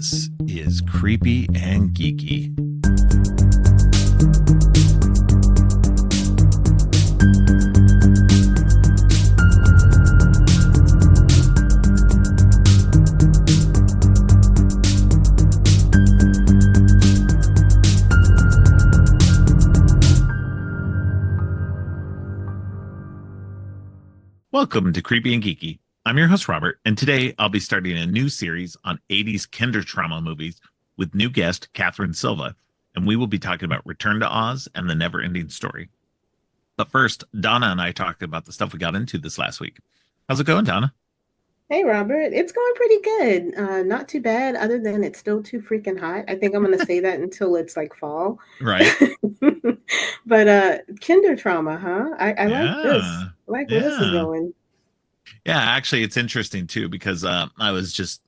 This is Creepy and Geeky. Welcome to Creepy and Geeky. I'm your host, Robert, and today I'll be starting a new series on 80s kindertrauma movies with new guest Katherine Silva, and we will be talking about Return to Oz and the Neverending Story. But first, Donna and I talked about the stuff we got into this last week. How's it going, Donna? Hey Robert, it's going pretty good. Not too bad, other than it's still too freaking hot. I think I'm gonna say that until it's like fall. Right. But kinder trauma, huh? I like this. Yeah. I like where this is Yeah. going. Yeah, actually it's interesting too because I was just,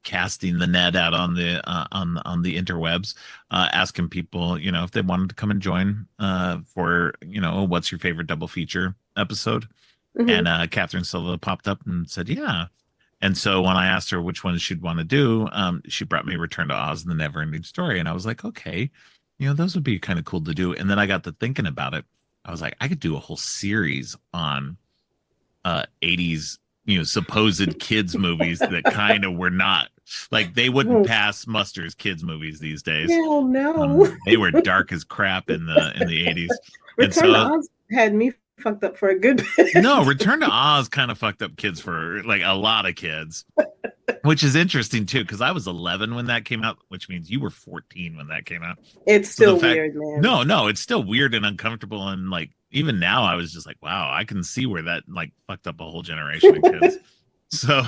casting the net out on the interwebs, asking people, if they wanted to come and join for, what's your favorite double feature episode? And Hmm. Katherine Silva popped up and said, yeah. And so when I asked her which one she'd want to do, she brought me Return to Oz and the Neverending Story. And I was like, okay, those would be kind of cool to do. And then I got to thinking about it. I was like, I could do a whole series on 80s, supposed kids movies that kind of were not like they wouldn't Oh, pass muster as kids movies these days. hell no. They were dark as crap in the 80s. And Return to so Oz had me fucked up for a good no, bit. Return to Oz kind of fucked up kids for like a lot of kids, which is interesting too, because I was 11 when that came out, which means you were 14 when that came out. It's So the still fact, weird, man. no, it's still weird and uncomfortable. And like, even now, I was just like, wow, I can see where that like fucked up a whole generation of kids. So,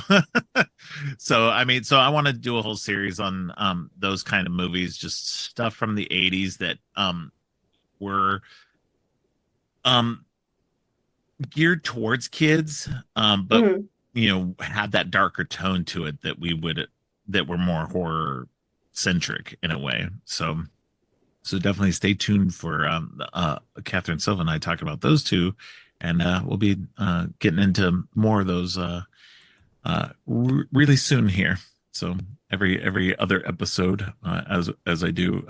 so I want to do a whole series on those kind of movies, just stuff from the 80s that were um geared towards kids, but Mhm. had that darker tone to it that were more horror centric in a way. So definitely stay tuned for Katherine Silva and I talking about those two, and we'll be getting into more of those really soon here. So every other episode, as I do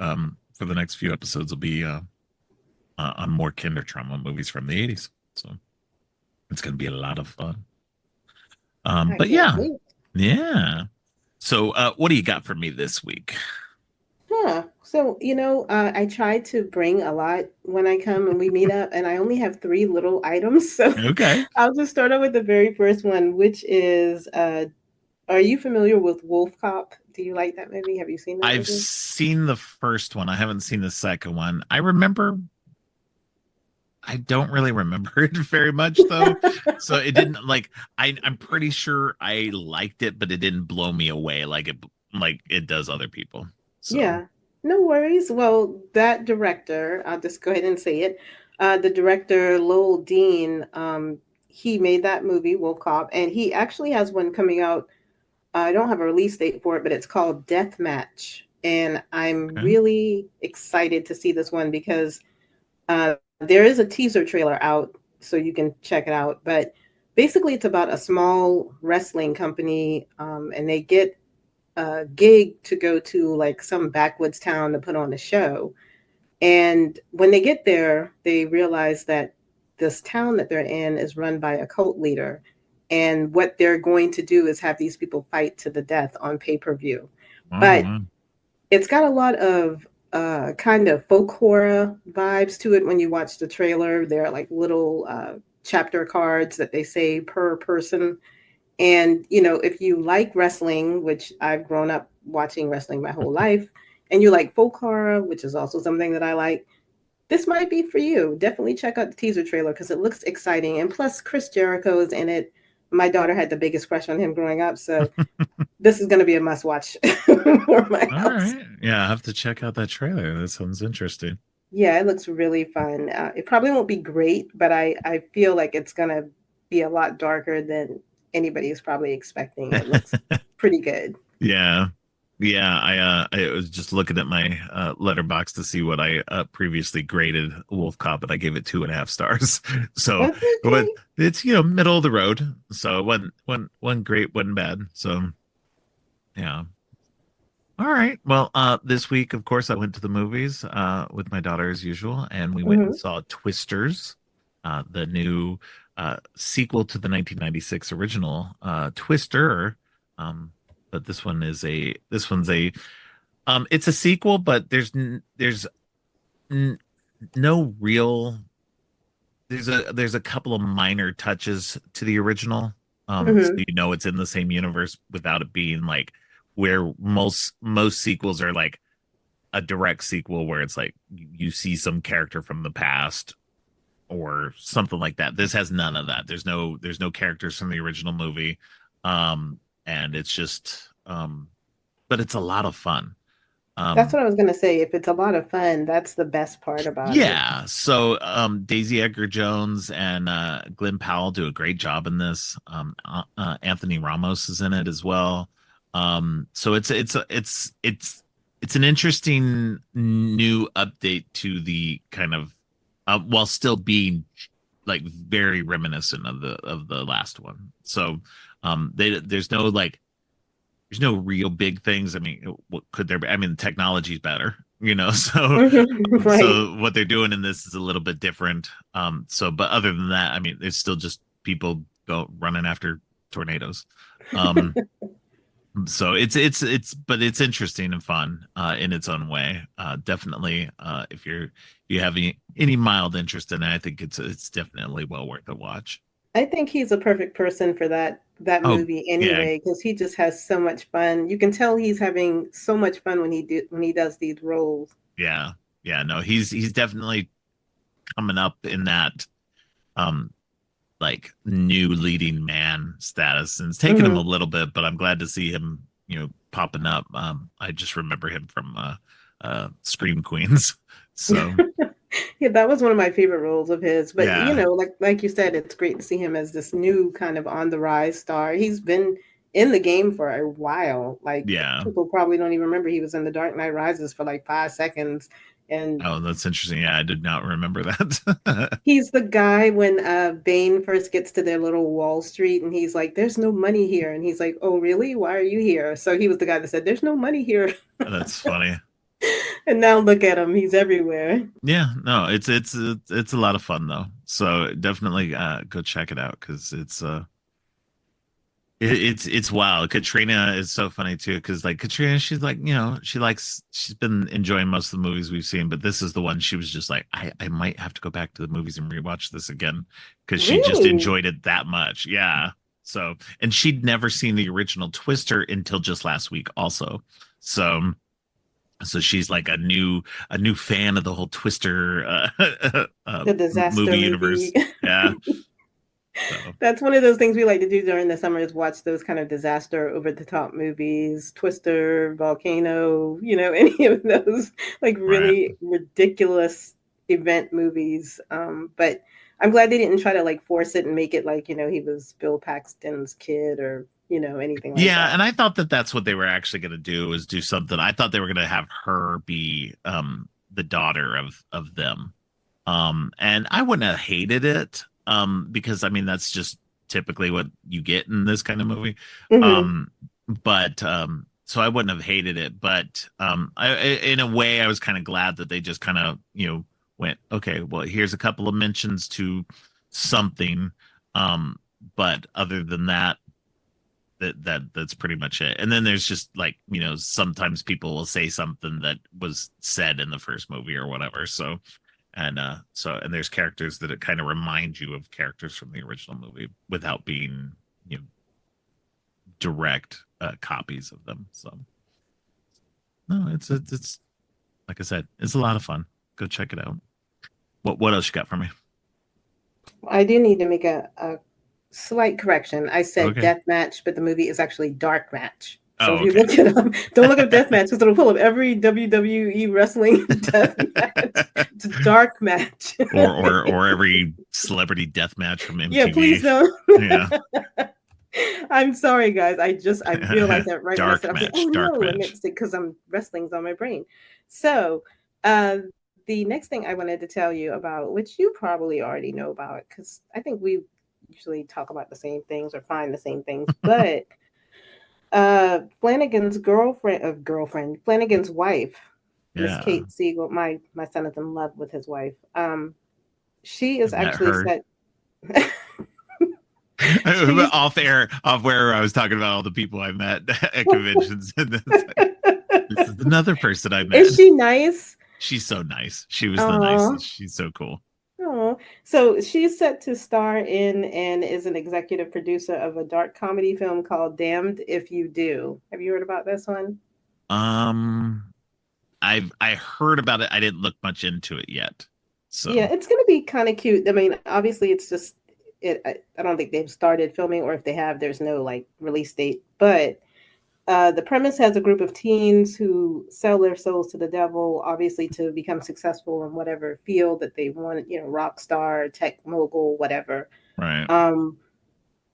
for the next few episodes, will be on more kinder trauma movies from the 80s. So it's going to be a lot of fun. I But can't yeah, wait. yeah. So what do you got for me this week? Huh. So, I try to bring a lot when I come and we meet up, and I only have three little items. So Okay. I'll just start out with the very first one, which is are you familiar with Wolf Cop? Do you like that movie? Have you seen that I've movie? seen the first one. I haven't seen the second one. I remember I don't really remember it very much though. So it didn't like I'm pretty sure I liked it, but it didn't blow me away like it does other people. So Yeah, no worries. Well, that director, I'll just go ahead and say it. The director, Lowell Dean, he made that movie, Wolf Cop, and he actually has one coming out. I don't have a release date for it, but it's called Death Match. And I'm okay. really excited to see this one because there is a teaser trailer out, so you can check it out. But basically, it's about a small wrestling company, and they get a gig to go to like some backwoods town to put on a show. And when they get there, they realize that this town that they're in is run by a cult leader. And what they're going to do is have these people fight to the death on pay per view. Oh, But wow. it's got a lot of kind of folk horror vibes to it when you watch the trailer. There are like little chapter cards that they say per person. And, if you like wrestling, which I've grown up watching wrestling my whole life, and you like folk horror, which is also something that I like, this might be for you. Definitely check out the teaser trailer because it looks exciting. And plus, Chris Jericho is in it. My daughter had the biggest crush on him growing up. So this is going to be a must watch for my All house. right. Yeah, I have to check out that trailer. That sounds interesting. Yeah, it looks really fun. It probably won't be great, but I feel like it's going to be a lot darker than anybody is probably expecting. It looks pretty good. Yeah. Yeah, I was just looking at my letterbox to see what I previously graded Wolf Cop, and I gave it 2.5 stars. So That's but okay. it's middle of the road. So one great, one bad. So yeah. All right. Well, this week, of course, I went to the movies with my daughter as usual, and we went and Hmm. saw Twisters, the new sequel to the 1996 original Twister. Um, but this one's a it's a sequel, but there's n no real there's a couple of minor touches to the original. So Hmm. you know it's in the same universe without it being like where most sequels are like a direct sequel where it's like you see some character from the past or something like that. This has none of that. There's no characters from the original movie. And it's just but it's a lot of fun. That's Um what I was going to say. If it's a lot of fun, that's the best part about it. yeah, so Daisy Edgar Jones and Glenn Powell do a great job in this. Anthony Ramos is in it as well. So it's an interesting new update to the kind of while still being like very reminiscent of the last one. So there's no real big things. I mean, what could there be? I mean, technology's better, you know. So Mhm. Right. so what they're doing in this is a little bit different. So but other than that, I mean, it's still just people go running after tornadoes. Um so it's but it's interesting and fun in its own way. Definitely if you have any mild interest in it, I think it's definitely well worth a watch. I think he's a perfect person for that Oh movie yeah, anyway, because he just has so much fun. You can tell he's having so much fun when he does these roles. yeah, yeah. No, he's definitely coming up in that um like new leading man status, and it's taken him a Hmm. little bit, but I'm glad to see him, popping up. I just remember him from Scream Queens. So Yeah, that was one of my favorite roles of his. But you yeah, know, like you said, it's great to see him as this new kind of on the rise star. He's been in the game for a while. Like yeah. people probably don't even remember he was in The Dark Knight Rises for like 5 seconds. And Oh, that's interesting. Yeah, I did not remember that. he's the guy when Bane first gets to their little Wall Street and he's like, "There's no money here." And he's like, "Oh, really? Why are you here?" So he was the guy that said, "There's no money here." That's funny. And now look at him. He's everywhere. Yeah, no, it's a lot of fun though. So definitely go check it out because it's wild. Katrina is so funny too, because like Katrina, she's like, she's been enjoying most of the movies we've seen, but this is the one she was just like, I might have to go back to the movies and rewatch this again because she just Really? enjoyed it that much. Yeah. So, and she'd never seen the original Twister until just last week, also. So, so she's like a new fan of the whole Twister The disaster movie movie. universe. Yeah. So, That's one of those things we like to do during the summer is watch those kind of disaster over the top movies, Twister, Volcano, any of those like right. really ridiculous event movies. But I'm glad they didn't try to like force it and make it like, he was Bill Paxton's kid or, anything like Yeah, that. and I thought that that's what they were actually going to do was do something. I thought they were going to have her be the daughter of them. And I wouldn't have hated it because I mean that's just typically what you get in this kind of movie. Hmm. Um but so I wouldn't have hated it, but in a way I was kind of glad that they just kind of, went, okay, well, here's a couple of mentions to something but other than that that's pretty much it. And then there's just like, sometimes people will say something that was said in the first movie or whatever. And there's characters that it kind of remind you of characters from the original movie without being, you know, direct copies of them. So no, it's like I said, it's a lot of fun. Go check it out. What else you got for me? I do need to make a slight correction. I said Okay. death match, but the movie is actually dark match. So if Oh, you okay. look it up, don't look up death match because it'll pull up every WWE wrestling death match. It's a dark match. or every celebrity death match from Yeah, please MTV. don't. Yeah. I'm sorry, guys. I realized that right when I said, Dark I was like, oh match, dark no, and match. it's because I'm wrestling's on my brain. So, uh, the next thing I wanted to tell you about, which you probably already know about, because I think we usually talk about the same things or find the same things, but Flanagan's girlfriend, Flanagan's wife, Miss Yeah. Kate Siegel. My son is in love with his wife. She I is met actually her. set. She's Off air, off where I was talking about all the people I met at conventions. And then it's like, this is another person I met. is she nice? She's so nice. She was the Oh, nicest. She's so cool. oh. So she's set to star in and is an executive producer of a dark comedy film called Damned If You Do. Have you heard about this one? Um, I heard about it. I didn't look much into it yet. So, Yeah, it's going to be kind of cute. I mean, obviously, it's just it. I don't think they've started filming, or if they have, there's no like release date. But the premise has a group of teens who sell their souls to the devil, obviously to become successful in whatever field that they want. You know, rock star, tech mogul, whatever. right. Um,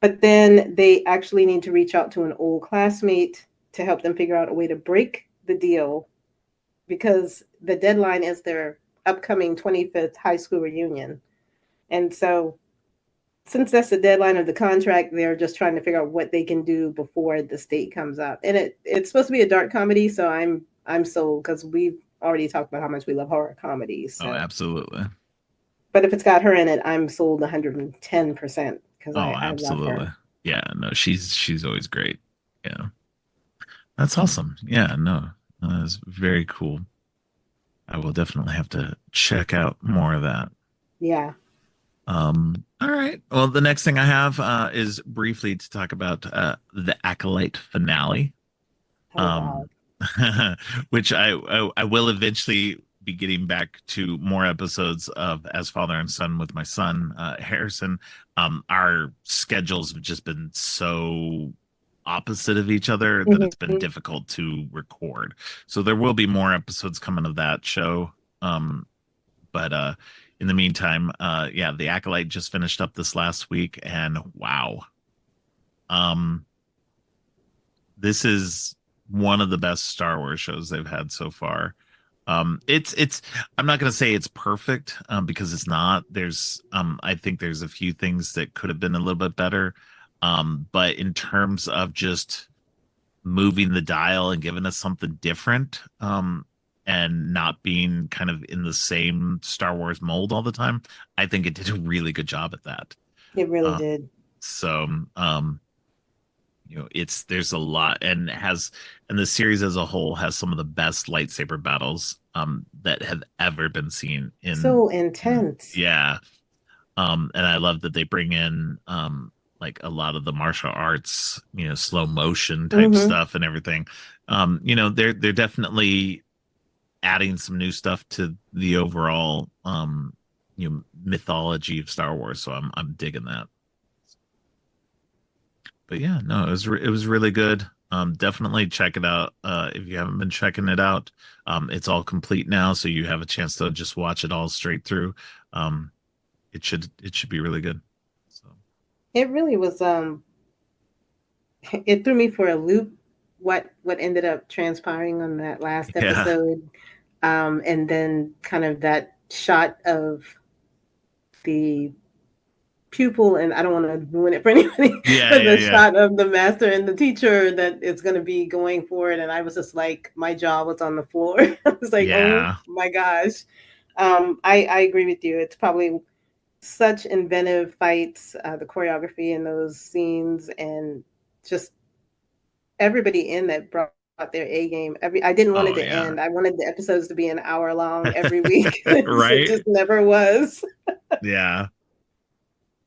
but then they actually need to reach out to an old classmate to help them figure out a way to break the deal because the deadline is their upcoming 25th high school reunion. And so, since that's the deadline of the contract, they're just trying to figure out what they can do before the state comes up. And it's supposed to be a dark comedy, so I'm sold because we've already talked about how much we love horror comedies. Oh, So, absolutely. but if it's got her in it, I'm sold 110% because Oh, I love absolutely. her. Yeah, no, she's always great. Yeah. That's awesome. Yeah, no. That's very cool. I will definitely have to check out more of that. Yeah. All right. Well, the next thing I have is briefly to talk about the Acolyte finale. Oh wow. Um, which I will eventually be getting back to more episodes of As Father and Son with my son Harrison. Our schedules have just been so opposite of each other that it's been Mm-hmm. difficult to record. So there will be more episodes coming of that show. But in the meantime, yeah, The Acolyte just finished up this last week, and wow, um, this is one of the best Star Wars shows they've had so far. It's I'm not gonna say it's perfect because it's not. There's I think there's a few things that could have been a little bit better. But in terms of just moving the dial and giving us something different, and not being kind of in the same Star Wars mold all the time, I think it did a really good job at that. It really Uh, did. so it's there's a lot and has and the series as a whole has some of the best lightsaber battles that have ever been seen So in intense. yeah. And I love that they bring in like a lot of the martial arts, slow motion type Mm-hmm. stuff and everything. They're definitely adding some new stuff to the overall mythology of Star Wars, so I'm digging that. But yeah, no, it was really good. Definitely check it out if you haven't been checking it out. It's all complete now, so you have a chance to just watch it all straight through. Um, it should be really good. So It really was. It threw me for a loop. What ended up transpiring on that last yeah, episode, and then kind of that shot of the pupil, and I don't want to ruin it for anybody, yeah, but yeah, the yeah, shot of the master and the teacher that is going to be going for it, and I was just like, my jaw was on the floor. I was like, oh yeah. my gosh. I agree with you. It's probably such inventive fights, the choreography in those scenes, and just everybody in that brought their A game. I didn't want it Oh to yeah, end. I wanted the episodes to be an hour long every week. It right? just never was. Yeah.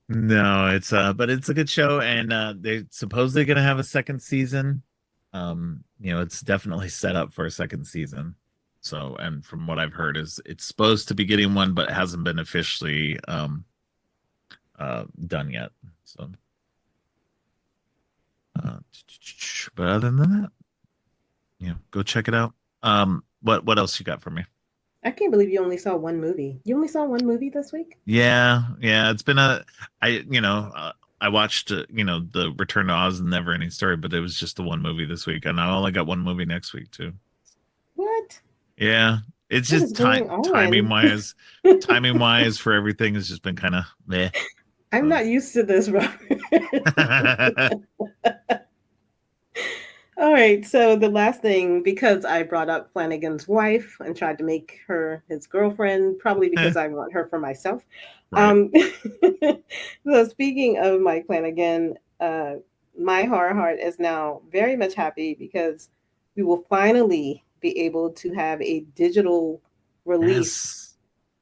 No, but it's a good show, and they're supposedly gonna have a second season. It's definitely set up for a second season. So, and from what I've heard, is it's supposed to be getting one, but it hasn't been officially done yet. So, uh, but other than that, go check it out. What else you got for me? I can't believe you only saw one movie. You only saw one movie this week? Yeah, it's been I watched the Return to Oz and Neverending Story, but it was just the one movie this week, and I only got one movie next week too. What? Yeah, it's What just is going on? timing wise for everything has just been kind of meh. I'm So. not used to this, Robert. All right. So the last thing, because I brought up Flanagan's wife and tried to make her his girlfriend, probably Eh, because I want her for myself. right. Um, so speaking of Mike Flanagan, my horror heart is now very much happy because we will finally be able to have a digital release. Yes.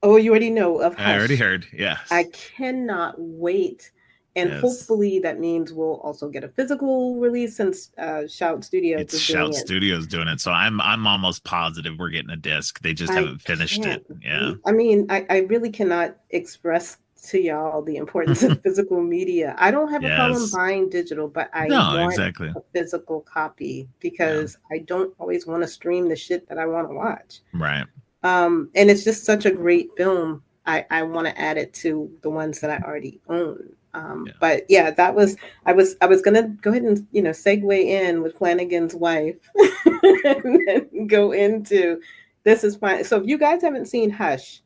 Oh, you already know of I already Hush. heard. I Yes. cannot wait. And Yes. hopefully that means we'll also get a physical release since Shout Studios It's is doing Shout it. Studios doing it. So I'm almost positive we're getting a disc. They just I haven't finished it. can't Yeah. wait. I mean, I really cannot express to y'all the importance of physical media. I don't have a problem Yes. buying digital, but I No, want exactly. a physical copy Yeah. because I don't always want to stream the shit that I want to watch. Right. And it's just such a great film. I want to add it to the ones that I already own. Yeah. But yeah, that was I was gonna go ahead and segue in with Flanagan's wife, and then go into this is fine. So if you guys haven't seen Hush,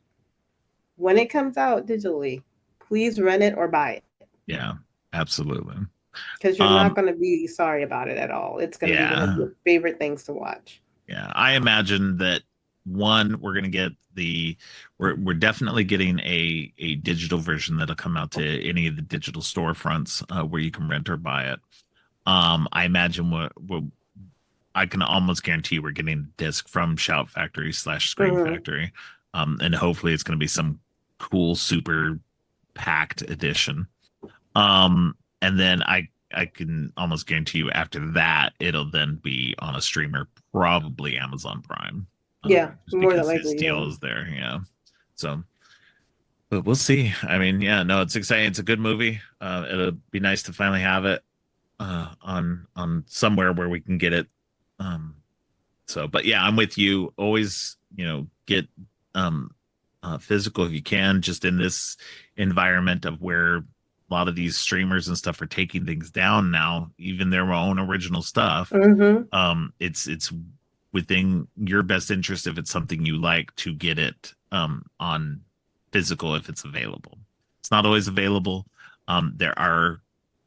when it comes out digitally, please rent it or buy it Yeah. Absolutely. because you're not Um, going to be sorry about it at all. It's going to be one of yeah. your favorite things to watch. Yeah, I imagine that one, we're gonna get we're definitely getting a digital version that'll come out to any of the digital storefronts where you can rent or buy it. I imagine what I can almost guarantee we're getting a disc from Shout Factory slash Scream Hmm. Factory, and hopefully it's gonna be some cool, super packed edition. And then I can almost guarantee you after that it'll then be on a streamer, probably Amazon Prime, Yeah, just more than because his likely. Yeah. deal is there. Yeah. So, but we'll see. I mean, yeah, no, it's exciting. It's a good movie. It'll be nice to finally have it on somewhere where we can get it. Um, so, but yeah, I'm with you. Always, get um physical if you can, just in this environment of where a lot of these streamers and stuff are taking things down now, even their own original stuff. Hmm. It's within your best interest if it's something you like to get it on physical if it's available. It's not always available. There are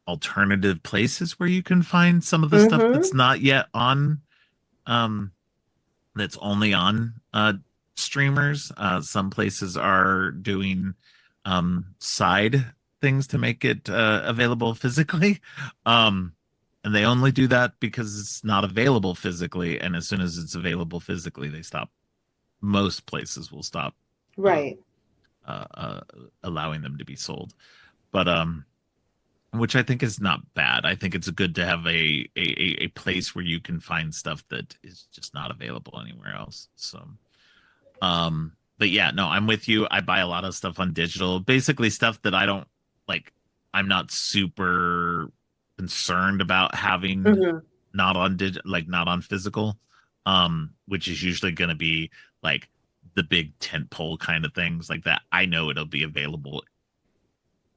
alternative places where you can find some of the stuff that's Hmm. not yet on um that's only on streamers. Some places are doing side things to make it available physically. Um, and they only do that because it's not available physically. And as soon as it's available physically, they stop. Most places will stop um, Right. uh, uh, allowing them to be sold. But which I think is not bad. I think it's good to have a place where you can find stuff that is just not available anywhere else. So, but yeah, no, I'm with you. I buy a lot of stuff on digital, basically stuff that I don't like. I'm not super concerned about having Hmm. not on like not on physical, which is usually going to be like the big tent pole kind of things like that. I know it'll be available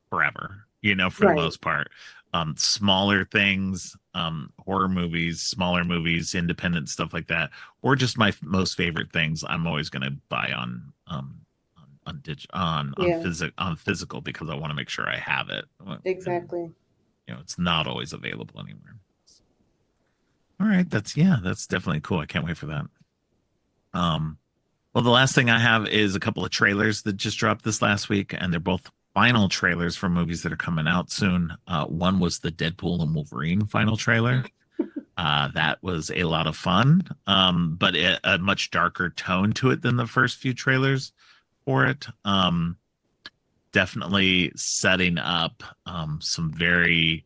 forever, for the Right. most part. Smaller things, horror movies, smaller movies, independent stuff like that, or just my most favorite things. I'm always going to buy Yeah. on physical because I want to make sure I have it, and Exactly. it's not always available anywhere. All right, that's definitely cool. I can't wait for that. Um, Well, the last thing I have is a couple of trailers that just dropped this last week, and they're both final trailers for movies that are coming out soon. One was the Deadpool and Wolverine final trailer. That was a lot of fun, but a much darker tone to it than the first few trailers for it. Definitely setting up some very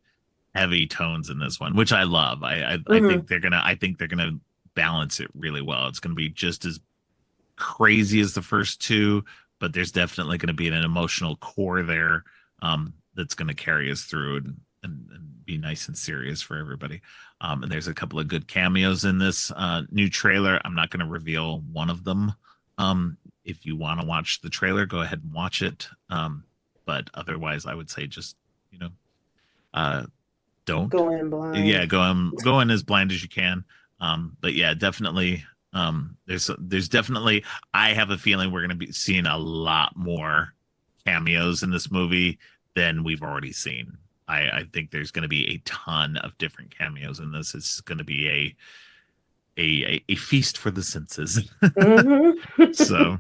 heavy tones in this one, which I love. I Hmm. think they're gonna balance it really well. It's gonna be just as crazy as the first two, but there's definitely going to be an emotional core there that's going to carry us through and be nice and serious for everybody. And there's a couple of good cameos in this new trailer. I'm not going to reveal one of them. If you want to watch the trailer, go ahead and watch it. But otherwise, I would say just you know uh, don't. Go in Yeah, blind. go in as blind as you can. But yeah, definitely. There's definitely. I have a feeling we're going to be seeing a lot more cameos in this movie than we've already seen. I think there's going to be a ton of different cameos in this. It's going to be a feast for the senses. Hmm. So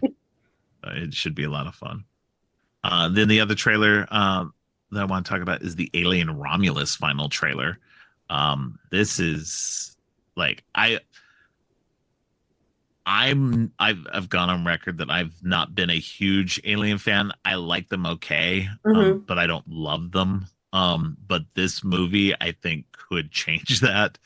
it should be a lot of fun. Then the other trailer that I want to talk about is the Alien Romulus final trailer. This is like I've gone on record that I've not been a huge Alien fan. I like them okay, Hmm. but I don't love them. But this movie I think could change that.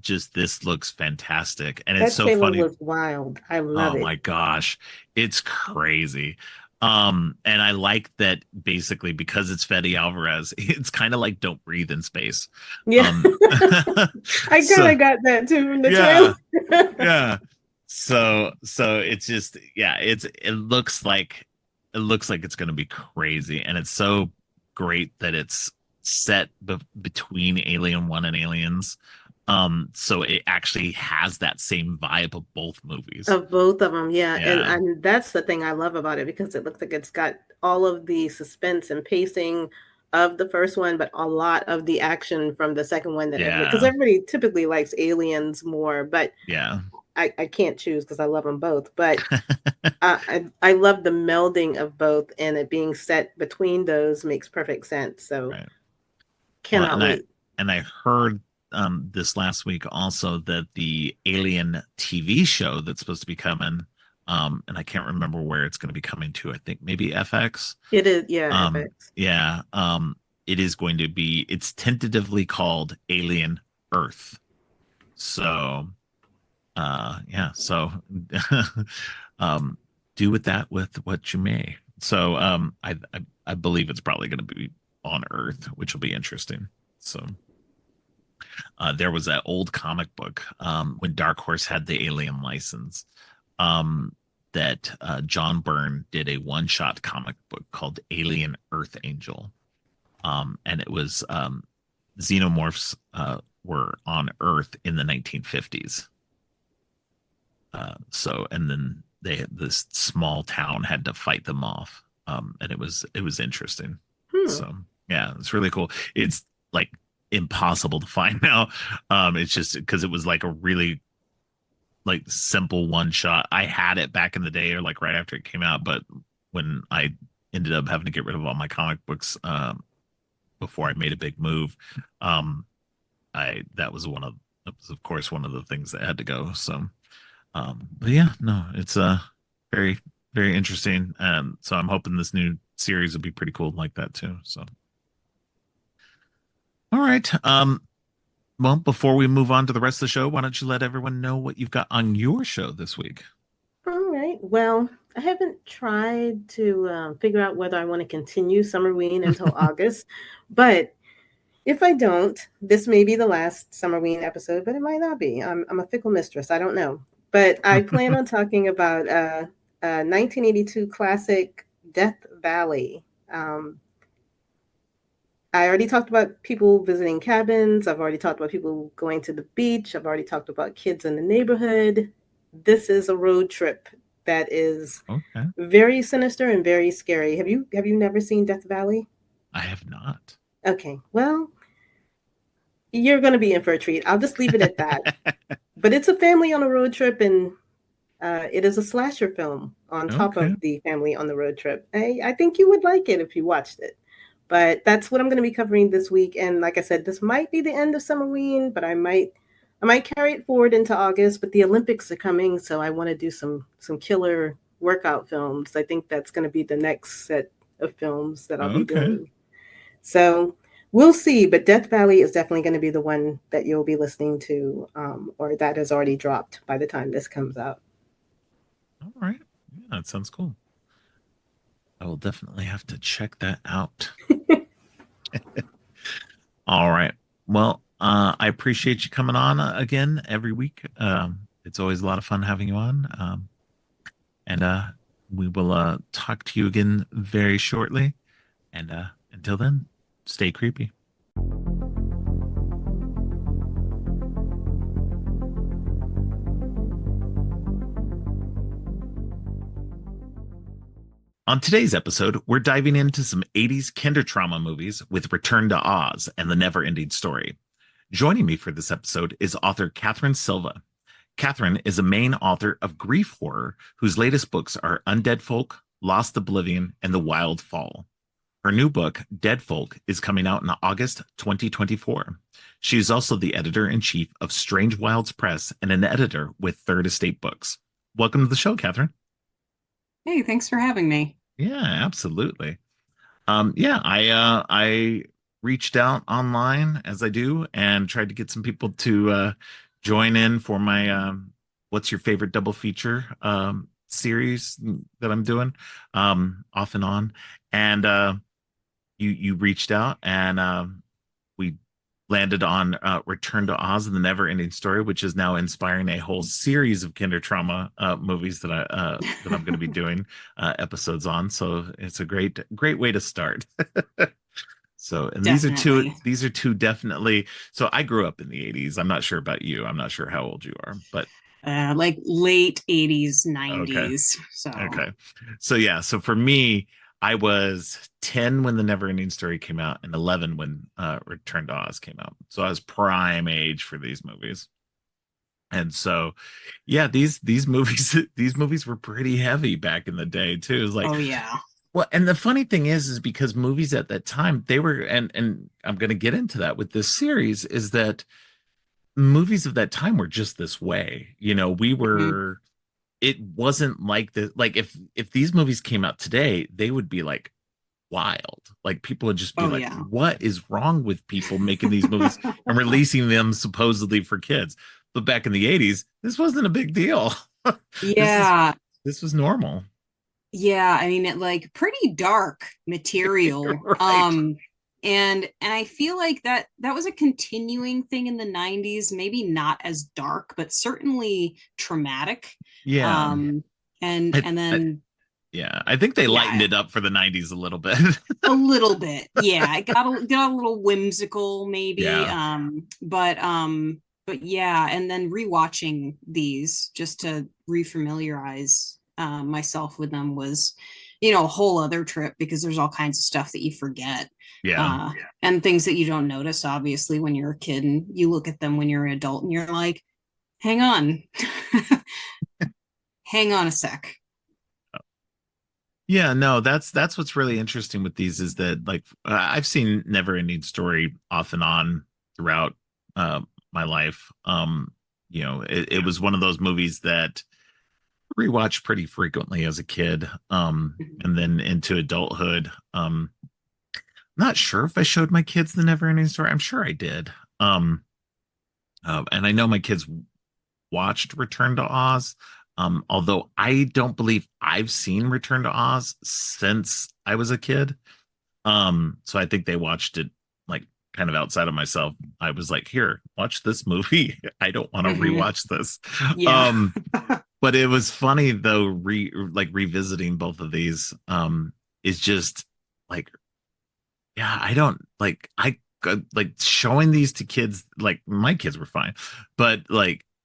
Just this looks fantastic, and it's That so trailer funny. was wild. I love Oh it. my gosh, it's crazy. And I like that basically because it's Fede Alvarez, it's kind of like Don't Breathe in space. Yeah. Um, I kind so of got that too from the trailer. yeah, yeah. So it's just yeah, it looks like it's gonna be crazy, and it's so great that it's set between Alien One and Aliens. So it actually has that same vibe of both movies. Of both of them, yeah. Yeah, And that's the thing I love about it because it looks like it's got all of the suspense and pacing of the first one, but a lot of the action from the second one that everybody, because yeah, everybody typically likes Aliens more, but yeah. I can't choose because I love them both. But I love the melding of both, and it being set between those makes perfect sense. So Right. Well, cannot and I wait. and I heard this last week also that the Alien TV show that's supposed to be coming, and I can't remember where it's going to be coming to. I think maybe FX. It is, yeah, FX. Yeah, it is going to be. It's tentatively called Alien Earth. So, yeah. So, um, do with that with what you may. So, I believe it's probably going to be on Earth, which will be interesting. So. There was that old comic book when Dark Horse had the Alien license that John Byrne did a one-shot comic book called Alien Earth Angel, and it was xenomorphs were on Earth in the 1950s. And then this small town had to fight them off, and it was interesting. Hmm. So yeah, it's really cool. It's like impossible to find now. It's just because it was like a really like simple one shot. I had it back in the day or like right after it came out, but when I ended up having to get rid of all my comic books before I made a big move, um, I that was of course one of the things that had to go. So but yeah, no, it's very, very interesting. So I'm hoping this new series will be pretty cool like that too. So all right. Well, before we move on to the rest of the show, why don't you let everyone know what you've got on your show this week? All right. Well, I haven't tried to figure out whether I want to continue Summerween until August, but if I don't, this may be the last Summerween episode, but it might not be. I'm a fickle mistress. I don't know. But I plan on talking about a 1982 classic, Death Valley. Um, I already talked about people visiting cabins. I've already talked about people going to the beach. I've already talked about kids in the neighborhood. This is a road trip that is Okay. very sinister and very scary. Have you never seen Death Valley? I have not. Okay. Well, you're going to be in for a treat. I'll just leave it at that. But it's a family on a road trip, and it is a slasher film on top Okay. of the family on the road trip. I think you would like it if you watched it. But that's what I'm going to be covering this week. And like I said, this might be the end of Summerween, but I might carry it forward into August. But the Olympics are coming, so I want to do some killer workout films. I think that's going to be the next set of films that I'll be Okay. doing. So we'll see. But Death Valley is definitely going to be the one that you'll be listening to, or that has already dropped by the time this comes out. All right. Yeah, that sounds cool. I will definitely have to check that out. All right. Well, I appreciate you coming on again every week. It's always a lot of fun having you on. And we will talk to you again very shortly. And until then, stay creepy. On today's episode, we're diving into some 80s kindertrauma movies with Return to Oz and the Neverending Story. Joining me for this episode is author Katherine Silva. Katherine is a main author of grief horror whose latest books are Undead Folk, Lost Oblivion, and The Wild Fall. Her new book, Dead Folk, is coming out in August 2024. She is also the editor-in-chief of Strange Wilds Press and an editor with Third Estate Books. Welcome to the show, Katherine. Hey, thanks for having me. Yeah, absolutely. I reached out online as I do and tried to get some people to join in for my what's your favorite double feature series that I'm doing off and on. And you reached out and we landed on Return to Oz and the Never-Ending Story, which is now inspiring a whole series of kinder trauma movies that I'm going to be doing episodes on. So it's a great way to start. So, and Definitely. these are two definitely. So I grew up in the 80s. I'm not sure about you. I'm not sure how old you are, but Like late 80s, okay. 90s. So, Okay. So yeah, so for me, I was 10 when the Neverending Story came out and 11 when Return to Oz came out. So I was prime age for these movies. And so yeah, these movies these movies were pretty heavy back in the day too. It was like, oh yeah. well, and the funny thing is because movies at that time, they were and I'm going to get into that with this series is that movies of that time were just this way. You know, we Mhm. were it wasn't like the like if these movies came out today, they would be like wild. Like people would just be Oh like, yeah. what is wrong with people making these movies and releasing them supposedly for kids? But back in the 80s, this wasn't a big deal. this is Yeah. this was normal. Yeah, I mean it like pretty dark material. Right. And I feel like that was a continuing thing in the 90s, maybe not as dark, but certainly traumatic. Yeah. Um and I, and I, then yeah. I think they lightened yeah, it up for the 90s a little bit. a little bit. Yeah, it got a little whimsical maybe. Yeah. But yeah, and then rewatching these just to refamiliarize myself with them was, a whole other trip because there's all kinds of stuff that you forget. Yeah. And things that you don't notice obviously when you're a kid and you look at them when you're an adult and you're like, hang on. Hang on a sec. Yeah, no, that's what's really interesting with these is that like I've seen Neverending Story off and on throughout my life. It was one of those movies that I rewatched pretty frequently as a kid, and then into adulthood. Not sure if I showed my kids the Neverending Story. I'm sure I did. And I know my kids watched Return to Oz. Although I don't believe I've seen Return to Oz since I was a kid. So I think they watched it like kind of outside of myself. I was like, here, watch this movie. I don't want to Mhm. rewatch this. Yeah. Um, but it was funny though, revisiting both of these is just like, yeah, I don't like showing these to kids, like my kids were fine, but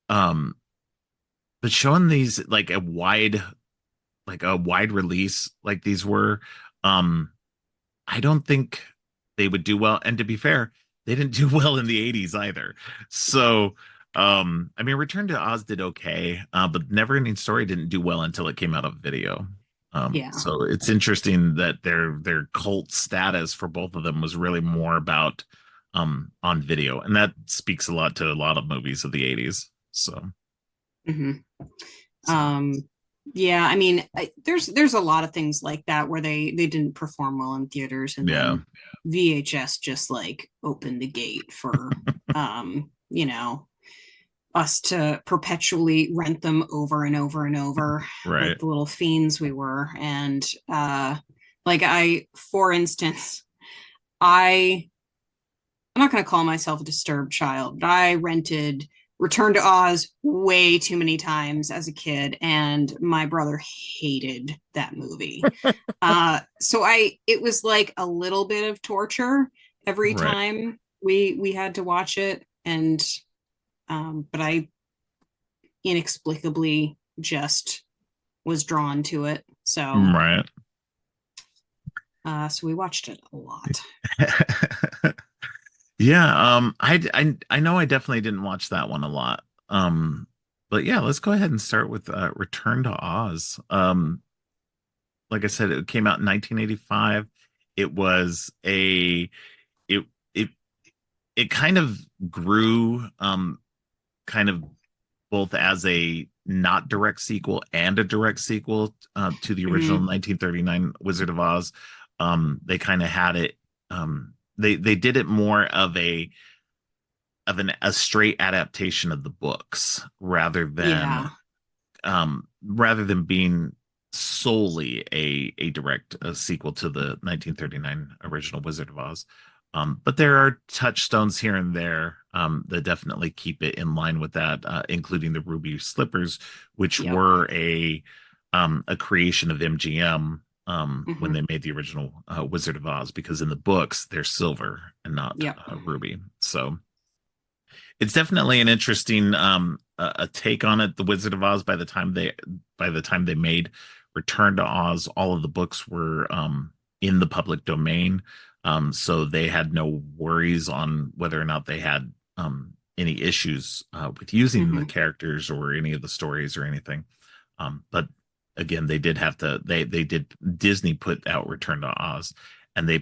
um but showing these like a wide release like these were, um I don't think they would do well. And to be fair, they didn't do well in the 80s either. So I mean Return to Oz did okay, but Neverending Story didn't do well until it came out of video. Yeah. So it's interesting that their cult status for both of them was really more about on video, and that speaks a lot to a lot of movies of the 80s. Mhm. So Um, yeah, I mean, there's a lot of things like that where they didn't perform well in theaters, and yeah, then VHS just like opened the gate for us to perpetually rent them over and over and over, like right. the little fiends we were. And like for instance, I I'm not going to call myself a disturbed child, but I rented Return to Oz way too many times as a kid, and my brother hated that movie. It was like a little bit of torture every Right. time we had to watch it, and but I inexplicably just was drawn to it. So Right. So we watched it a lot. Yeah, I know I definitely didn't watch that one a lot. But yeah, let's go ahead and start with Return to Oz. Like I said, it came out in 1985. It was a it it it kind of grew kind of both as a not direct sequel and a direct sequel to the original Mhm. 1939 Wizard of Oz. They kind of had it. They did it more of a straight adaptation of the books Yeah. rather than being solely a direct sequel to the 1939 original Wizard of Oz. But there are touchstones here and there that definitely keep it in line with that, including the ruby slippers, which Yep. were a creation of MGM when Hmm. they made the original Wizard of Oz, because in the books they're silver and not Yep. ruby. So it's definitely an interesting a take on it. The Wizard of Oz, by the time they made Return to Oz, all of the books were in the public domain. So they had no worries on whether or not they had any issues with using the Hmm. characters or any of the stories or anything. But again, they did have to they did Disney put out Return to Oz, and they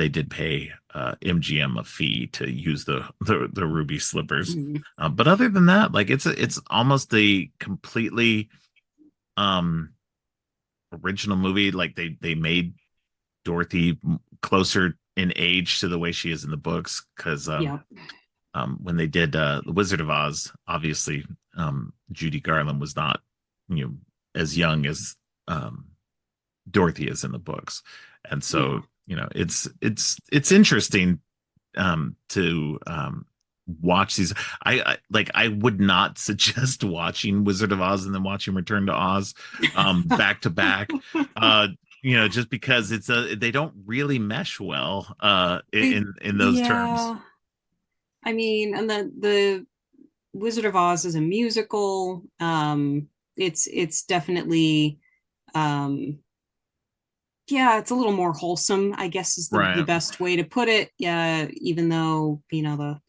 did pay MGM a fee to use the ruby slippers. Hmm. But other than that, like it's almost a completely um original movie. Like they made Dorothy closer in age to the way she is in the books, because Yep. when they did the Wizard of Oz, obviously Judy Garland was not, you know, as young as Dorothy is in the books, and so Yeah. it's interesting to watch these. I would not suggest watching Wizard of Oz and then watching Return to Oz back to back. Uh, just because they don't really mesh well in those terms. Yeah. I mean, and the Wizard of Oz is a musical. It's definitely um yeah, it's a little more wholesome, I guess is the Right, best way to put it. Yeah, even though, the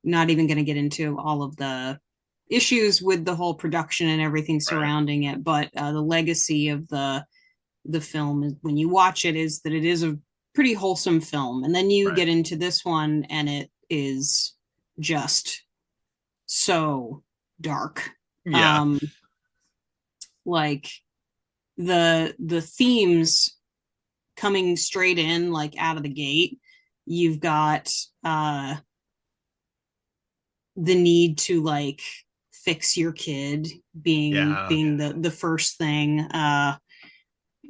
not even going to get into all of the issues with the whole production and everything right, surrounding it, but the legacy of the film when you watch it is that it is a pretty wholesome film, and then you right. get into this one and it is just so dark. Yeah, um like the themes coming straight in, like out of the gate. You've got uh the need to like fix your kid being yeah. being the first thing.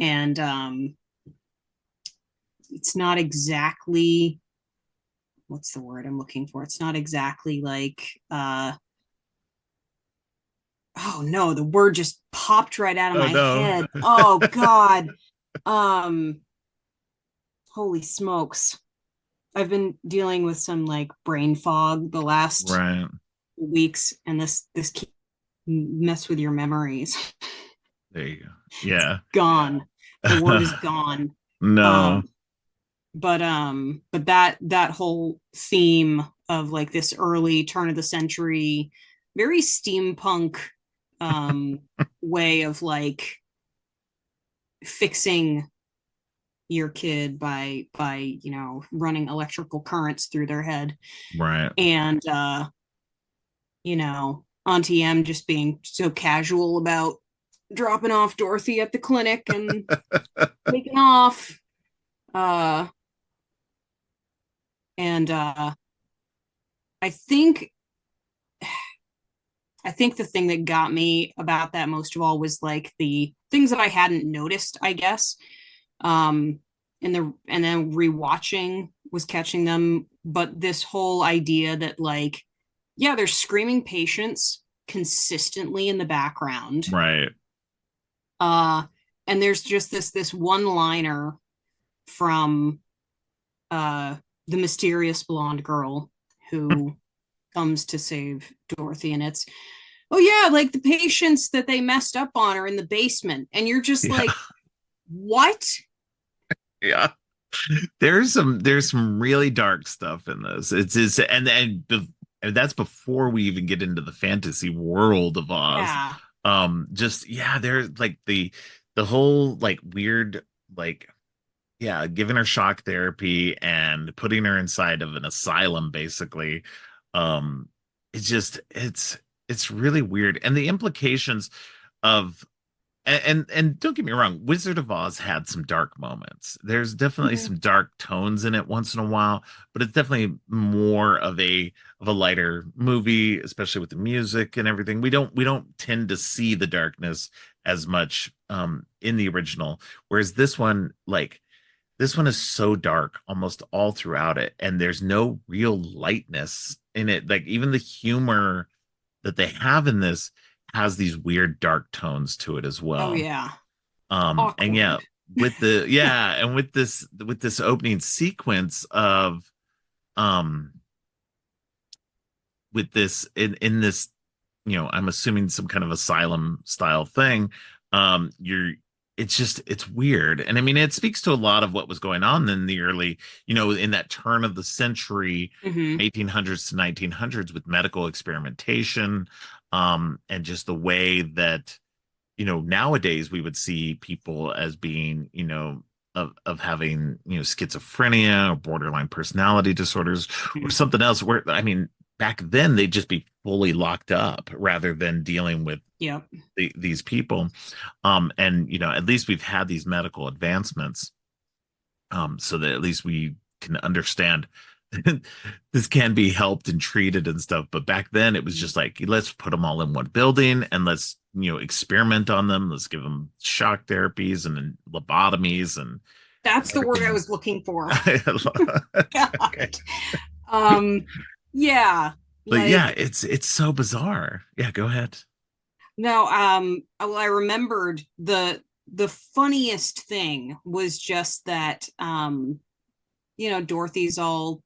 And It's not exactly, what's the word I'm looking for, it's not exactly like oh no, the word just popped right out of Oh my no. head. Oh god. um Holy smokes, I've been dealing with some like brain fog the last Right. weeks, and this can mess with your memories. There you go. Yeah. Gone. The word is gone. No. um but that whole theme of like this early turn of the century, very steampunk um way of like fixing your kid by running electrical currents through their head. Right. And Auntie M just being so casual about dropping off Dorothy at the clinic and taking off. uh and I think I think the thing that got me about that most of all was like the things that I hadn't noticed, I guess. Um, and then rewatching was catching them, but this whole idea that like, yeah, there's screaming patients consistently in the background. Right. Uh, and there's just this one liner from uh the mysterious blonde girl who comes to save Dorothy, and it's, oh yeah, like the patients that they messed up on are in the basement, and you're just Yeah. like, what? Yeah. There's some really dark stuff in this. And that's before we even get into the fantasy world of Oz. Yeah. Just yeah, there's like the whole like weird like yeah, giving her shock therapy and putting her inside of an asylum basically. Um it's just it's really weird. And the implications of and don't get me wrong, Wizard of Oz had some dark moments. There's definitely Mhm. some dark tones in it once in a while, but it's definitely more of a lighter movie, especially with the music and everything. We don't tend to see the darkness as much in the original, whereas this one is so dark almost all throughout it, and there's no real lightness in it. Like even the humor that they have in this has these weird dark tones to it as Oh well. yeah. And yeah, Awkward. with this opening sequence of um with this in this, I'm assuming some kind of asylum style thing. You're it's just it's weird. And I mean it speaks to a lot of what was going on in the early, in that turn of the century, Hmm. 1800s to 1900s, with medical experimentation, and just the way that, nowadays we would see people as being, of having, schizophrenia or borderline personality disorders or something else, where I mean back then they'd just be fully locked up rather than dealing with Yep. these people. And at least we've had these medical advancements, so that at least we can understand this can be helped and treated and stuff. But back then it was just like, let's put them all in one building and let's, experiment on them. Let's give them shock therapies and lobotomies and That's the word everything I else. was looking for. Okay. God. Um, yeah, But yeah, like it's so bizarre. Yeah, go ahead. no, well, I remembered the funniest thing was just that Dorothy's all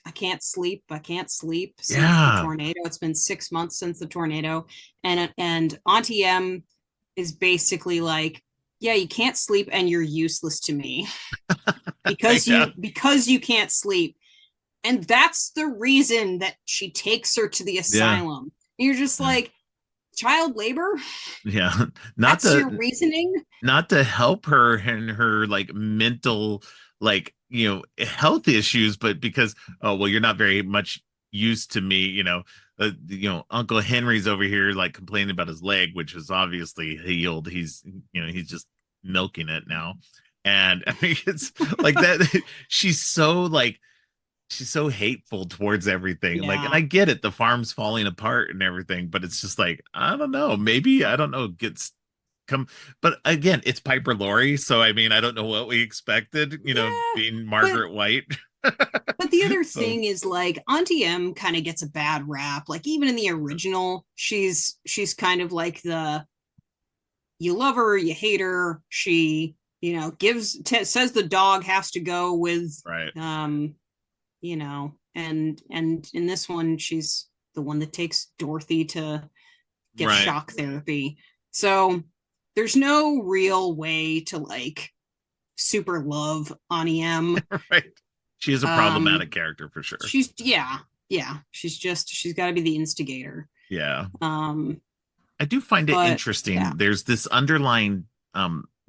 I can't sleep since the Yeah. tornado. It's been 6 months since the tornado. And Auntie M is basically like, yeah, you can't sleep and you're useless to me Yeah. because you can't sleep. And that's the reason that she takes her to the Yeah. asylum. And you're just Yeah. like, child labor? Yeah. Not That's your to reasoning? not to help her in her like mental, like, health issues, but because, oh well, you're not very much used to me, Uncle Henry's over here like complaining about his leg, which is obviously healed. He's just milking it now. And I mean it's like that. she's so like she's so hateful towards everything. Like, and Yeah. I get it, the farm's falling apart and everything, but it's just like, I don't know, maybe, I don't know, gets come. But again, it's Piper Laurie, so I mean, I don't know what we expected, Yeah. being But Margaret White. But the other So thing is like Auntie M kind of gets a bad rap. Like even in the original, she's kind of like the you love her, you hate her. She, says the dog has to go with right, and in this one she's the one that takes Dorothy to get right, shock therapy. So there's no real way to like super love Auntie M. right. She is a Um problematic character for sure. she's yeah, she's got to be the instigator. Yeah. um I do find it but yeah. interesting. There's this underlying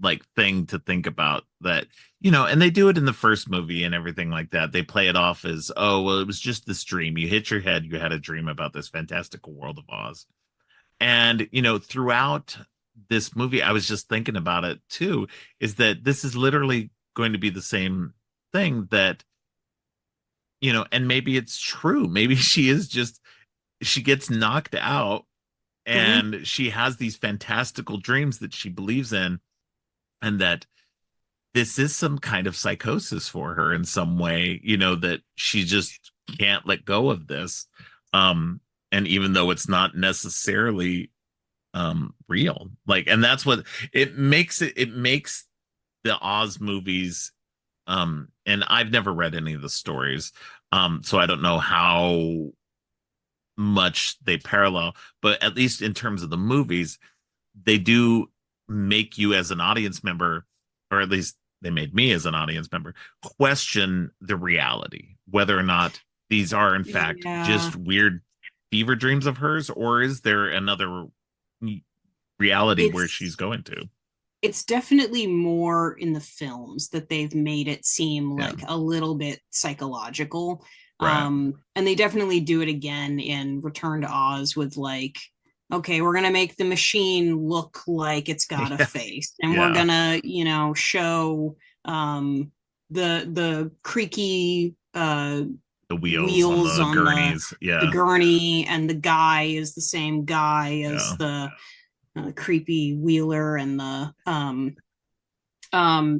like thing to think about that, and they do it in the first movie and everything like that. They play it off as, oh, well, it was just this dream. You hit your head, you had a dream about this fantastical world of Oz. And, throughout this movie, I was just thinking about it too, is that this is literally going to be the same thing that, and maybe it's true. Maybe she gets knocked out Hmm. and she has these fantastical dreams that she believes in, and that this is some kind of psychosis for her in some way, that she just can't let go of this. And even though it's not necessarily real, like, and that's what it makes the Oz movies, and I've never read any of the stories, so I don't know how much they parallel, but at least in terms of the movies, they do make you as an audience member, or at least they made me as an audience member question the reality, whether or not these are in fact Yeah. just weird fever dreams of hers, or is there another reality where she's It's going to? it's definitely more in the films that they've made it seem Yeah, like a little bit psychological. right. And they definitely do it again in Return to Oz with like, okay, we're gonna make the machine look like it's got a Yeah, face, and we're yeah. gonna, show the creaky The wheels on wheels the on gurneys. the Yeah, gurney, and the guy is the same guy as yeah, the creepy wheeler and the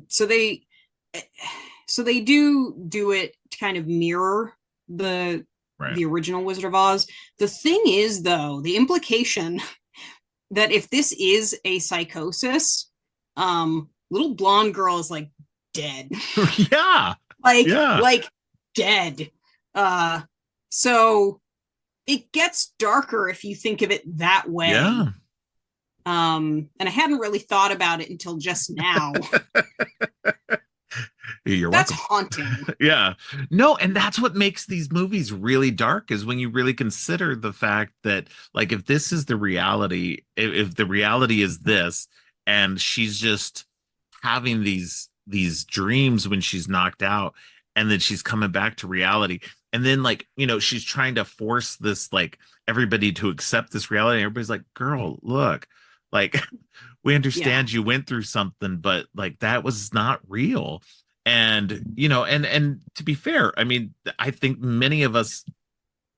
so they do it to kind of mirror the right. the original Wizard of Oz. The thing is, though, the implication that if this is a psychosis, little blonde girl is like dead. Yeah, like yeah, like dead. uh so it gets darker if you think of it that way. yeah. And I hadn't really thought about it until just now. You're That's welcome. haunting. Yeah. No, and that's what makes these movies really dark is when you really consider the fact that like if this is the reality, if the reality is this and she's just having these dreams when she's knocked out and then she's coming back to reality and then like, she's trying to force this like everybody to accept this reality. Everybody's like, "Girl, look. Like we Yeah. understand you went through something, but like that was not real." And to be fair, I mean, I think many of us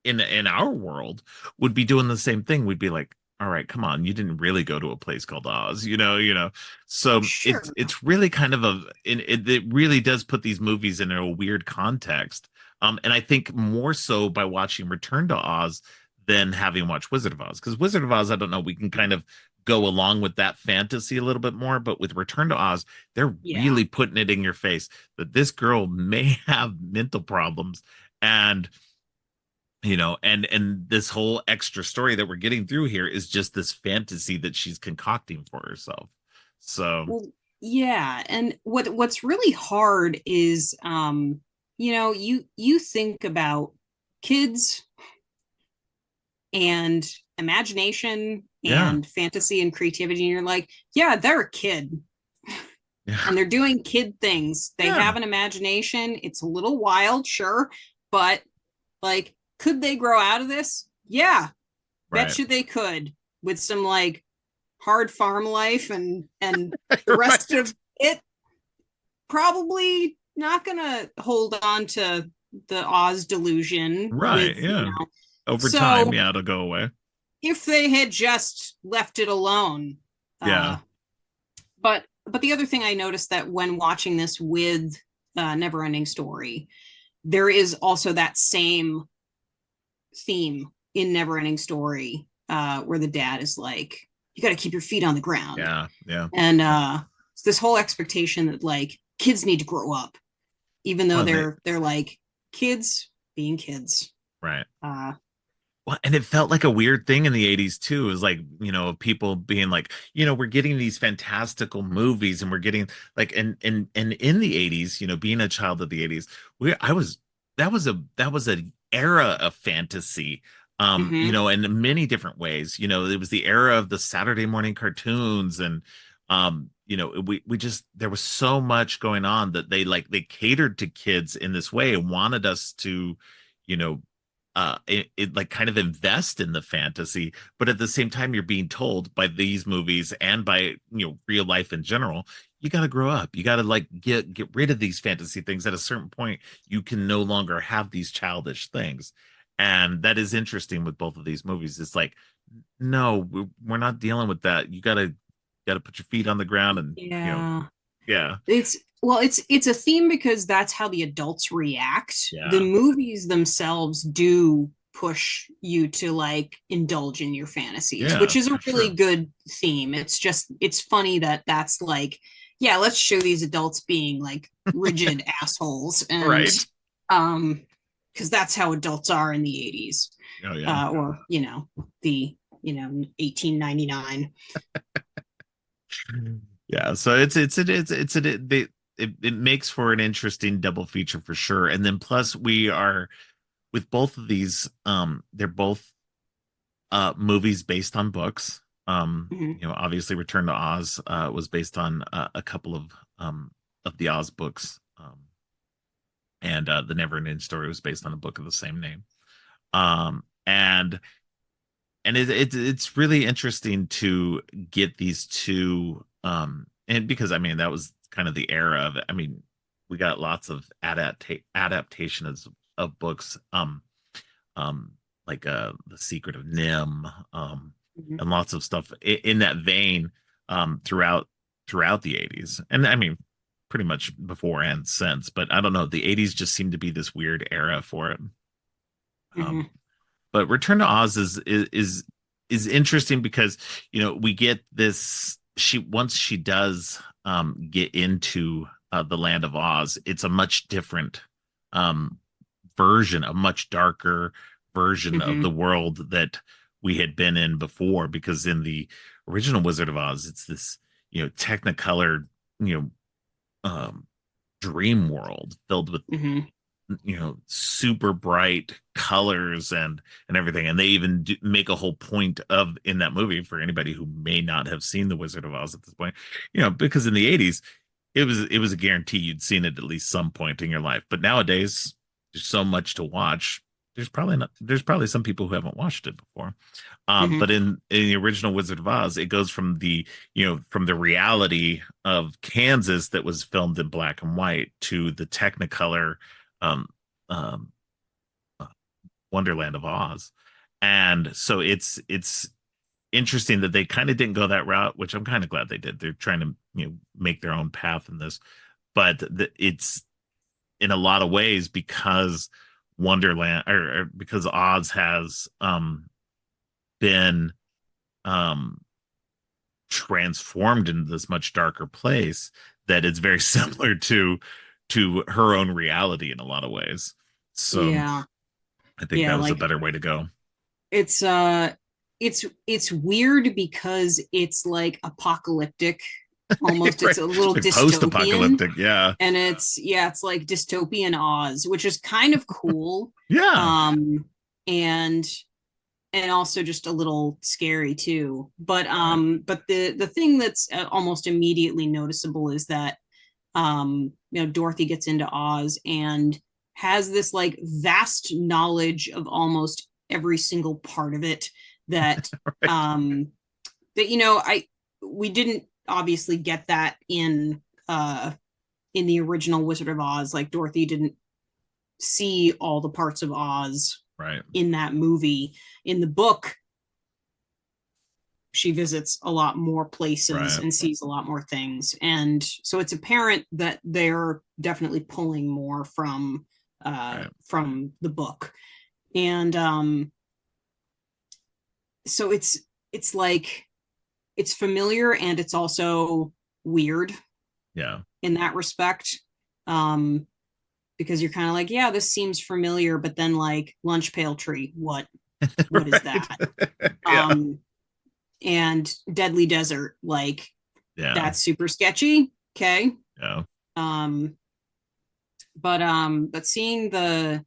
in our world would be doing the same thing. We'd be like, all right, come on, you didn't really go to a place called Oz, so it's Sure. it's really kind of it really does put these movies in a weird context. And I think more so by watching Return to Oz than having watched Wizard of Oz, because Wizard of Oz, I don't know, we can kind of go along with that fantasy a little bit more, but with Return to Oz, they're Yeah. really putting it in your face that this girl may have mental problems. And and this whole extra story that we're getting through here is just this fantasy that she's concocting for herself. So Well, yeah. And what's really hard is you think about kids and imagination yeah, and fantasy and creativity, and you're like, yeah, they're a kid yeah, and they're doing kid things. They yeah, have an imagination. It's a little wild, sure, but like, could they grow out of this? Yeah, right. bet you they could, with some like hard farm life and the Right, rest of it. Probably not gonna hold on to the Oz delusion right, with, yeah. Over time, so yeah, it'll go away. if they had just left it alone. Yeah, But the other thing I noticed, that when watching this with Neverending Story, there is also that same theme in Neverending Story, where the dad is like, you got to keep your feet on the ground. yeah, yeah. And it's this whole expectation that like kids need to grow up, even though Well, they're like kids being kids. right. uh Well, and it felt like a weird thing in the 80s too. It was like, people being like, we're getting these fantastical movies and we're getting like and in the 80s, being a child of the 80s, we I was that was an era of fantasy. mm-hmm. In many different ways. It was the era of the Saturday morning cartoons and we just there was so much going on that they catered to kids in this way and wanted us to, you know, it like kind of invest in the fantasy, but at the same time you're being told by these movies and by real life in general, you got to grow up, you got to like get rid of these fantasy things. At a certain point you can no longer have these childish things, and that is interesting with both of these movies. It's like, no, we're not dealing with that. You got to put your feet on the ground and Yeah. yeah, It's a theme because that's how the adults react. The yeah, movies themselves do push you to like indulge in your fantasies, yeah, which is a for really sure. good theme. It's funny that that's like, yeah, let's show these adults being like rigid assholes, and Right. because that's how adults are in the 80s, Oh yeah. or the 1899. Yeah, so it's it makes for an interesting double feature for sure. And then plus we are with both of these, they're both movies based on books. Mhm. Obviously Return to Oz was based on a couple of the Oz books. And the Neverending Story was based on a book of the same name. And it's really interesting to get these two, and because I mean that was kind of the era of it. I mean, we got lots of adaptations of books, um like The Secret of Nim, Mhm. and lots of stuff in that vein, throughout the 80s. And I mean pretty much before and since, but I don't know, the 80s just seemed to be this weird era for it. um Mhm. but Return to Oz is interesting because we get this, she once she does get into the land of Oz, it's a much different um version, a much darker version of the Mhm. world that we had been in before. Because in the original Wizard of Oz, it's this technicolor, you know um dream world filled with Mhm. super bright colors and everything. And they even make a whole point of, in that movie, for anybody who may not have seen the Wizard of Oz at this point, because in the 80s it was a guarantee you'd seen it at least some point in your life. But nowadays there's so much to watch. There's probably some people who haven't watched it before. Mhm. But in the original Wizard of Oz, it goes from the reality of Kansas that was filmed in black and white to the Technicolor, um, um, uh, Wonderland of Oz. And so it's interesting that they kind of didn't go that route, which I'm kind of glad they did. They're trying to make their own path in this, but it's in a lot of ways because Wonderland, or because Oz has been um transformed into this much darker place, that it's very similar to her own reality in a lot of ways. So Yeah. I think Yeah, that was a like better way to go. it's it's weird because it's like apocalyptic almost. Right, It's a little like dystopian, post-apocalyptic. Yeah, and it's like dystopian Oz, which is kind of cool. yeah, Um and also just a little scary too. right, But the thing that's almost immediately noticeable is that Dorothy gets into Oz and has this like vast knowledge of almost every single part of it that right, um I we didn't obviously get that in the original Wizard of Oz. Like Dorothy didn't see all the parts of Oz right, in that movie. In the book, she visits a lot more places right, and sees a lot more things, and so it's apparent that they're definitely pulling more right. from the book. And so it's like it's familiar and it's also weird Yeah. in that respect. um because you're kind of like, yeah, this seems familiar, but then like lunch pail tree, what is Right. that? Yeah, um and Deadly Desert, like yeah, that's super sketchy. Okay. yeah. um but seeing the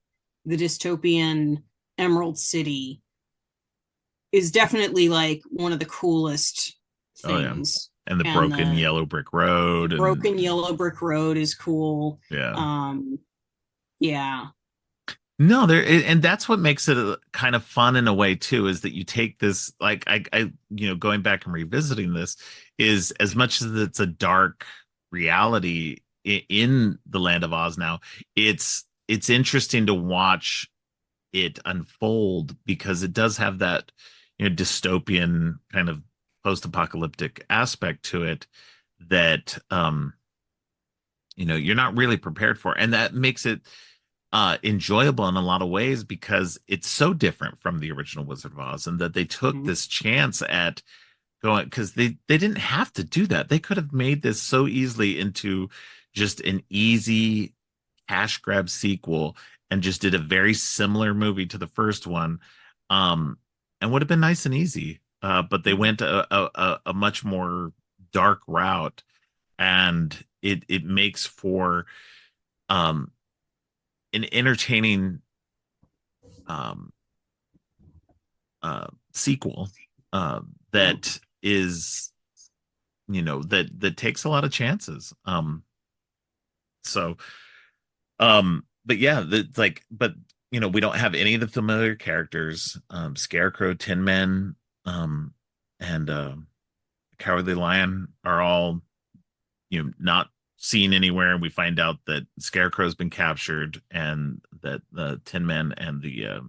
dystopian Emerald City is definitely like one of the coolest Oh yeah. things. And the And broken the yellow brick road, and broken yellow brick road is cool. yeah. Yeah. No, and that's what makes it kind of fun in a way too, is that you take this, like, going back and revisiting this, is as much as it's a dark reality in the land of Oz now, it's interesting to watch it unfold, because it does have that dystopian kind of post-apocalyptic aspect to it that you're not really prepared for, and that makes it enjoyable in a lot of ways, because it's so different from the original Wizard of Oz, and that they took Mhm. this chance at going, because they didn't have to do that. They could have made this so easily into just an easy cash grab sequel, and just did a very similar movie to the first one, um and would have been nice and easy. But they went a much more dark route, and it makes for um an entertaining um sequel that is, that takes a lot of chances. So but yeah, but we don't have any of the familiar characters. Scarecrow, Tin Man, and Cowardly Lion are all, not seen anywhere. We find out that Scarecrow's been captured and that the Tin Man and the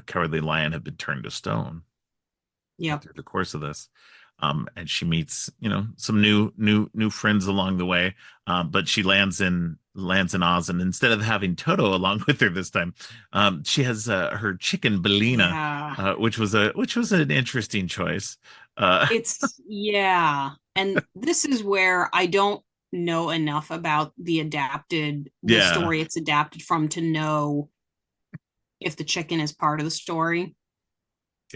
Cowardly Lion have been turned to stone Yep. through the course of this. And she meets, some new friends along the way. But she lands in Oz, and instead of having Toto along with her this time, she has her chicken Belina, Yeah. which was an interesting choice. Yeah. And this is where I don't know enough about the Yeah, story it's adapted from to know if the chicken is part of the story.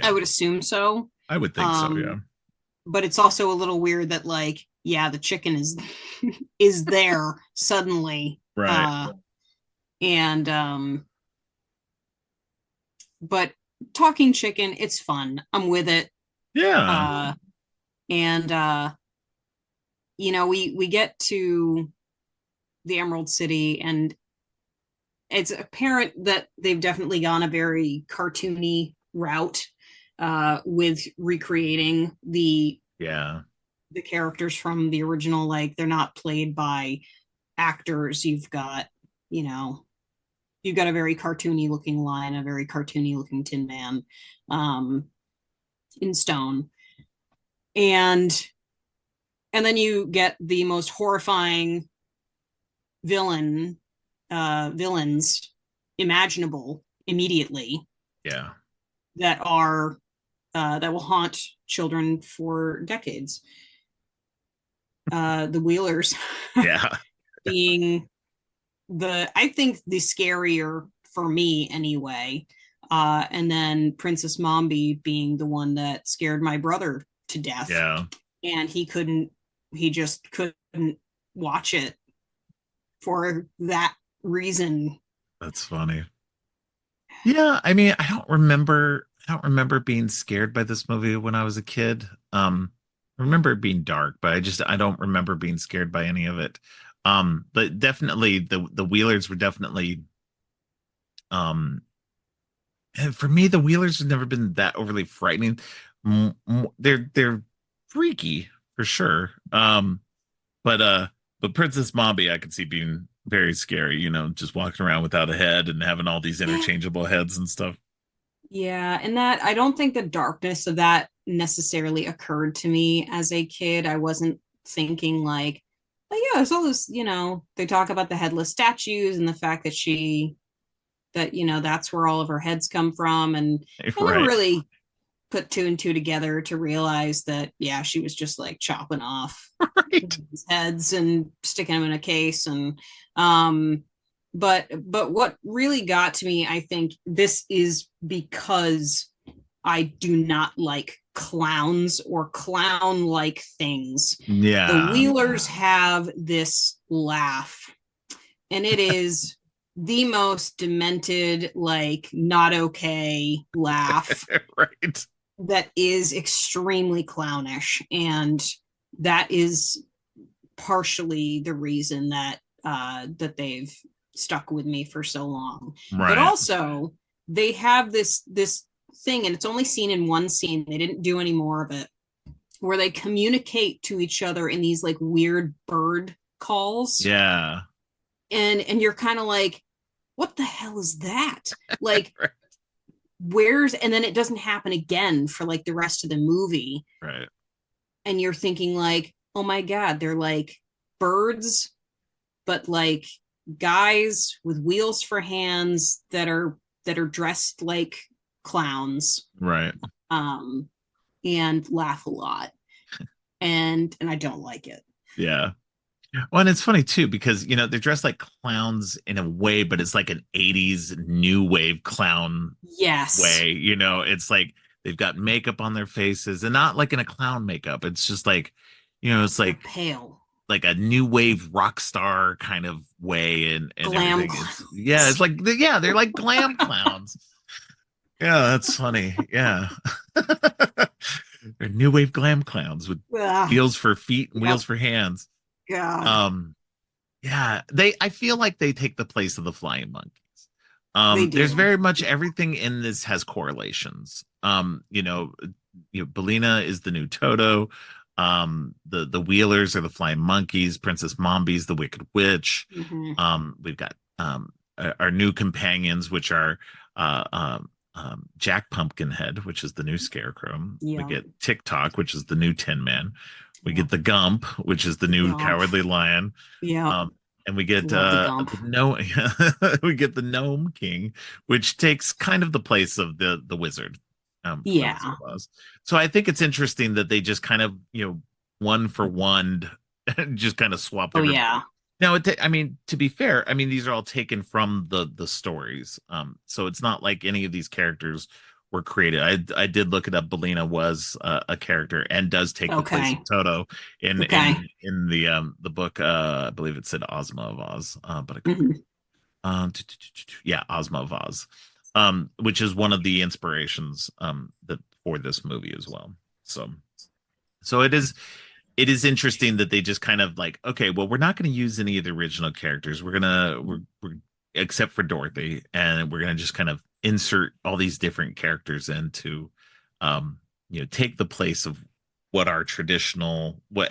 I yeah, would assume so. I would think so. Yeah, Um, but it's also a little weird that like, yeah, the chicken is is there suddenly. right. And but talking chicken, it's fun. I'm with it. Yeah, Uh and we get to the Emerald City, and it's apparent that they've definitely gone a very cartoony route with recreating yeah, the characters from the original. Like they're not played by actors. You know, you've got a very cartoony looking Lion, a very cartoony looking Tin Man, um, in stone, and then you get the most horrifying villains imaginable immediately yeah, that will haunt children for decades. The Wheelers yeah. being I think the scarier for me anyway. And then Princess Mombi being the one that scared my brother to death, Yeah, and he just couldn't watch it for that reason. that's funny. Yeah, I mean, I don't remember being scared by this movie when I was a kid. I remember it being dark, but I don't remember being scared by any of it. But definitely the Wheelers were definitely and for me, the Wheelers have never been that overly frightening. They're freaky for sure. But Princess Mombi I could see being very scary, just walking around without a head and having all these interchangeable heads and stuff. Yeah, and that I don't think the darkness of that necessarily occurred to me as a kid. I wasn't thinking like, oh yeah, it's all this, they talk about the headless statues and the fact that that's where all of her heads come from, and I never Right. really put two and two together to realize that yeah, she was just like chopping off Right. heads and sticking them in a case. And um but what really got to me, I think this is because I do not like clowns or clown like things. The Yeah. Wheelers have this laugh, and it is the most demented, like not okay laugh Right. that is extremely clownish. And that is partially the reason that they've stuck with me for so long. But Right. also they have this thing, and it's only seen in one scene. They didn't do any more of it, where they communicate to each other in these like weird bird calls. Yeah. And you're kind of like, what the hell is that? Like, Right. and then it doesn't happen again for like the rest of the movie. Right. And you're thinking like, oh my God, they're like birds, but like guys with wheels for hands that are dressed like clowns, Right. um, and laugh a lot. And I don't like it. Yeah. Well, and it's funny too because they're dressed like clowns in a way, but it's like an 80s new wave clown Yes. way. It's like they've got makeup on their faces and not like in a clown makeup. It's just like, it's They're like pale. like a new wave rock star kind of way, and Glam everything. It's like they're like glam clowns. Yeah, that's funny. Yeah. They're new wave glam clowns with Ugh, wheels for feet and yep. wheels for hands. God, Um, yeah, I feel like they take the place of the flying monkeys. they There's do. very much everything in this has correlations. Belina is the new Toto. The Wheelers are the flying monkeys. Princess Mombi's the Wicked Witch. Hmm. We've got our new companions, which are Jack Pumpkinhead, which is the new Scarecrow. We Yeah. get TikTok, which is the new Tin Man. We Yeah. get the Gump, which is the new Gump. Cowardly Lion. Yeah. And we get Love the Gump. we get the Gnome King, which takes kind of the place of the wizard, the Yeah. Wizard of Oz. So I think it's interesting that they just kind of one for one just kind of swapped Oh everybody. yeah. Now, I mean, to be fair, I mean these are all taken from the stories, so it's not like any of these characters were created. I did look it up. Belina was a character and does take the place Okay. of Toto in Okay. the book. I believe it said Ozma of Oz, but I could, Hmm. yeah, Ozma of Oz, which is one of the inspirations that for this movie as well. So it is interesting that they just kind of like, okay, well, we're not going to use any of the original characters. We're except for Dorothy, and we're gonna just kind of insert all these different characters into, take the place of what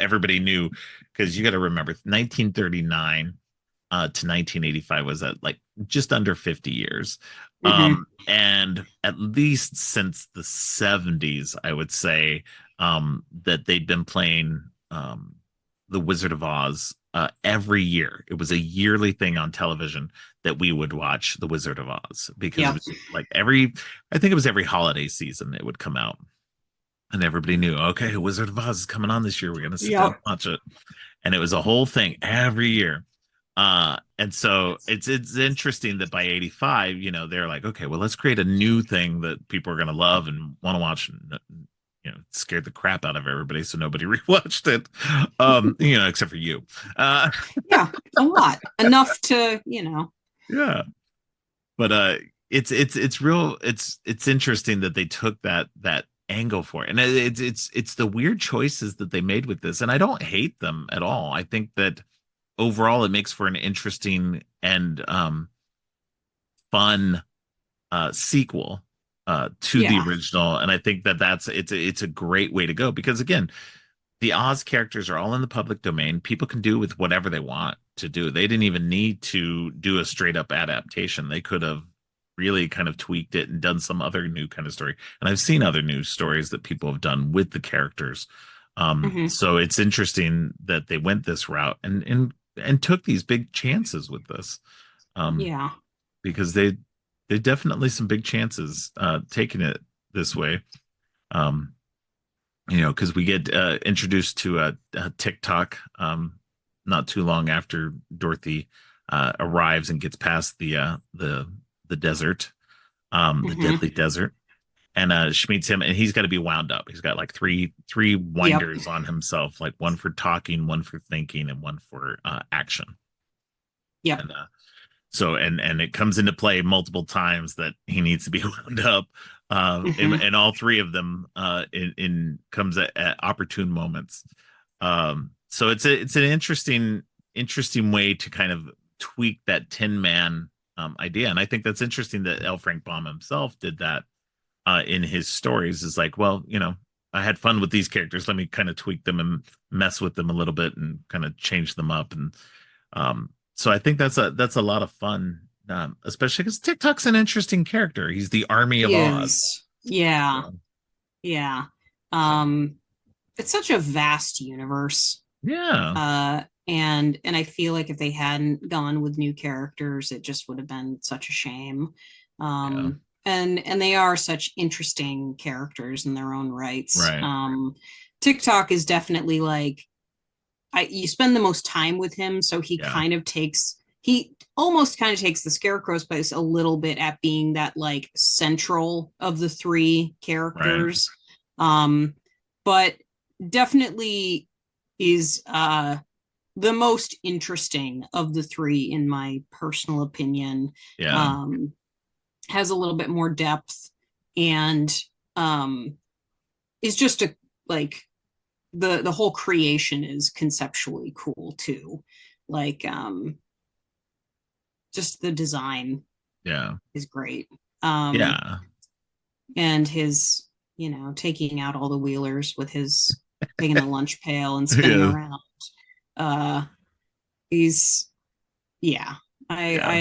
everybody knew, because you got to remember 1939 to 1985 was at like just under 50 years. Hmm. And at least since the 70s, I would say that they'd been playing The Wizard of Oz every year. It was a yearly thing on television that we would watch The Wizard of Oz, because it Yep. was like I think it was every holiday season it would come out. And everybody knew, okay, Wizard of Oz is coming on this year. We're going to sit down and Yep. watch it. And it was a whole thing every year. And so it's interesting that by 85, they're like, okay, well, let's create a new thing that people are going to love and want to watch. And, it scared the crap out of everybody, so nobody rewatched it, except for you. Yeah. A lot. Enough to, Yeah, but it's interesting that they took that angle for it, and it's the weird choices that they made with this, and I don't hate them at all. I think that overall it makes for an interesting and fun sequel to the Yeah. original, and I think it's a great way to go, because again, the Oz characters are all in the public domain. People can do with whatever they want to do. They didn't even need to do a straight up adaptation. They could have really kind of tweaked it and done some other new kind of story. And I've seen other news stories that people have done with the characters. Hmm. So it's interesting that they went this route and took these big chances with this. Yeah. Because they definitely some big chances taking it this way. Um, because we get introduced to a TikTok not too long after Dorothy arrives and gets past the desert, the Hmm. deadly desert, and she meets him, and he's got to be wound up. He's got like three Yep. winders on himself, like one for talking, one for thinking, and one for action. Yep. And and it comes into play multiple times that he needs to be wound up, Hmm. and all three of them in comes at opportune moments. So it's an interesting way to kind of tweak that Tin Man idea, and I think that's interesting that L. Frank Baum himself did that in his stories. Is like, well, I had fun with these characters. Let me kind of tweak them and mess with them a little bit and kind of change them up. And so I think that's a lot of fun, especially because TikTok's an interesting character. He's the Army of He Oz. is. Yeah. So, Yeah. so, Um, it's such a vast universe. yeah, And I feel like if they hadn't gone with new characters, it just would have been such a shame. yeah, And they are such interesting characters in their own rights. right, TikTok is definitely like you spend the most time with him, so yeah, he almost kind of takes the Scarecrow's place a little bit at being that like central of the three right, characters. But definitely is the most interesting of the three, in my personal opinion. Yeah. Has a little bit more depth, and is just a like the whole creation is conceptually cool too. Like just the design Yeah. is great. Yeah. And his, taking out all the wheelers with his taking the lunch pail and spinning Yeah. around. He's yeah. I Yeah.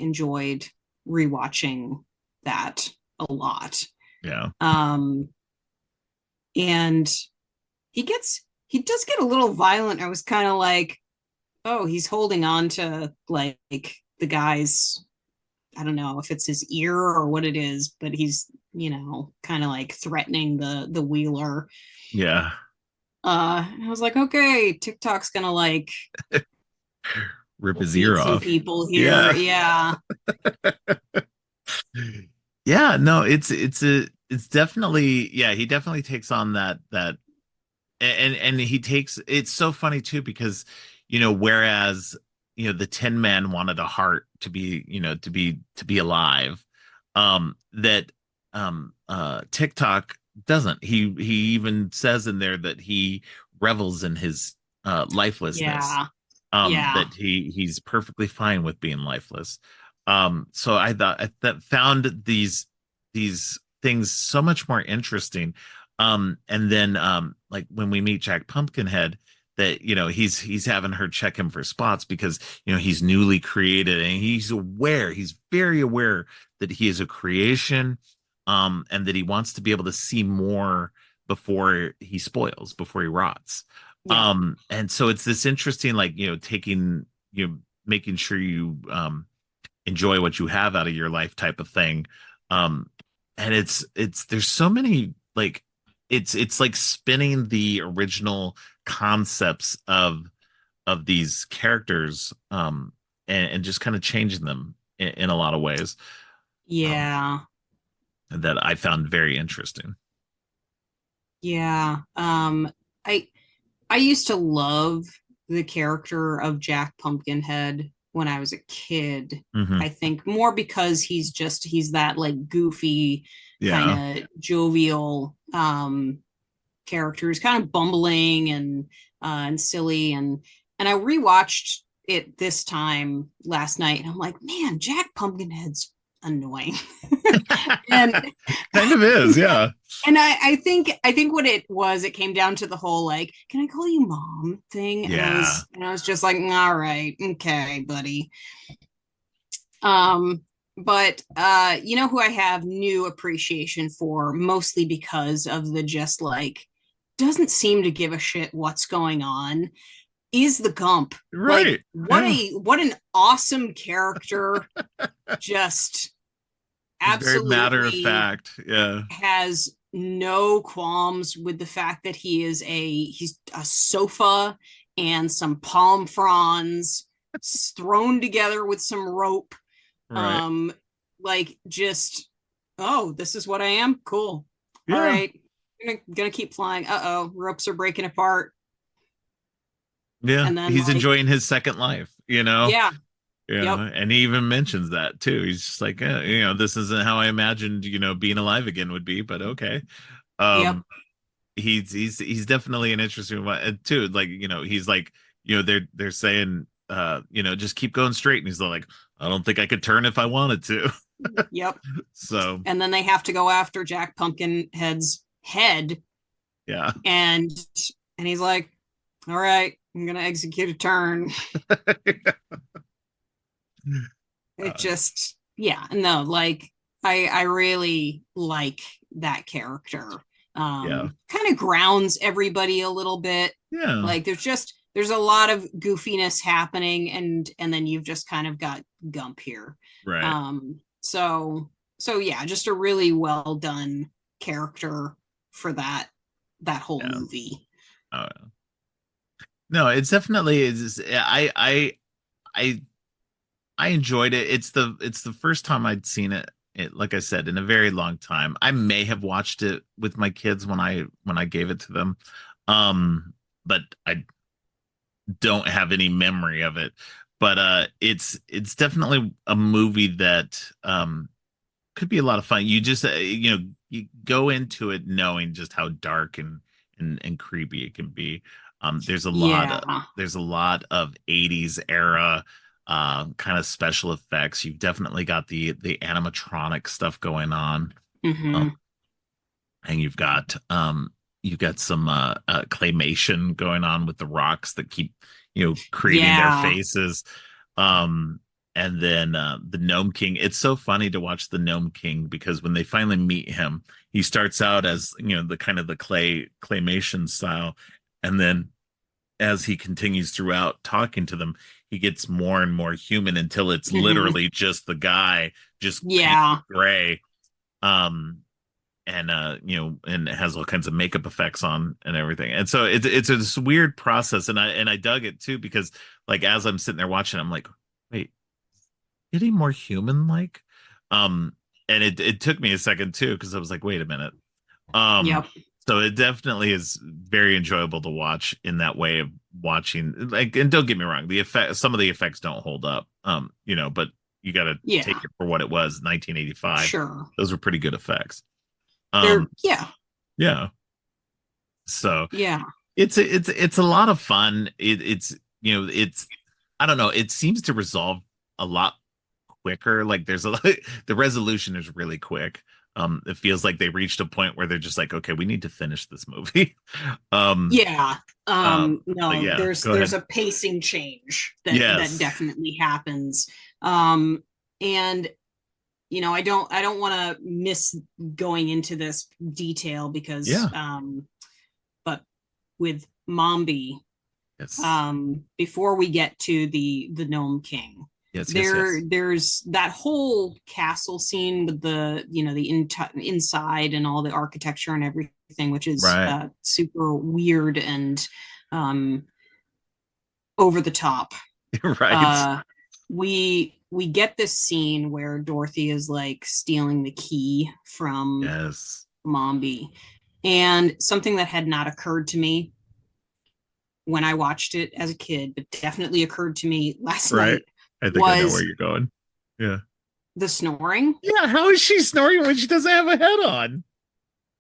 enjoyed rewatching that a lot. Yeah. And he does get a little violent. I was kind of like, oh, he's holding on to like the guy's, I don't know if it's his ear or what it is, but he's, kind of like threatening the wheeler. Yeah. I was like, okay, TikTok's gonna like Rip his beat ear some off. people here. Yeah. Yeah. Yeah, no, it's definitely, yeah, he definitely takes on that and he takes, it's so funny too because whereas the Tin Man wanted a heart to be, to be alive, that TikTok doesn't. He even says in there that he revels in his lifelessness, Yeah. Yeah. that he's perfectly fine with being lifeless. So I thought that found these things so much more interesting. And then like when we meet Jack Pumpkinhead, that he's having her check him for spots because he's newly created and he's very aware that he is a creation, and that he wants to be able to see more before he spoils, before he rots. Yeah. And so it's this interesting, like, taking, making sure you enjoy what you have out of your life type of thing. And it's there's so many, like, it's like spinning the original concepts of these characters, and just kind of changing them in a lot of ways, um Yeah. that I found very interesting. Yeah. I I used to love the character of Jack Pumpkinhead when I was a kid. Hmm. I think more because he's that like goofy kind Yeah. of jovial character who's kind of bumbling and silly, and I rewatched it this time last night and I'm like, man, Jack Pumpkinhead's annoying. and Kind of is, yeah. and I think what it was, it came down to the whole like, can I call you mom thing? And I Yeah. was and I was just like, all right, okay, buddy. Um, but you know who I have new appreciation for, mostly because of the just like doesn't seem to give a shit what's going on, is the Gump. Like Right. what Yeah. a what an awesome character. Just He's very matter of absolutely fact. Yeah. has no qualms with the fact that he's a sofa and some palm fronds thrown together with some rope. Right. um like just, oh, this is what I am, cool, all Yeah. right, I'm gonna keep flying, uh-oh, ropes are breaking apart. Yeah. And then He's like, enjoying his second life, yeah, yep, and he even mentions that too. He's just like, this isn't how I imagined, being alive again would be, but okay. yep, Um, he's definitely an interesting one too. Like, he's like, they're saying, just keep going straight, and he's like, I don't think I could turn if I wanted to. yep. So And then they have to go after Jack Pumpkinhead's head, yeah. and he's like, all right, I'm gonna execute a turn. It Uh, just, yeah, no, like I really like that character. yeah. Kind of grounds everybody a little bit. Yeah. Like there's a lot of goofiness happening, and then you've just kind of got Gump here. Right. So yeah, just a really well done character for that whole Yeah. movie. Oh, no, it's definitely is. I enjoyed it. It's the first time I'd seen it, like I said, in a very long time. I may have watched it with my kids when I gave it to them. But I don't have any memory of it. But it's definitely a movie that could be a lot of fun. You just you go into it knowing just how dark and creepy it can be. Yeah. There's a lot of 80s era kind of special effects. You've definitely got the animatronic stuff going on. Um, Hmm. and you've got some claymation going on with the rocks that keep creating their Yeah. faces. um and then the Gnome King, it's so funny to watch the Gnome King, because when they finally meet him, he starts out as the kind of the claymation style, and then as he continues throughout talking to them, he gets more and more human until it's Hmm. literally just the guy, just painted Yeah. gray. um and and it has all kinds of makeup effects on and everything, and so it's this weird process, and I dug it too, because like as I'm sitting there watching, I'm like, wait, getting more human like. um and it took me a second too, because I was like, wait a minute. um Yep. so it definitely is very enjoyable to watch in that way of watching, like, and don't get me wrong, some of the effects don't hold up, but you got to take Yeah. it for what it was, 1985. Sure. Those were pretty good effects. They're, um yeah. yeah. So Yeah. it's a lot of fun. It's it's, I don't know, it seems to resolve a lot quicker. Like there's a the resolution is really quick. It feels like they reached a point where they're just like, okay, we need to finish this movie. um Yeah. but No, yeah, go there's ahead. a pacing change that Yes. definitely happens. Um, and I don't want to miss going into this detail because Yeah. but with Mombi, Yes. before we get to the Gnome King, Yes. Yes. Yes. there's that whole castle scene with the inside and all the architecture and everything, which is Right. super weird and um, over the top. Right. We get this scene where Dorothy is like stealing the key from Yes. Mombi, and something that had not occurred to me when I watched it as a kid, but definitely occurred to me last Right. night, I think I know where was you're going. Yeah. the snoring. Yeah. How is she snoring when she doesn't have a head on?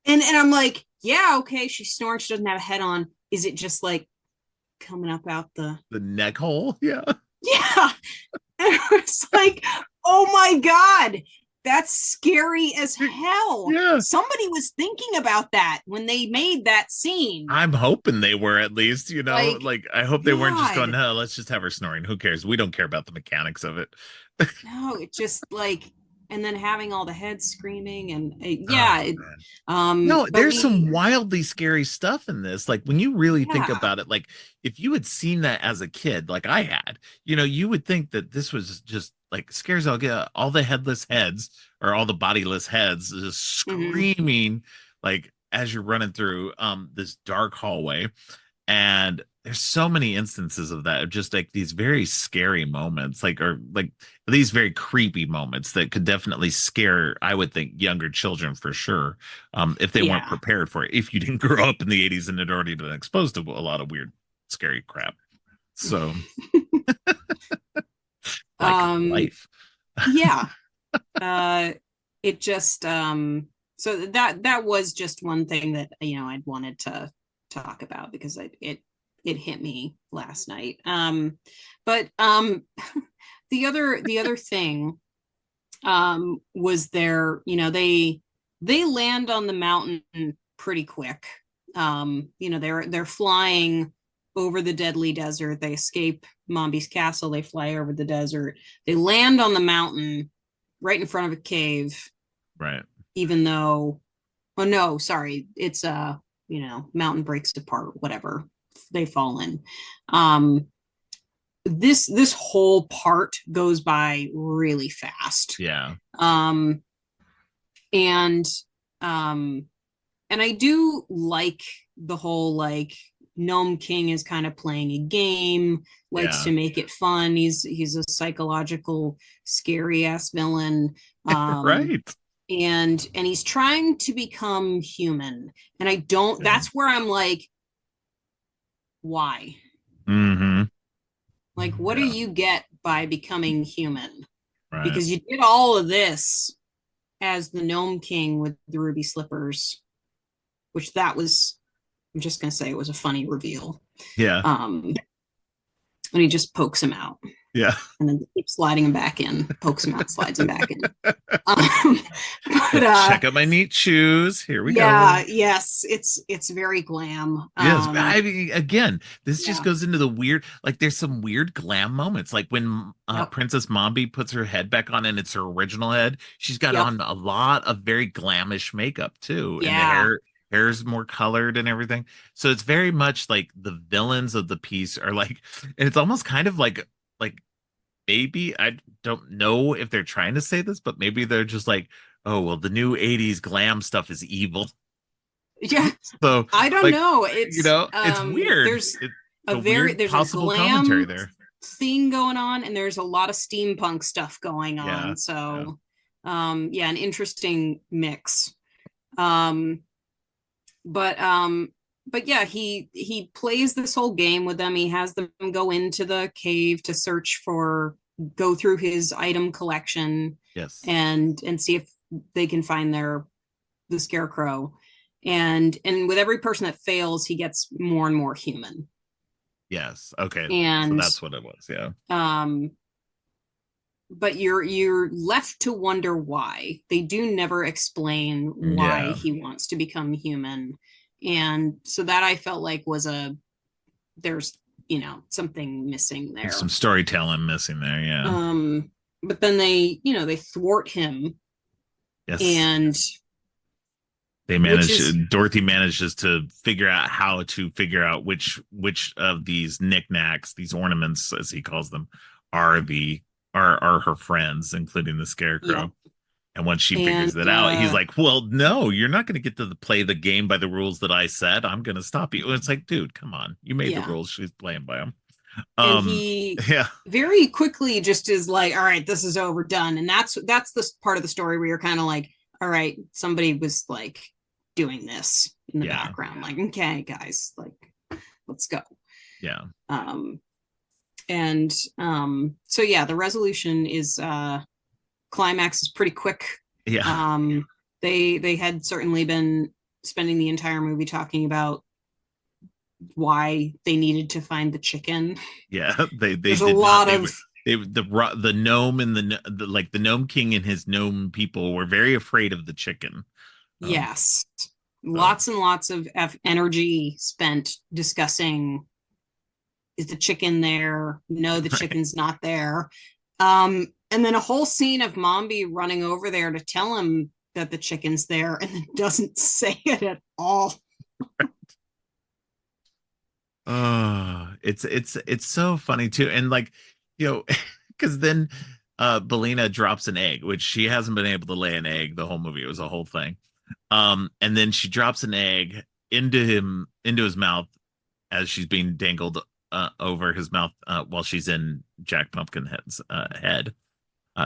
And I'm like, yeah, okay, she's snoring, she doesn't have a head on. Is it just like coming up out the The neck hole. Yeah. yeah? And it's like, oh my God, that's scary as hell. Yeah. Somebody was thinking about that when they made that scene. I'm hoping they were, at least, Like, like I hope they weren't just going, God, no, let's just have her snoring. Who cares? We don't care about the mechanics of it. no, it just like, and then having all the heads screaming and Oh yeah, man. No, but there's some we, wildly scary stuff in this. Like when you really think yeah, about it, like if you had seen that as a kid, like I had, you would think that this was just like scares all the headless heads, or all the bodiless heads just hmm, screaming, like as you're running through this dark hallway. And there's so many instances of that, of just like these very scary moments, like, or like these very creepy moments that could definitely scare, I would think, younger children for sure, if they weren't yeah. prepared for it, if you didn't grow up in the 80s and had already been exposed to a lot of weird scary crap. So like um, life. yeah. Uh, it just so that was just one thing that I'd wanted to talk about because it hit me last night. But the other thing was they land on the mountain pretty quick. They're flying over the deadly desert. They escape Mombi's castle. They fly over the desert. They land on the mountain right in front of a cave, Right. even though, oh no, sorry, it's mountain breaks apart, whatever. They fall in. Um, this whole part goes by really fast. Yeah. Um, and um, and I do like the whole like Gnome King is kind of playing a game, likes Yeah. to make it fun. He's a psychological, scary ass villain. Um, Right. and he's trying to become human. And I don't, Yeah. that's where I'm like, why? Mm-hmm. Like, what do Yeah. you get by becoming human? Right. Because you did all of this as the Gnome King with the ruby slippers, which that was, I'm just going to say it was a funny reveal. Yeah. When he just pokes him out Yeah. and then keeps sliding him back in, pokes him out, slides him back in. Check out my neat shoes. Here we yeah, go. yes, it's very glam. Yes, I mean, again, this just Yeah. goes into the weird. Like, there's some weird glam moments, like when Yep. Princess Mombi puts her head back on, and it's her original head. She's got Yep. on a lot of very glamish makeup too, and the Yeah. hair's more colored and everything. So it's very much like the villains of the piece are like, and it's almost kind of like maybe I don't know if they're trying to say this, but maybe they're just like, oh well, the new '80s glam stuff is evil. Yeah. So I don't like, know. it's weird. There's It's a a very weird there's a possible commentary glam there. thing going on, and there's a lot of steampunk stuff going Yeah. on. So yeah, an interesting mix. Um but yeah, he plays this whole game with them. He has them go into the cave to go through his item collection Yes. and see if they can find the scarecrow. And with every person that fails, he gets more and more human. Yes. Okay. So And that's what it was. Yeah. but you're left to wonder why. They do never explain why Yeah. he wants to become human. And so that I felt like was there's something missing there. There's some storytelling missing there. Yeah. But then they thwart him. Yes. And Dorothy manages to figure out which of these knickknacks, these ornaments, as he calls them, are her friends, including the scarecrow. Yeah. And once she figures that out, he's like, well, no, you're not going to get to play the game by the rules that I said. I'm going to stop you. And it's like, dude, come on. You made the rules. She's playing by them. And he very quickly just is like, all right, this is over, done. And that's the part of the story where you're kind of like, all right, somebody was like doing this in the background. Like, okay, guys, like, let's go. Yeah. So yeah, the resolution is climax is pretty quick. Yeah. They had certainly been spending the entire movie talking about why they needed to find the chicken. Yeah, they There's did a lot not, of the gnome and the gnome king and his gnome people were very afraid of the chicken. Yes. Lots and lots of energy spent discussing, is the chicken there? No, the chicken's not there. And then a whole scene of Mombi running over there to tell him that the chicken's there, and then doesn't say it at all. It's so funny too. And like, because then Belina drops an egg, which she hasn't been able to lay an egg the whole movie. It was a whole thing. And then she drops an egg into his mouth as she's being dangled over his mouth while she's in Jack Pumpkinhead's head,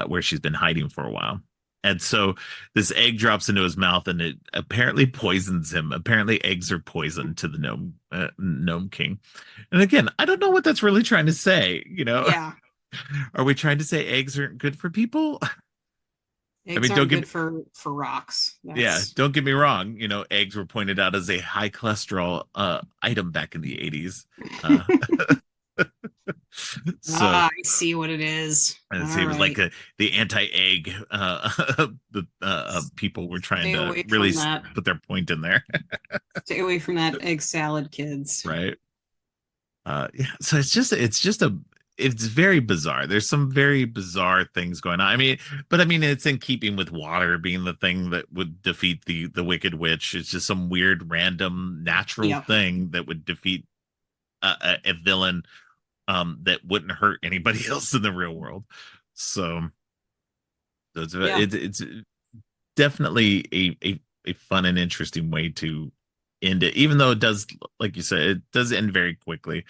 where she's been hiding for a while. And so this egg drops into his mouth, and it apparently poisons him. Apparently, eggs are poison to the gnome king. And again, I don't know what that's really trying to say. Yeah. Are we trying to say eggs aren't good for people? Eggs aren't good for rocks. Yeah, don't get me wrong. Eggs were pointed out as a high cholesterol item back in the 80s. So I see what it is. And it was like the anti-egg people were trying to really put their point in there. Stay away from that egg salad, kids. Right. Yeah. So it's very bizarre. There's some very bizarre things going on. It's in keeping with water being the thing that would defeat the Wicked Witch. It's just some weird, random, natural thing that would defeat a villain that wouldn't hurt anybody else in the real world. So it's definitely a fun and interesting way to end it, even though it does, like you said, it does end very quickly.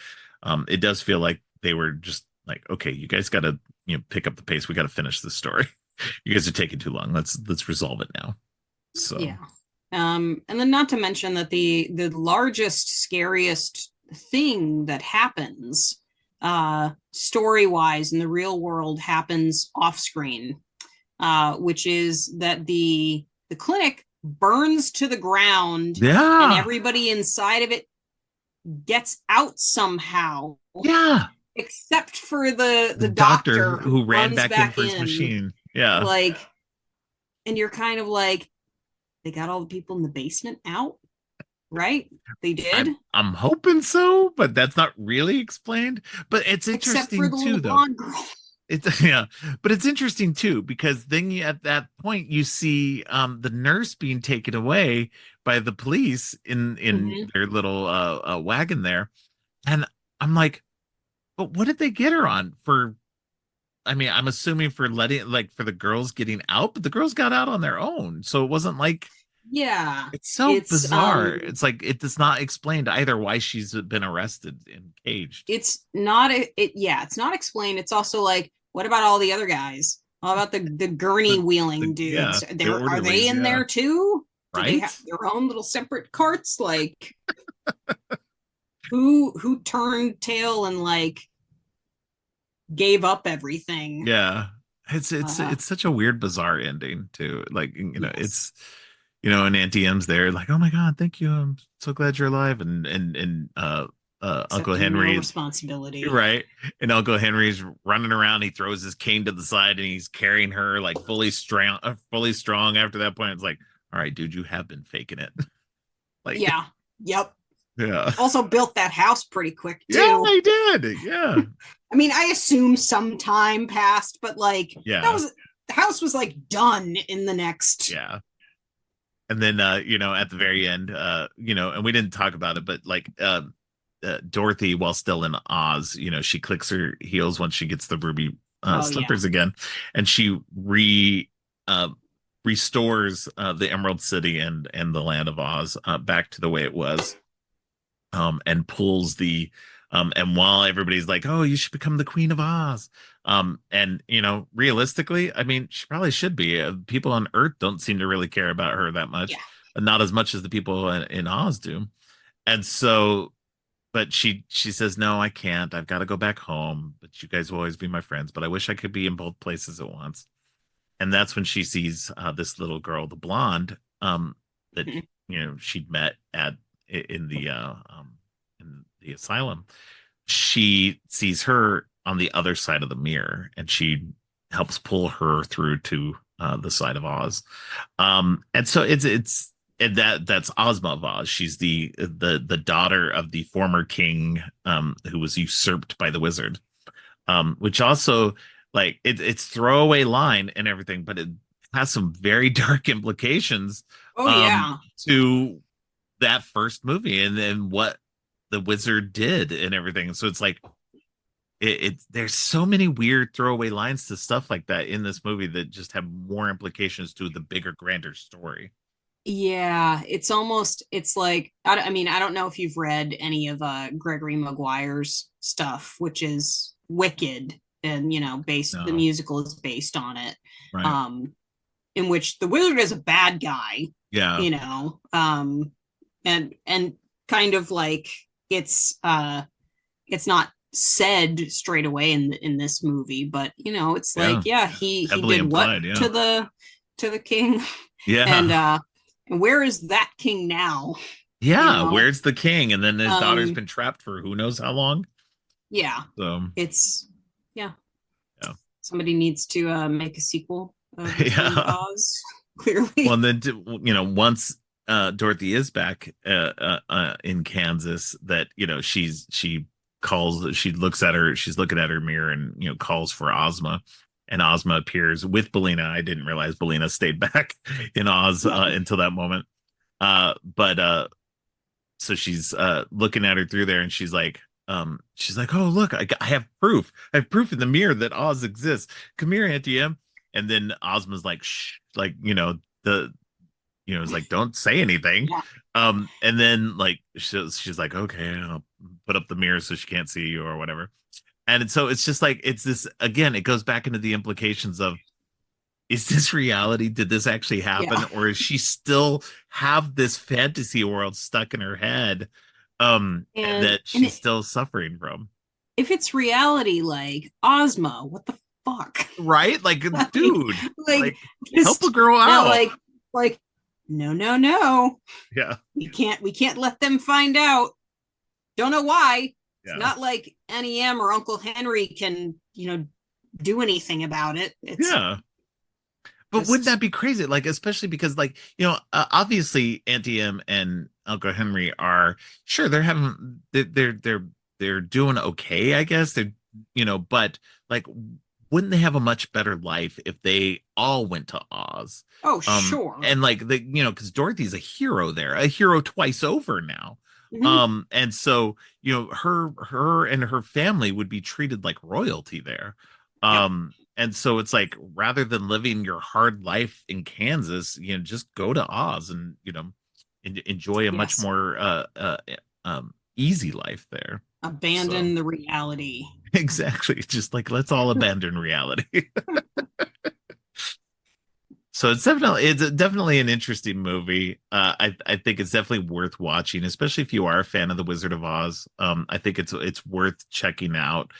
It does feel like they were just like, okay, you guys got to pick up the pace. We got to finish this story. You guys are taking too long. Let's resolve it now. So yeah. And then not to mention that the largest, scariest thing that happens story wise in the real world happens off screen, which is that the clinic burns to the ground, and Yeah. everybody inside of it gets out somehow. Yeah. Except for the doctor doctor who ran runs back in back for his in. machine. Yeah. Like, and you're kind of like, they got all the people in the basement out, right? They did. I'm hoping so, but that's not really explained. But it's Except for interesting the too, little though. blonde girl. It's yeah, but it's interesting too because then at that point you see the nurse being taken away by the police in Mm-hmm. their little wagon there, and I'm like, but what did they get her on for? I mean, I'm assuming for letting like for the girls getting out, but the girls got out on their own, so it wasn't like Yeah. it's so It's bizarre. It's like it does not explained either why she's been arrested and caged. it's not it's not explained. It's also like, what about all the other guys? What about the gurney wheeling Yeah, dudes? the Are they orderlies, in yeah. there too? Do they Right? have their own little separate carts? Like, who turned tail and like gave up everything? Yeah. It's Uh, it's such a weird, bizarre ending too. Like, you know, yes, it's and Auntie M's there, like, oh my God, thank you. I'm so glad you're alive. And Uncle accepting no Henry, responsibility. right? And Uncle Henry's running around, he throws his cane to the side and he's carrying her like fully strong after that point. It's like, all right, dude, you have been faking it. Like, Yeah. Yep. yeah. Also built that house pretty quick too. Yeah, I did. Yeah. I mean, I assume some time passed, but like Yeah. the house was like done in the next. Yeah. And then at the very end, and we didn't talk about it, but like Dorothy, while still in Oz, she clicks her heels once she gets the ruby slippers again, and she restores the Emerald City and the land of Oz back to the way it was, and pulls the and while everybody's like, oh, you should become the Queen of Oz, and realistically, I mean, she probably should be. People on Earth don't seem to really care about her that much, Yeah. not as much as the people in Oz do. And so, but she says, no, I can't. I've got to go back home. But you guys will always be my friends. But I wish I could be in both places at once. And that's when she sees this little girl, the blonde, that she'd met in the asylum. She sees her on the other side of the mirror, and she helps pull her through to the side of Oz. And so and that's Ozma of Oz. She's the daughter of the former king, who was usurped by the wizard. Which also, like, it's throwaway line and everything, but it has some very dark implications. Oh yeah. To that first movie and then what the wizard did and everything. So it's like there's so many weird throwaway lines to stuff like that in this movie that just have more implications to the bigger, grander story. Yeah, it's like, I mean, I don't know if you've read any of Gregory Maguire's stuff, which is Wicked, and the musical is based on it. Right. In which the wizard is a bad guy. Yeah. And kind of like it's not said straight away in this movie, but it's like, he heavily did implied, what to the king. Yeah. And where is that king now? Yeah, where's the king? And then his daughter's been trapped for who knows how long. Yeah. So it's somebody needs to make a sequel of Oz, clearly. Well, and then once Dorothy is back in Kansas, that she looks at her, she's looking at her mirror and calls for Ozma, and Ozma appears with Bellina. I didn't realize Bellina stayed back in Oz until that moment. But so she's looking at her through there, and she's like, oh, look, I have proof. I have proof in the mirror that Oz exists. Come here, Auntie M. And then Ozma's like, shh, like, it's like, don't say anything. And then like she's like, okay, I'll put up the mirror so she can't see you or whatever. And so it's just like, it's this, again, it goes back into the implications of, is this reality? Did this actually happen? Yeah. Or is she still have this fantasy world stuck in her head and that she's still suffering from? if it's reality, like Ozma, what the fuck? Right? Like, dude, like help a just girl now, out. like, no, Yeah. we can't let them find out. Don't know why. It's Yeah. not like NEM or Uncle Henry can, do anything about it. It's Yeah. But wouldn't that be crazy? Like, especially because, like, obviously, Auntie M and Uncle Henry are sure they're doing okay, I guess. But like, wouldn't they have a much better life if they all went to Oz? oh sure. And like because Dorothy's a hero there, a hero twice over now. Mhm. And so her and her family would be treated like royalty there. Yep. And so it's like rather than living your hard life in Kansas, just go to Oz and enjoy a much Yes. more easy life there. Abandon So the reality. exactly, just like let's all abandon reality. So it's definitely an interesting movie. I think it's definitely worth watching, especially if you are a fan of The Wizard of Oz. I think it's worth checking out.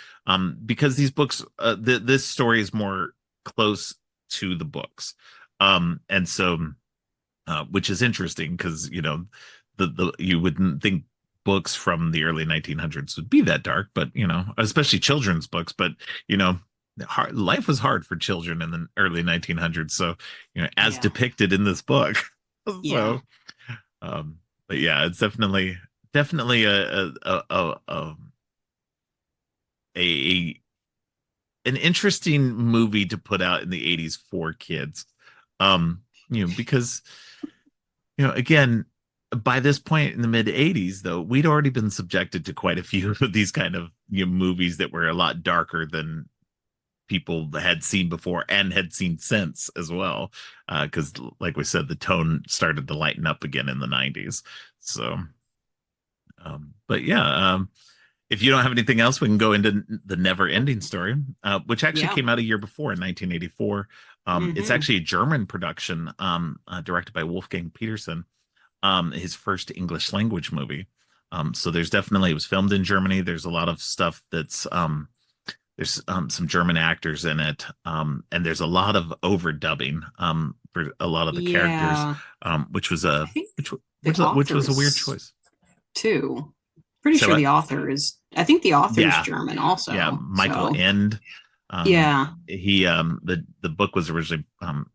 Because these books, this story is more close to the books. And so which is interesting because the you wouldn't think books from the early 1900s would be that dark, but especially children's books, but you know life was hard for children in the early 1900s, so as Yeah. depicted in this book. Yeah. So but yeah, it's definitely a an interesting movie to put out in the 80s for kids. Because again, by this point in the mid 80s, though, we'd already been subjected to quite a few of these kind of movies that were a lot darker than people had seen before and had seen since as well. Because, like we said, the tone started to lighten up again in the 90s. So, but yeah, if you don't have anything else, we can go into the Never Ending Story, which actually Yeah. came out a year before in 1984. It's Mhm. actually a German production, directed by Wolfgang Peterson, his first English language movie. So there's definitely, it was filmed in Germany. There's a lot of stuff that's there's some German actors in it, and there's a lot of overdubbing for a lot of the characters, Yeah. which was I a think which the which was a weird authors choice. too. Pretty So sure the author is. I think the author is yeah, German yeah, also. Michael So End. Um, yeah. he the book was originally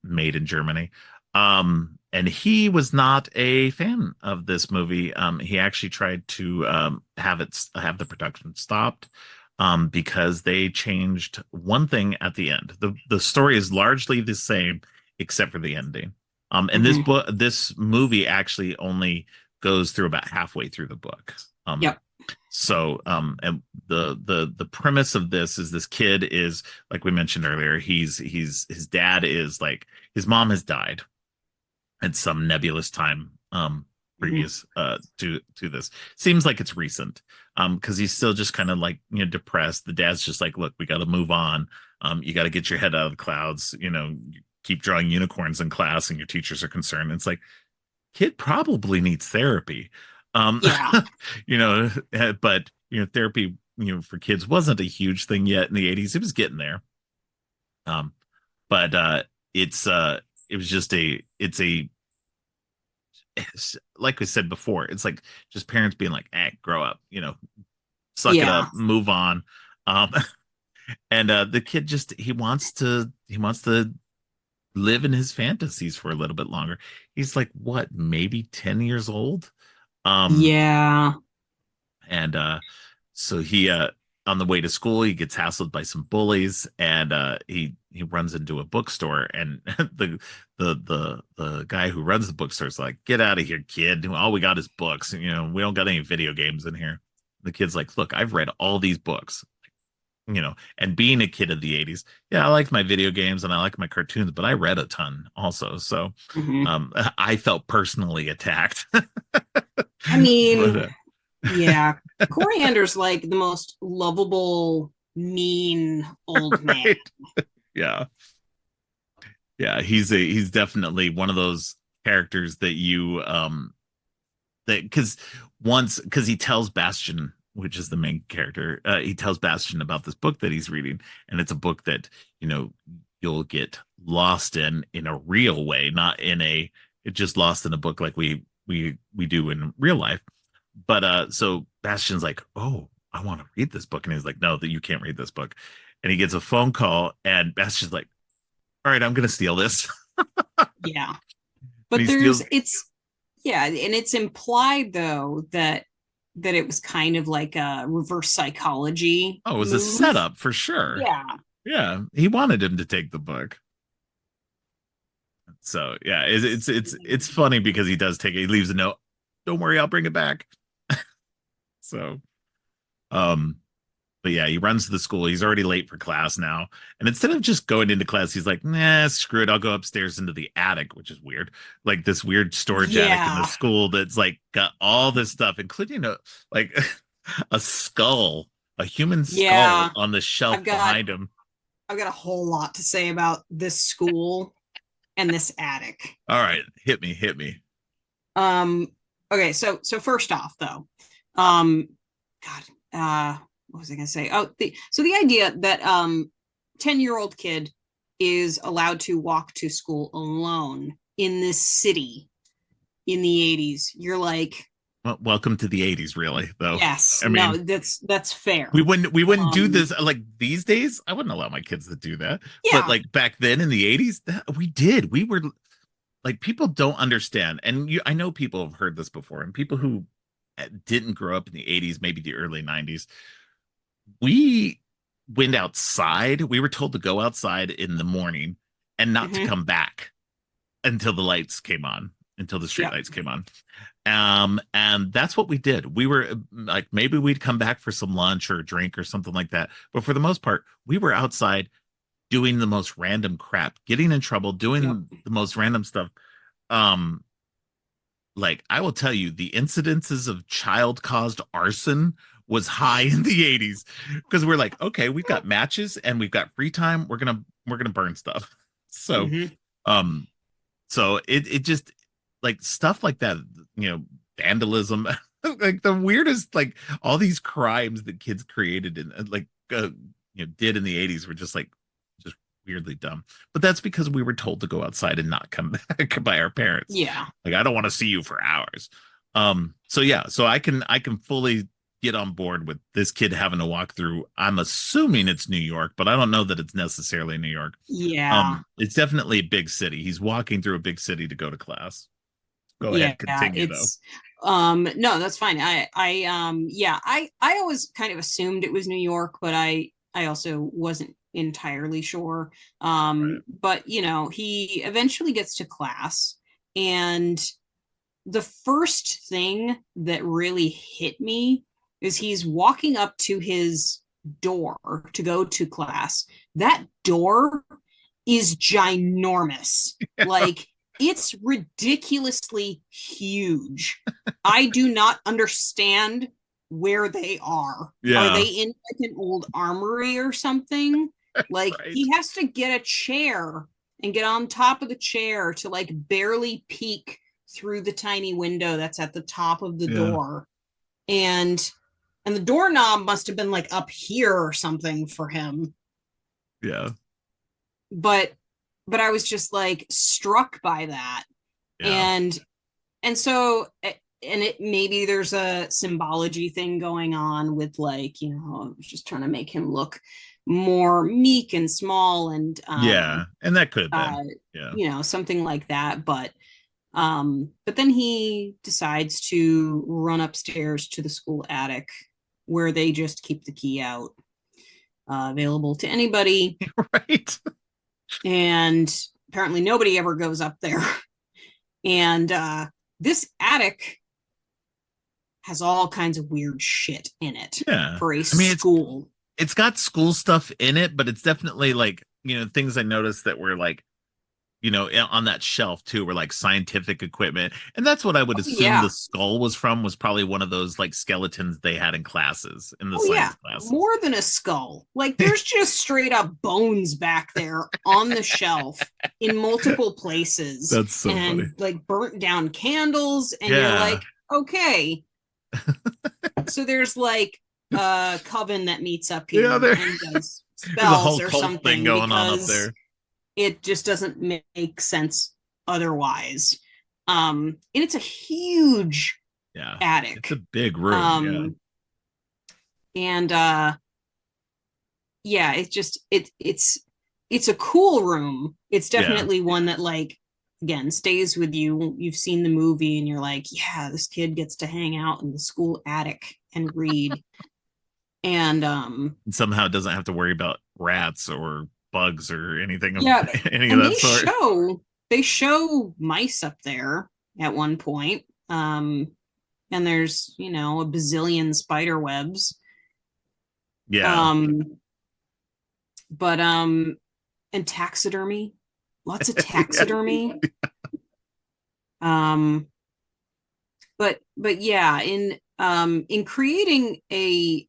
made in Germany. And he was not a fan of this movie. He actually tried to have the production stopped because they changed one thing at the end. The story is largely the same except for the ending. And Hmm. this movie actually only goes through about halfway through the book. Yep. So and the premise of this kid is, like we mentioned earlier, he's his dad is like, his mom has died at some nebulous time Hmm. previous to this. Seems like it's recent. Because he's still just kind of like depressed. The dad's just like, look, we got to move on. You got to get your head out of the clouds. Keep drawing unicorns in class and your teachers are concerned. It's like, kid probably needs therapy. Um, Yeah. but therapy, for kids wasn't a huge thing yet in the 80s. It was getting there. Um, but it's it was just it's, like we said before, it's like just parents being like, grow up, suck it up, Yeah. move on. Um, and the kid just he wants to live in his fantasies for a little bit longer. He's like, what, maybe 10 years old? Um, Yeah. and so he on the way to school, he gets hassled by some bullies, and he runs into a bookstore, and the guy who runs the bookstore is like, get out of here, kid, all we got is books. We don't got any video games in here. The kid's like, look, I've read all these books. And being a kid of the 80s, yeah, I like my video games and I like my cartoons, but I read a ton also. So Hmm. I felt personally attacked. I mean, But yeah. Coriander's like the most lovable, mean old man. right. Yeah. Yeah, he's definitely one of those characters that you that because he tells Bastion which is the main character, he tells Bastian about this book that he's reading, and it's a book that you'll get lost in a real way, not in a it just lost in a book like we do in real life. But so Bastian's like, oh, I want to read this book, and he's like, no, that you can't read this book, and he gets a phone call, and Bastian's like, all right, I'm gonna steal this. Yeah. But and it's implied though that it was kind of like a reverse psychology. Oh, it was a move. setup for sure. Yeah. Yeah, he wanted him to take the book. So yeah, it's funny because he does take it. He leaves a note. Don't worry, I'll bring it back. So, but yeah, he runs to the school. He's already late for class now. And instead of just going into class, he's like, nah, screw it. I'll go upstairs into the attic, which is weird. Like this weird storage attic in the school that's like got all this stuff, including a skull, a human skull on the shelf behind him. I've got a whole lot to say about this school and this attic. All right, hit me. Okay, so first off though, what was I gonna say? Oh, the idea that 10-year-old kid is allowed to walk to school alone in this city in the 80s. You're like, well, welcome to the 80s, really, though. Yes, I mean, no, that's fair. We wouldn't do this like these days. I wouldn't allow my kids to do that. Yeah. But like back then in the 80s, we did. We were like, people don't understand. And I know people have heard this before, and people who didn't grow up in the 80s, maybe the early 90s, we went outside. We were told to go outside in the morning and not to come back until the lights came on, until the street lights came on. And that's what we did. We were like, maybe we'd come back for some lunch or a drink or something like that. But for the most part, we were outside doing the most random crap, getting in trouble, doing the most random stuff. Like I will tell you, the incidences of child-caused arson was high in the 80s because we're like, okay, we've got matches and we've got free time. We're gonna burn stuff. So, so it just like stuff like that, vandalism, like the weirdest, like all these crimes that kids created and did in the 80s were just weirdly dumb. But that's because we were told to go outside and not come back by our parents. Yeah. Like, I don't want to see you for hours. So I can fully get on board with this kid having to walk through. I'm assuming it's New York, but I don't know that it's necessarily New York. Yeah. It's definitely a big city. He's walking through a big city to go to class. Go ahead, continue though. No, that's fine. I always kind of assumed it was New York, but I also wasn't entirely sure. Right. But he eventually gets to class, and the first thing that really hit me is he's walking up to his door to go to class. That door is ginormous. Yeah. Like, it's ridiculously huge. I do not understand where they are. Yeah. Are they in like an old armory or something? Like, right. He has to get a chair and get on top of the chair to like barely peek through the tiny window that's at the top of the door. And the doorknob must have been like up here or something for him. Yeah. But I was just like struck by that. Yeah. And so, and it maybe there's a symbology thing going on with like, just trying to make him look more meek and small and and that could have been something like that. But then he decides to run upstairs to the school attic, where they just keep the key out, available to anybody. Right. And apparently nobody ever goes up there. And this attic has all kinds of weird shit in it for a school. It's got school stuff in it, but it's definitely like, things I noticed that were like, on that shelf too, were like scientific equipment. And that's what I would assume the skull was from, was probably one of those like skeletons they had in classes, in the science classes. More than a skull. Like, there's just straight up bones back there on the shelf in multiple places. That's so funny. Like burnt down candles. And you're like, okay. So there's like coven that meets up here Yeah, and does there's a spells whole or cult thing something, going on up because there. it just doesn't make sense otherwise. And it's a huge Yeah, it's a attic. big room. Yeah, Um, and yeah, it's a cool room. It's yeah, definitely one that, like, again, stays with you. You've seen the movie and you're like, yeah, this kid gets to hang out in the school attic and read. And and somehow doesn't have to worry about rats or bugs or anything of yeah, any of and that sort. they show mice up there at one point. And there's, a bazillion spider webs. Yeah, Um, but and taxidermy, lots of yeah, taxidermy. Um, but yeah, in creating a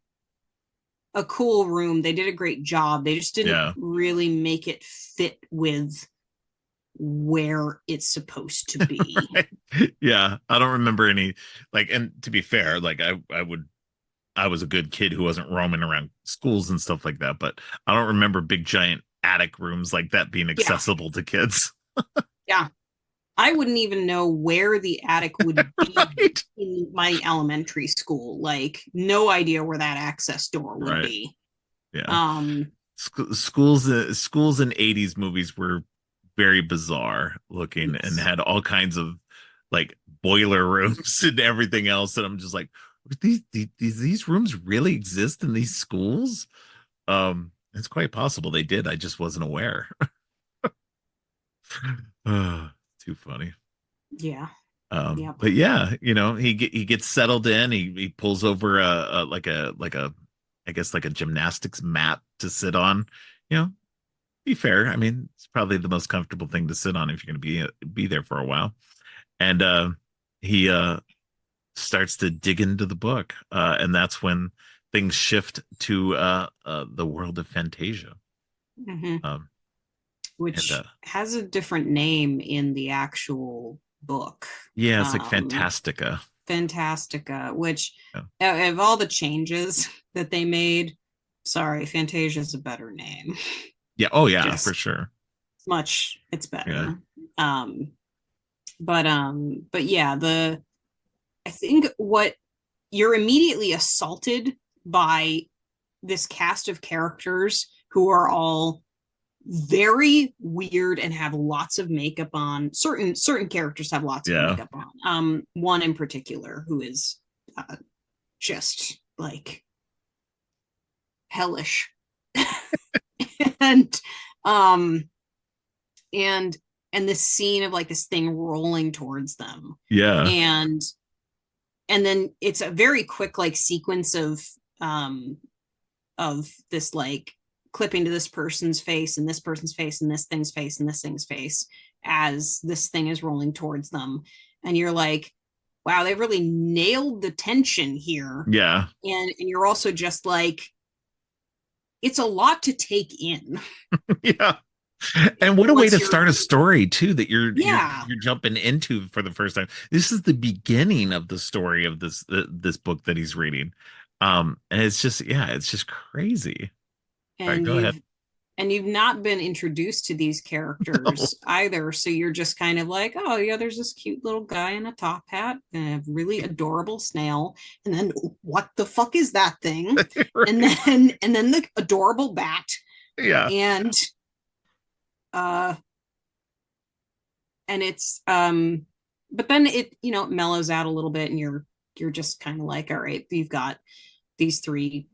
cool room, they did a great job. They just didn't yeah. really make it fit with where it's supposed to be. Yeah, I don't remember any like, and to be fair, like I was a good kid who wasn't roaming around schools and stuff like that, but I don't remember big giant attic rooms like that being Yeah, accessible to kids. yeah. I wouldn't even know where the attic would be Right. in my elementary school. Like, no idea where that access door would Right. be. Yeah. Um, Schools in 80s movies were very bizarre looking and yes. had all kinds of like boiler rooms and everything else. And I'm just like, these rooms really exist in these schools? It's quite possible they did. I just wasn't aware. Too funny. Yeah. Yep. But yeah, he gets settled in. He pulls over a I guess like a gymnastics mat to sit on. You know, be fair. I mean, it's probably the most comfortable thing to sit on if you're going to be there for a while. And he starts to dig into the book, and that's when things shift to the world of Fantasia. Hmm. Um, and Which has a different name in the actual book. Yeah, it's like Um, Fantastica. Fantastica, which, Yeah. of all the changes that they made, sorry, Fantasia is a better name. Yeah. Oh yeah, for Just sure. it's Yeah. better. Um, but yeah, I think what you're immediately assaulted by this cast of characters who are all very weird and have lots of makeup on. Certain characters have lots of Yeah. makeup on. One in particular who is just like hellish. and um and and this scene of like this thing rolling towards them, Yeah. and then it's a very quick like sequence um of this like clipping to this person's face and this person's face and this thing's face and this thing's face as this thing is rolling towards them, and you're like, wow, they really nailed the tension here. Yeah. And you're also just like, it's a lot to take in. Yeah. And what a way Once to you're, start a story too that yeah. you're jumping into for the first time. This is the beginning of the story of this book that he's reading. And it's just it's just crazy. All right, and go ahead. you've not been introduced to these characters either, so you're just kind of like, oh yeah, there's this cute little guy in a top hat and a really adorable snail, and then what the fuck is that thing? Right. And then the adorable bat, Yeah. and uh it's but then it, mellows out a little bit, and you're just kind of like, all right, you've got these three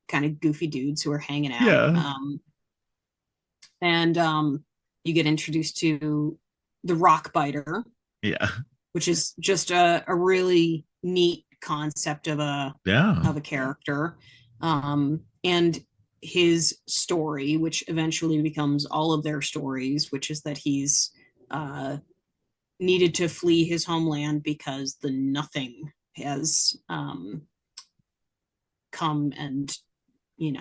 kind of goofy dudes who are hanging out. Yeah. And you get introduced to the rock biter, Yeah. which is just a really neat concept Yeah. of a character, and his story, which eventually becomes all of their stories, which is that he's needed to flee his homeland because the nothing has come and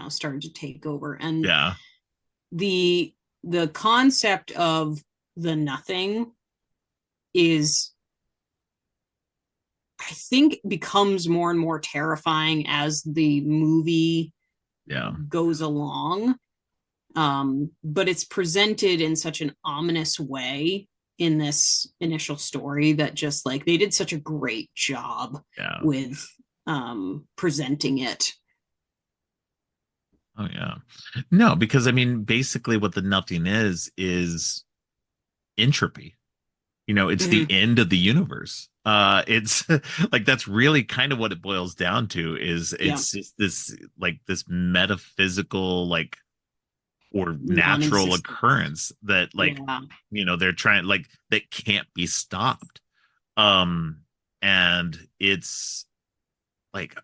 started to take over. And Yeah. the concept of the nothing is, I think becomes more and more terrifying as the movie goes along. But it's presented in such an ominous way in this initial story that just like they did such a great job with presenting it. Oh yeah. No, because I mean, basically what the nothing is entropy. You know, it's the end of the universe. It's like that's really kind of what it boils down to is it's just this like this metaphysical like or natural occurrence that like you know they're trying like that can't be stopped. And it's like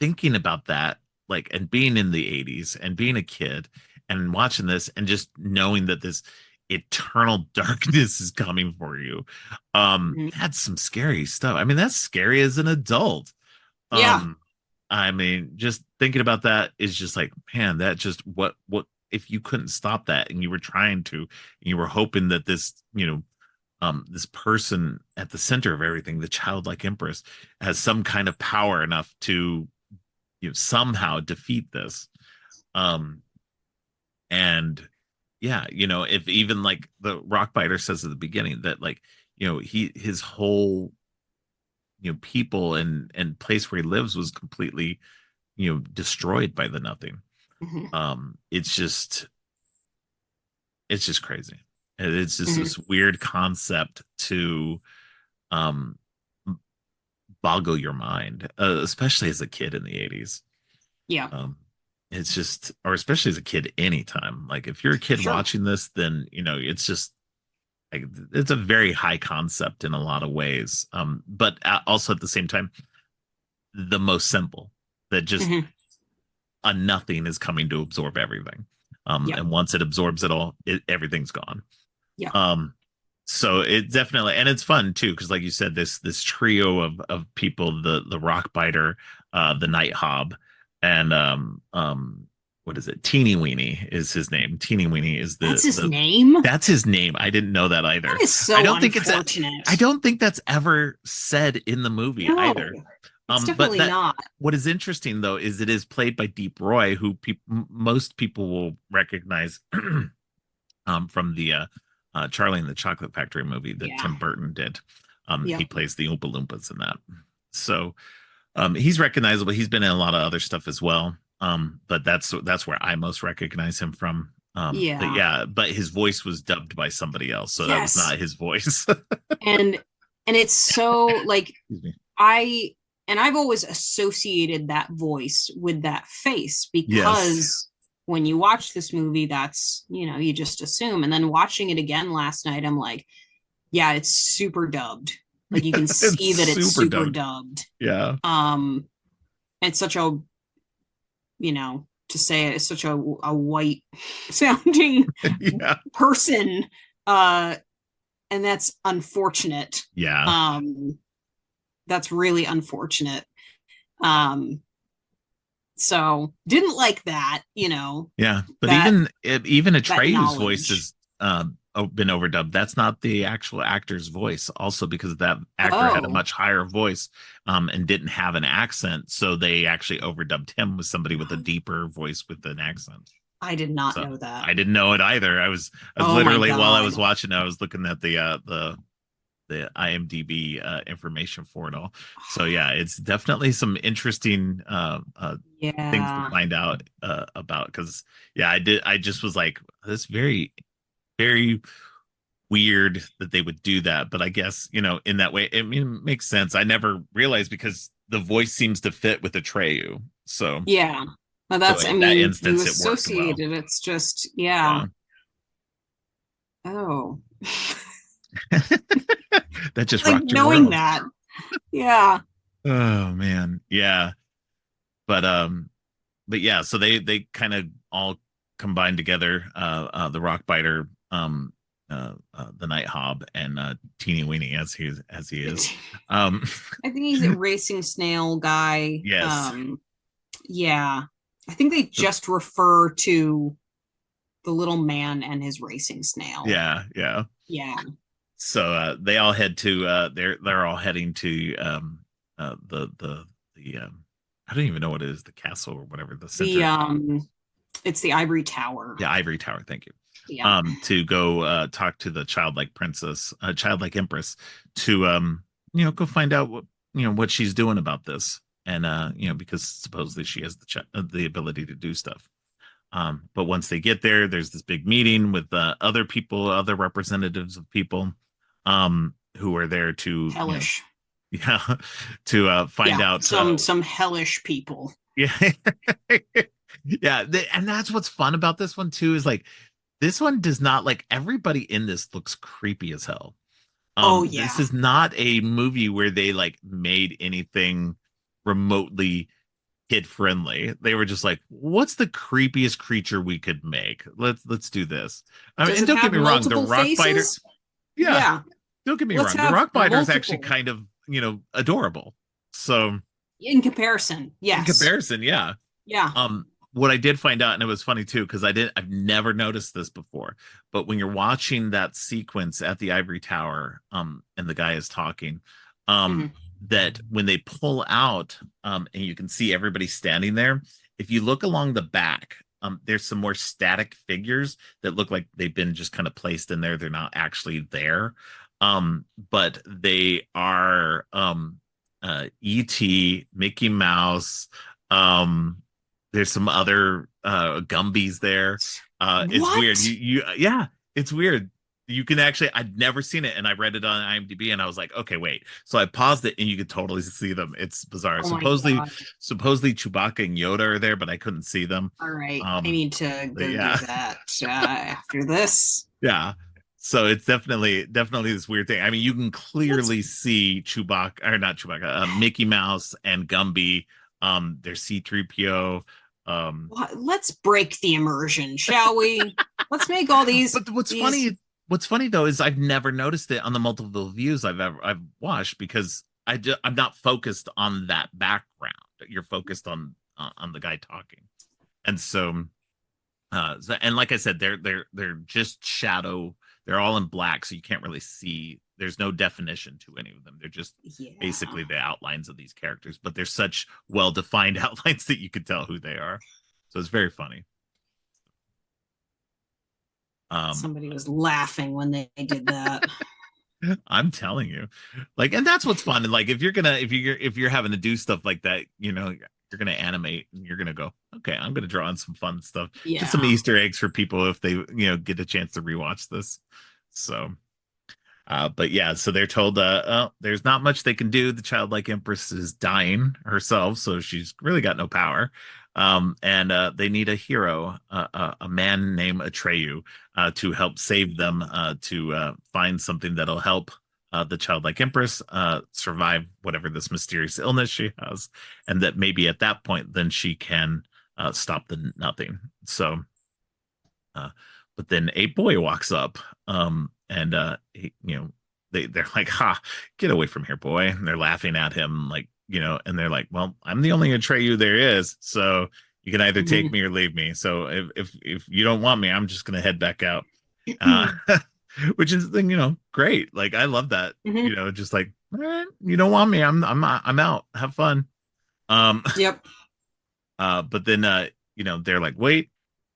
thinking about that like and being in the 80s and being a kid and watching this and just knowing that this eternal darkness is coming for you that's some scary stuff. I mean that's scary as an adult. I mean just thinking about that is just like man that just what if you couldn't stop that and you were trying to and you were hoping that this you know this person at the center of everything the childlike empress has some kind of power enough to you know somehow defeat this and yeah you know if even like the rockbiter says at the beginning that like you know his whole you know people and place where he lives was completely you know destroyed by the nothing. It's just crazy. It's just this weird concept to um boggle your mind, especially as a kid in the 80s. It's just or especially as a kid anytime like if you're a kid watching this then you know it's just like it's a very high concept in a lot of ways but also at the same time the most simple that just a nothing is coming to absorb everything and once it absorbs it all everything's gone. So it definitely and it's fun too because like you said this trio of people the rockbiter the night hob and what is it teeny weenie is his name. Teeny weenie is that's his name. That's his name. I didn't know that either. That is so unfortunate. I don't think that's ever said in the movie either. It's definitely not. What is interesting though is it is played by Deep Roy, who most people will recognize from the Charlie and the Chocolate Factory movie that Tim Burton did. He plays the Oompa Loompas in that. So he's recognizable. He's been in a lot of other stuff as well. But that's where I most recognize him from. But his voice was dubbed by somebody else, so that was not his voice. and it's so like I've always associated that voice with that face because when you watch this movie, that's, you know, you just assume. And then watching it again last night, I'm like, yeah, it's super dubbed. Like you can see that it's super dubbed. Yeah. It's such a, you know, to say it's such a white sounding person. And that's unfortunate. Yeah. That's really unfortunate. So didn't like that, you know. Yeah, but even Atreyu's voice has been overdubbed. That's not the actual actor's voice. Also, because that actor had a much higher voice and didn't have an accent, so they actually overdubbed him with somebody with a deeper voice with an accent. I did not know that. I didn't know it either. I was literally while I was watching, I was looking at the IMDb information for it all. So yeah, it's definitely some interesting things to find out about because I just was like this very very weird that they would do that, but I guess you know in that way it makes sense. I never realized because the voice seems to fit with Atreyu. So well that's so I mean that instance, you associate it. It's just oh. That just like rocked your knowing world. that oh man but yeah so they kind of all combined together the rockbiter the night hob and teeny weenie as he is I think he's a racing snail guy. I think they just refer to the little man and his racing snail. Yeah so they all head to they're all heading to the I don't even know what it is, the castle or whatever, the The center. it's the Ivory Tower. The ivory tower, thank you. Yeah. To go talk to the childlike princess, childlike empress, to go find out what she's doing about this, and because supposedly she has the ability to do stuff. But once they get there, there's this big meeting with other people, other representatives of people, who are there to Hellish. yeah, to find Yeah, out some hellish people. yeah. Yeah, and that's what's fun about this one too, is like this one does not, like, everybody in this looks creepy as hell. Oh yeah. This is not a movie where they like made anything remotely kid friendly. They were just like, what's the creepiest creature we could make? Let's do this. Does And it don't get have me wrong, the multiple rock biter, faces? yeah, Yeah. don't get me Let's wrong, the have rock biter is actually multiple. kind of, adorable. So In comparison, in yes. comparison, yeah. Yeah. What I did find out, and it was funny too, because I've never noticed this before, but when you're watching that sequence at the ivory tower, and the guy is talking, Mhm. that when they pull out, and you can see everybody standing there, if you look along the back, there's some more static figures that look like they've been just kind of placed in there. They're not actually there. But they are E.T., Mickey Mouse, there's some other Gumbies there. It's What? weird. Yeah, it's weird. You can actually, I'd never seen it, and I read it on IMDb, and I was like, okay, wait. So I paused it, and you could totally see them. It's bizarre. Oh my Supposedly, God. supposedly Chewbacca and Yoda are there, but I couldn't see them. All right. I Um, need to but go yeah, do that after this. yeah. So it's definitely this weird thing. I mean, you can Let's clearly see Chewbacca, or not Chewbacca, Mickey Mouse and Gumby. There's C-3PO. let's break the immersion, shall we? Let's make all these. But these... what's funny though is I've never noticed it on the multiple views I've watched, because I'm not focused on that background. You're focused on the guy talking, and and like I said, they're just shadow. They're all in black, so you can't really see. There's no definition to any of them. They're just basically the outlines of these characters, but they're such well-defined outlines that you could tell who they are. So it's very funny. Somebody was laughing when they did that. I'm telling you, like, and that's what's fun. And like, if you're having to do stuff like that, you're gonna animate, and you're gonna go, okay, I'm gonna draw on some fun stuff, Yeah. just some Easter eggs for people if they get a chance to rewatch this. So, but yeah, so they're told, oh, there's not much they can do. The childlike empress is dying herself, so she's really got no power. And they need a hero, a man named Atreyu, to help save them, to find something that'll help the childlike empress survive whatever this mysterious illness she has, and that maybe at that point then she can stop the nothing. So, but then a boy walks up, and they're like, "Ha, get away from here, boy!" And they're laughing at him, like, and they're like, "Well, I'm the only Atreyu there is, so you can either take me or leave me. So if you don't want me, I'm just gonna head back out." Which is, great. Like, I love that. Just like, all right, you don't want me, I'm out. Have fun. Yep. But then they're like, wait,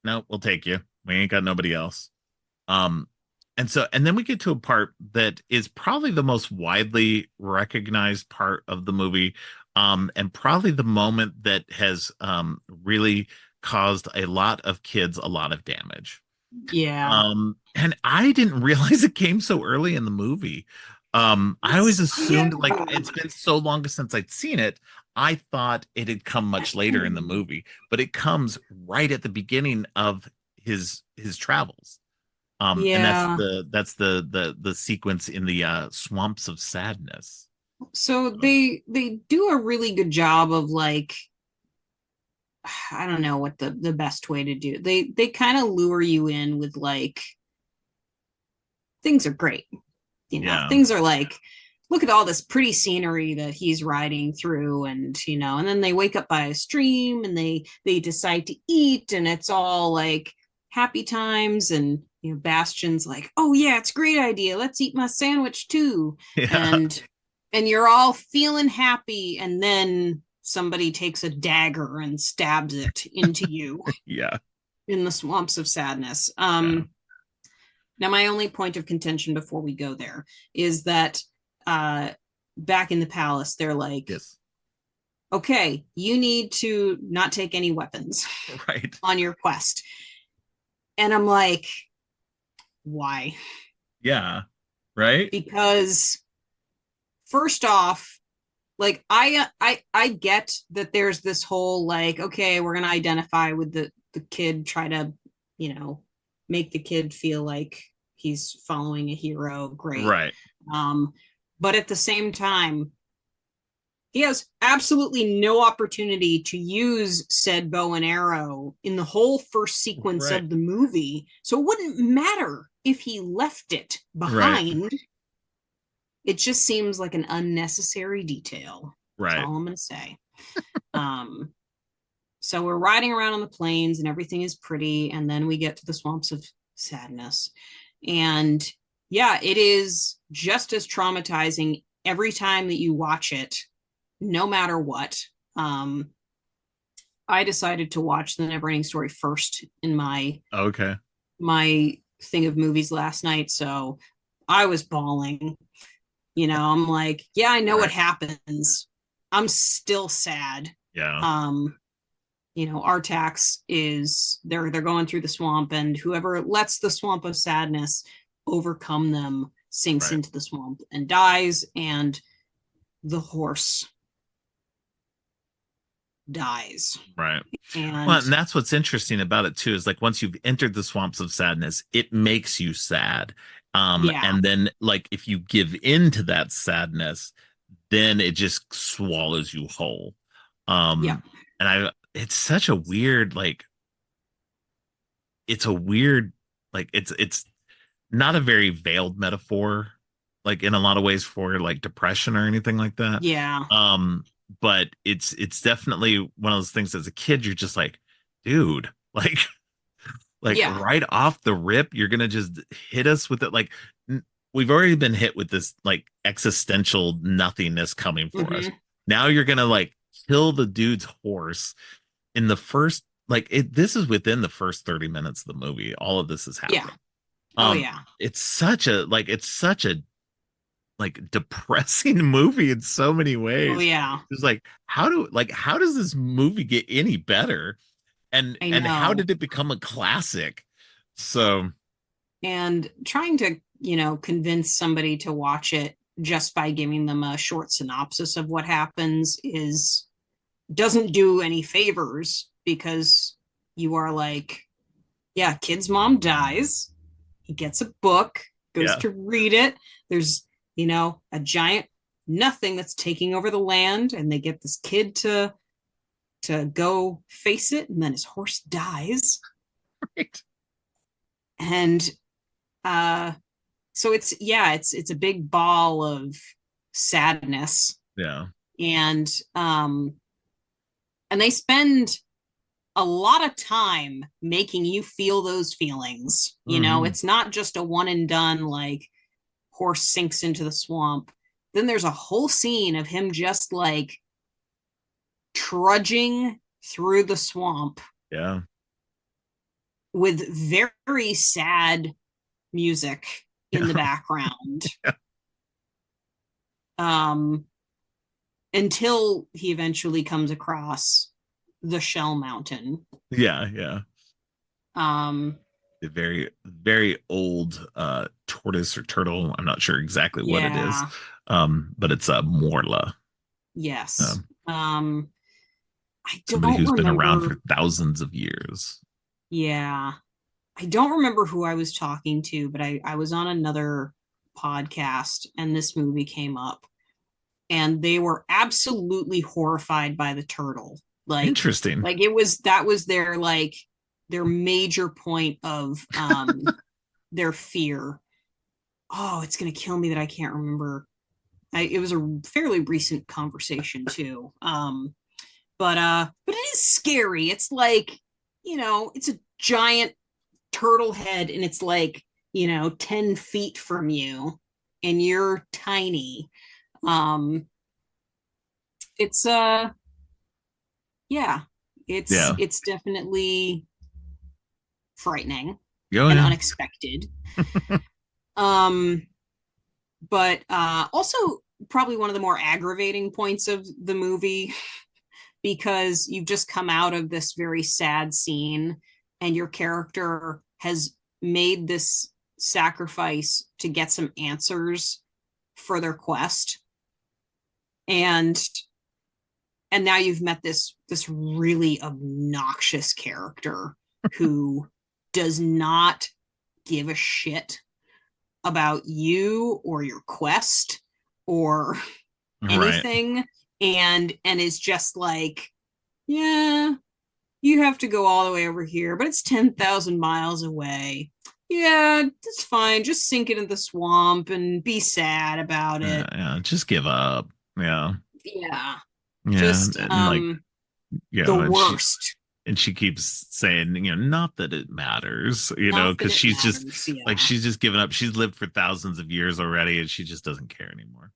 no, we'll take you. We ain't got nobody else. And then we get to a part that is probably the most widely recognized part of the movie, and probably the moment that has really caused a lot of kids a lot of damage. Yeah. And I didn't realize it came so early in the movie. I always assumed, like, it's been so long since I'd seen it, I thought it had come much later in the movie, but it comes right at the beginning of his travels. And that's the sequence in the swamps of sadness. So they do a really good job of, like, I don't know what the best way to do. They kind of lure you in with, like, things are great. Things are like, look at all this pretty scenery that he's riding through, and and then they wake up by a stream, and they decide to eat, and it's all like happy times, and Bastion's like, oh yeah, it's a great idea, let's eat my sandwich too. Yeah. And and you're all feeling happy, and then somebody takes a dagger and stabs it into you Yeah. in the swamps of sadness. Yeah. Now, my only point of contention before we go there is that back in the palace, they're like, Yes. okay, you need to not take any weapons Right. on your quest. And I'm like, why? Yeah. Right. Because first off, like I get that there's this whole like, okay, we're gonna identify with the kid, try to, you know, make the kid feel like he's following a hero. Great. Right. But at the same time, he has absolutely no opportunity to use said bow and arrow in the whole first sequence Right. of the movie. So it wouldn't matter if he left it Right. behind. It just seems like an unnecessary detail. Right. That's all I'm going to say. So we're riding around on the plains and everything is pretty. And then we get to the swamps of sadness. And yeah, it is just as traumatizing every time that you watch it, no matter what. I decided to watch the Neverending Story first in my Okay. thing of movies last night. So I was bawling. You know, I'm like, yeah, I know what happens. I'm still sad. Yeah. You know, Artax is they're going through the swamp, and whoever lets the swamp of sadness overcome them sinks into the swamp and dies, and the horse dies. Right. And Well, and that's what's interesting about it too, is like once you've entered the swamps of sadness, it makes you sad. And then like if you give in to that sadness, then it just swallows you whole. And it's such a weird, like it's a weird, like it's not a very veiled metaphor, like in a lot of ways for like depression or anything like that. Yeah. But it's definitely one of those things as a kid, you're just like, dude, like right off the rip, you're gonna just hit us with it. Like we've already been hit with this like existential nothingness coming for us. Now you're gonna like kill the dude's horse in the first like this is within the first 30 minutes of the movie. All of this is happening. It's such a like depressing movie in so many ways. It's like how does this movie get any better? And how did it become a classic? So and trying to, you know, convince somebody to watch it just by giving them a short synopsis of what happens doesn't do any favors, because you are like, yeah, kid's mom dies. He gets a book, goes to read it. There's, you know, a giant nothing that's taking over the land, and they get this kid to go face it, and then his horse dies. Right. And so it's a big ball of sadness. Yeah. And they spend a lot of time making you feel those feelings. You know, it's not just a one and done, like horse sinks into the swamp. Then there's a whole scene of him just like trudging through the swamp. Yeah. With very sad music in the background. Until he eventually comes across the Shell Mountain. Yeah. The very, very old tortoise or turtle. I'm not sure exactly what it is. But it's a Morla. Yes. I don't somebody who's remember. Been around for thousands of years. Yeah. I don't remember who I was talking to, but I was on another podcast and this movie came up, and they were absolutely horrified by the turtle. Like, interesting. Like that was their like their major point of their fear. Oh, it's gonna kill me that I can't remember. It was a fairly recent conversation too. But it is scary. It's like, you know, it's a giant turtle head, and it's like, you know, 10 feet from you, and you're tiny. Um, it's yeah, Yeah. it's definitely frightening Oh and yeah. unexpected. Um, but also probably one of the more aggravating points of the movie because you've just come out of this very sad scene and your character has made this sacrifice to get some answers for their quest, and now you've met this really obnoxious character who does not give a shit about you or your quest or Right. anything, and is just like, yeah, you have to go all the way over here, but it's 10,000 miles away. Yeah, it's fine. Just sink it in the swamp and be sad about Yeah, it. yeah. Just give up. Yeah. Yeah, Yeah. just And like, the and worst. she keeps saying, not that it matters, Not that because it she's just matters. like Yeah. she's just given up. She's lived for thousands of years already, and she just doesn't care anymore.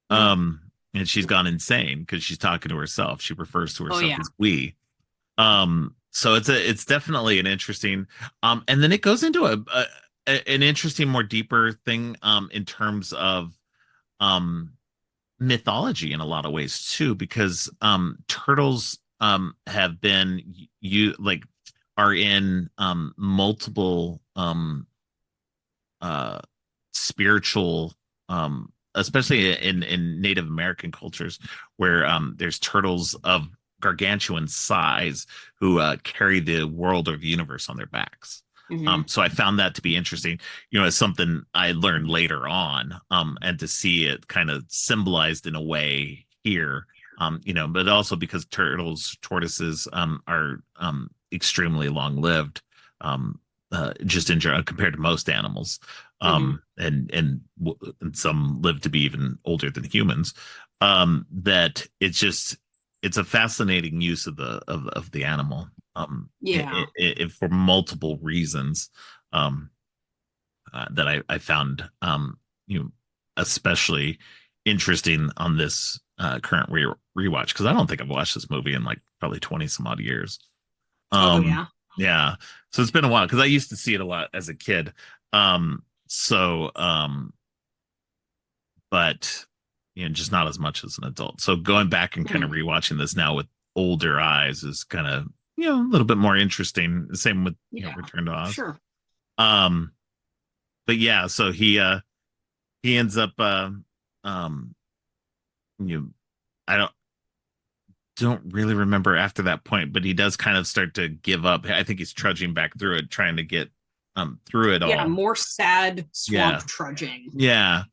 No. And she's gone insane because she's talking to herself. She refers to Oh herself yeah. as we. So it's definitely an interesting. And then it goes into an interesting, more deeper thing. In terms of um mythology in a lot of ways too, because turtles have been you like are in multiple uh spiritual, especially in Native American cultures, where there's turtles of gargantuan size who carry the world or the universe on their backs. Mm-hmm. So I found that to be interesting, as something I learned later on, and to see it kind of symbolized in a way here, but also because tortoises are extremely long lived, just in general compared to most animals, Mm-hmm. and some live to be even older than humans. That it's a fascinating use of the animal, Yeah. for multiple reasons, um, that I found, especially interesting on this current rewatch, because I don't think I've watched this movie in like probably 20 some odd years. Oh Um, yeah. yeah, so it's been a while because I used to see it a lot as a kid. So but just not as much as an adult. So going back and kind of Mm. rewatching this now with older eyes is kind of a little bit more interesting. Same with Yeah. Return to Oz. Sure. Um, but yeah, so he ends up um you I don't really remember after that point, but he does kind of start to give up. I think he's trudging back through it, trying to get through it Yeah, all. more sad Yeah, swamp trudging. yeah.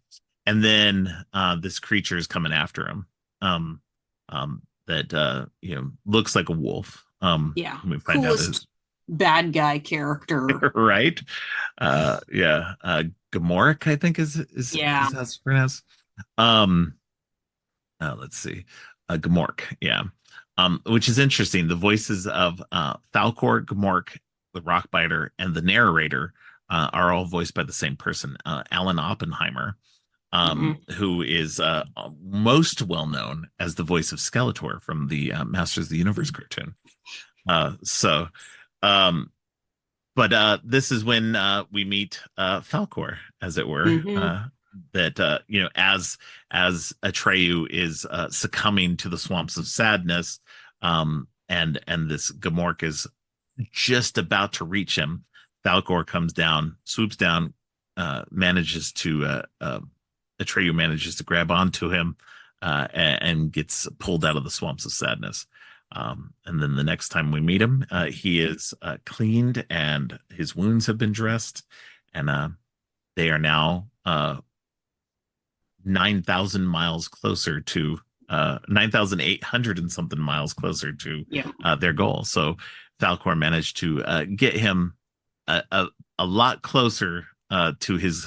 And then this creature is coming after him. Um, that looks like a wolf. Yeah. We find out Coolest is bad guy character. right. Yeah. Gamorreek, I think Yeah. is how it's pronounced. Um, let's see. Gamorreek, yeah. Which is interesting. The voices of Falkor, Gamorreek, the Rockbiter, and the narrator are all voiced by the same person, Alan Oppenheimer, Mm-hmm. who is most well known as the voice of Skeletor from the Masters of the Universe cartoon. So, um, but this is when we meet Falkor, as it were. Mm-hmm. That as Atreyu is succumbing to the swamps of sadness, and this Gamorreek is just about to reach him. Falkor comes down, swoops down, manages to Atreyu manages to grab onto him, and gets pulled out of the swamps of sadness. And then the next time we meet him, he is cleaned and his wounds have been dressed, and they are now 9,000 miles closer to 9,800 and something miles closer to Yeah. their goal. So Falkor managed to get him a lot closer to his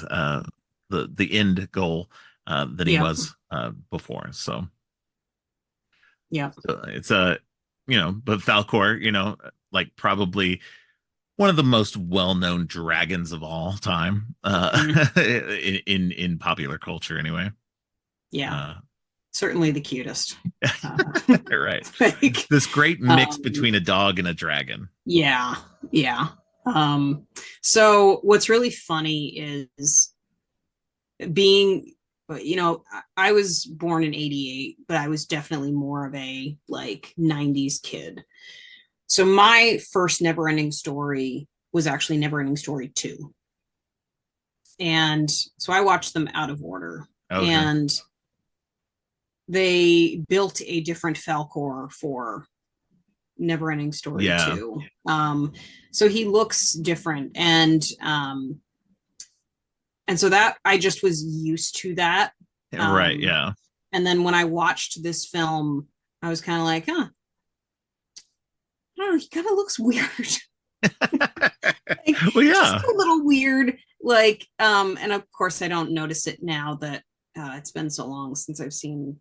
the end goal than he Yeah. was before. Yeah. So it's but Falkor, like probably one of the most well-known dragons of all time, Mm. in popular culture anyway. Yeah. Certainly the cutest. Right. Like, This great mix between a dog and a dragon. Yeah. Yeah. So what's really funny is being, I was born in 88, but I was definitely more of a like 90s kid. So my first Neverending Story was actually Neverending Story 2. And so I watched them out of order. Okay. And they built a different Falcor for Neverending Story 2. So he looks different. And so that I just was used to that. Right. Yeah. And then when I watched this film, I was kind of like, I don't know, he kind of looks weird. Like, well, yeah, just a little weird. Like, and of course I don't notice it now that it's been so long since I've seen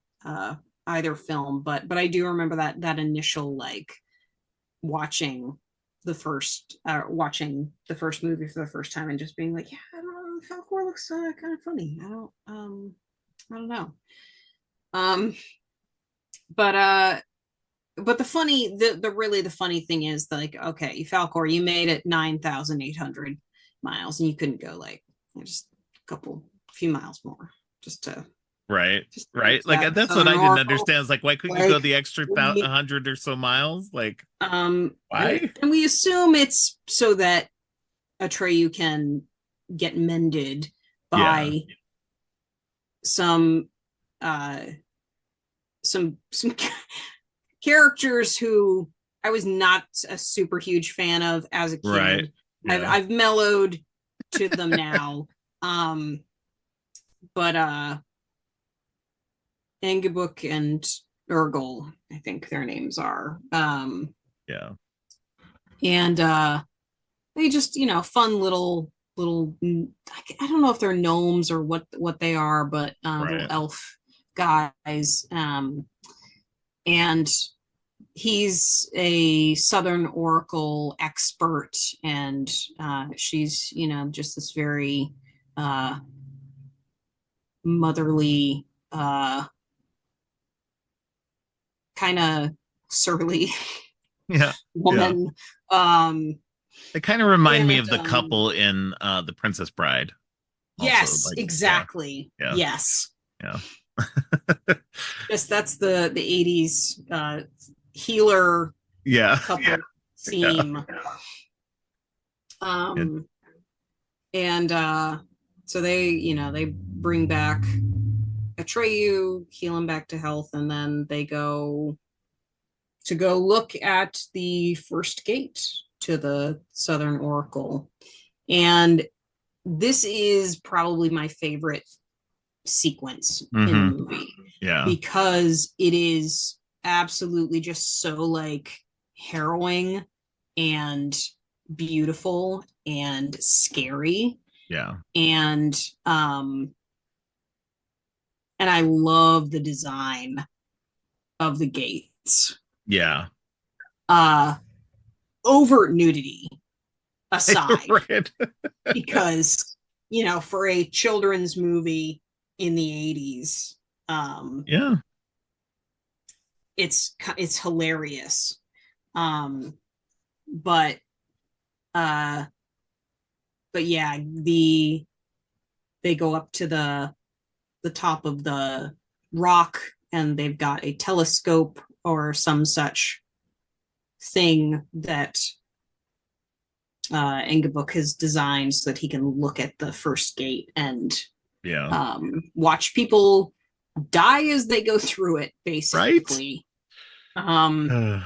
either film, but I do remember that initial like watching the first movie for the first time and just being like, yeah, I don't know, Falcor looks kind of funny. I don't know. But the funny thing is, like, okay, Falcor, you made it 9,800 miles and you couldn't go like just a few miles more just to right. that Like that's what I didn't understand. It's like, why couldn't you go the extra 100 or so miles? Like, why? And we assume it's so that Atreyu can get mended by some characters who I was not a super huge fan of as a kid. Right. Yeah. I've mellowed to them now. But Engebook and Urgel, I think their names are. Yeah. And they just, fun little I don't know if they're gnomes or what they are, but little elf guys. And he's a Southern Oracle expert, and she's, just this very motherly, kind of surly woman. They kind of remind me of the couple in The Princess Bride. Also. Yes, like, exactly. Yeah. Yes. Yeah. Yes, that's the 80s healer couple theme. And so they bring back Atreyu, heal him back to health, and then they go look at the first gate to the Southern Oracle. And this is probably my favorite sequence in the movie. Yeah. Because it is absolutely just so like harrowing and beautiful and scary. Yeah. And I love the design of the gates. Yeah. Overt nudity aside. Right. Because, for a children's movie in the 80s, it's hilarious. But yeah, they go up to the top of the rock and they've got a telescope or some such thing that Engebook has designed so that he can look at the first gate and watch people die as they go through it, basically. Right?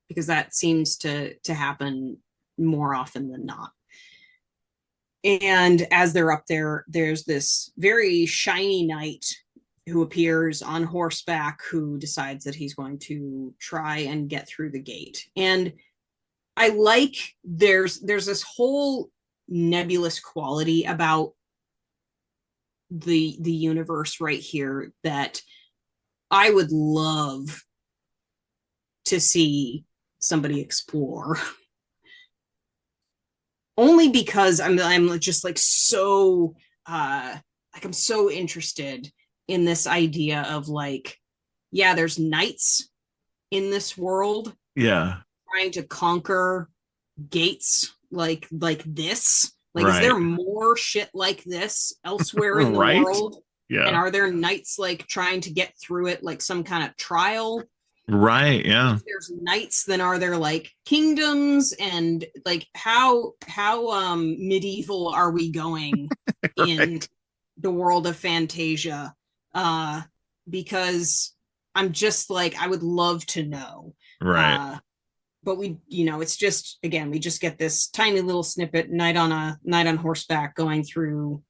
Because that seems to happen more often than not. And as they're up there, there's this very shiny knight who appears on horseback who decides that he's going to try and get through the gate. And I like there's this whole nebulous quality about the universe right here that I would love to see somebody explore. Only because I'm just like so I'm so interested in this idea of like, yeah, there's knights in this world Yeah. trying to conquer gates like this. Like, is Right. there more shit like this elsewhere in the Right. world? Yeah. And are there knights like trying to get through it like some kind of trial? Right. Yeah. If there's knights, then are there like kingdoms? And like how medieval are we going in Right. the world of Fantasia? Because I'm just like, I would love to know. Right. But we, you know, it's just, again, we just get this tiny little snippet, knight on horseback going through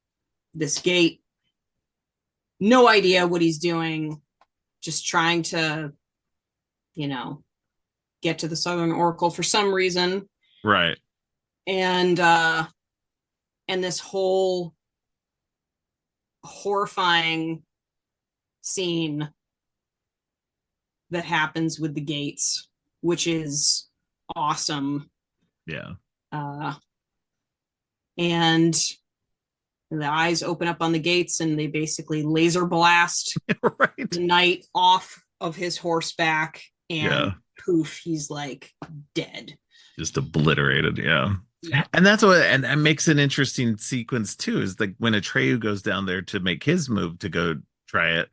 this gate. No idea what he's doing, just trying to, you know, get to the Southern Oracle for some reason. Right. And this whole horrifying scene that happens with the gates, which is awesome. Yeah. And the eyes open up on the gates and they basically laser blast Right. the knight off of his horseback, and Yeah. poof, he's like dead. Just obliterated. Yeah. Yeah. And that's what, and that makes an interesting sequence too, is like when Atreyu goes down there to make his move to go try it,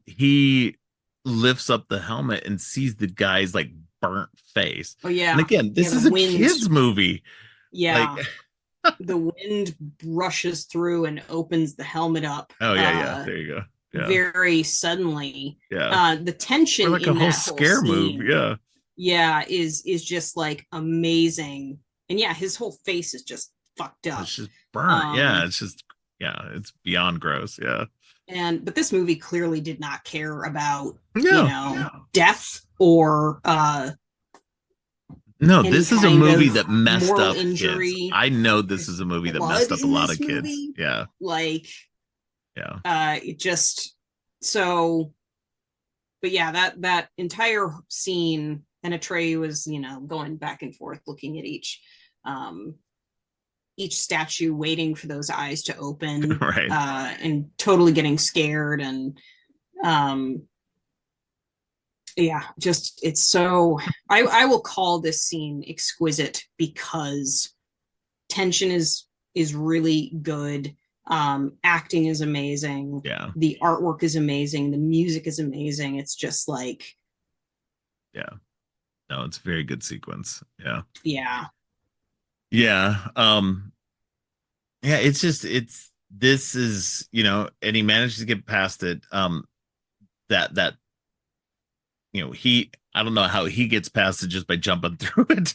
he lifts up the helmet and sees the guy's like burnt face. Oh yeah. And again, this Yeah, is a kid's movie. Yeah. Like, the wind rushes through and opens the helmet up. oh yeah, there you go. Yeah. Very suddenly. Yeah. The tension or like in a whole that scare whole move. scene, Yeah. yeah, is just like amazing. And yeah, his whole face is just fucked up. It's just burnt. Yeah, it's just, yeah, it's beyond gross. Yeah. But this movie clearly did not care about No. death or No, this is a movie that messed moral up injury. kids. I know this is a movie that messed up a lot of kids. Movie. Yeah. Like, yeah. It just so, but yeah, that entire scene, and Atreyu was, going back and forth looking at each statue, waiting for those eyes to open, right. And totally getting scared. And yeah, just, it's so, I will call this scene exquisite because tension is really good. Acting is amazing. Yeah. The artwork is amazing. The music is amazing. It's just like, yeah. No, it's a very good sequence. Yeah. Yeah. Yeah. Yeah, this is, and he managed to get past it. That I don't know how he gets past it just by jumping through it.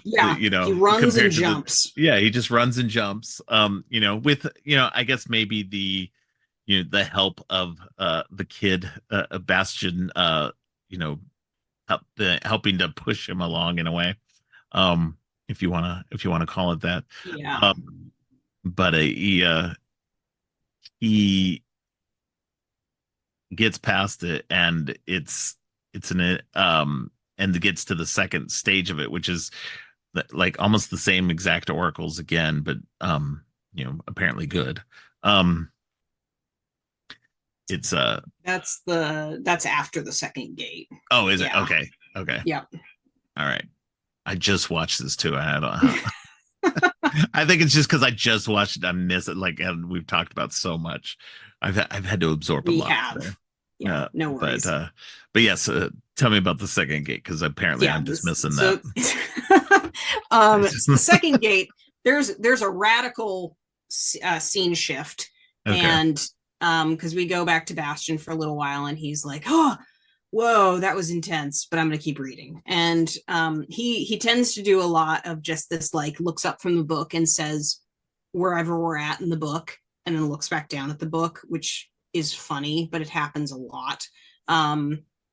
Yeah, he runs and jumps. He just runs and jumps. With, I guess maybe the help of the kid, Bastion, helping to push him along in a way. If you want to call it that. Yeah. But he gets past it, and it's and it gets to the second stage of it, which is like almost the same exact oracles again, but apparently good. It's that's after the second gate. Oh, is it? Okay. Yeah. All right. I just watched this too. I think it's just because I just watched it. I miss it. Like, and we've talked about so much. I've had to absorb a lot. Yeah, no worries. But yes, tell me about the second gate, because apparently I'm just missing that. The second gate, there's a radical scene shift, and because we go back to Bastion for a little while, and he's like, "Oh, whoa, that was intense," but I'm going to keep reading. And he tends to do a lot of just this, like, looks up from the book and says wherever we're at in the book, and then looks back down at the book, which is funny, but it happens a lot.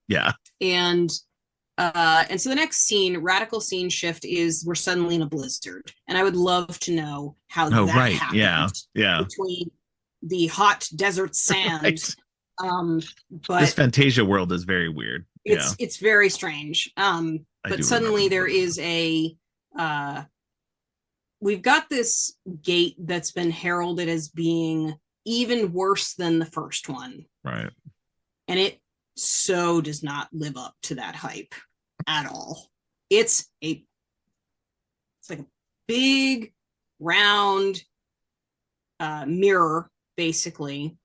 Yeah. And so the next scene, radical scene shift, is we're suddenly in a blizzard, and I would love to know how that happened. Yeah. Between the hot desert sand. Right. But this Fantasia world is very weird. It's very strange. But suddenly there is we've got this gate that's been heralded as being even worse than the first one. Right. And it so does not live up to that hype at all. It's like a big round mirror, basically.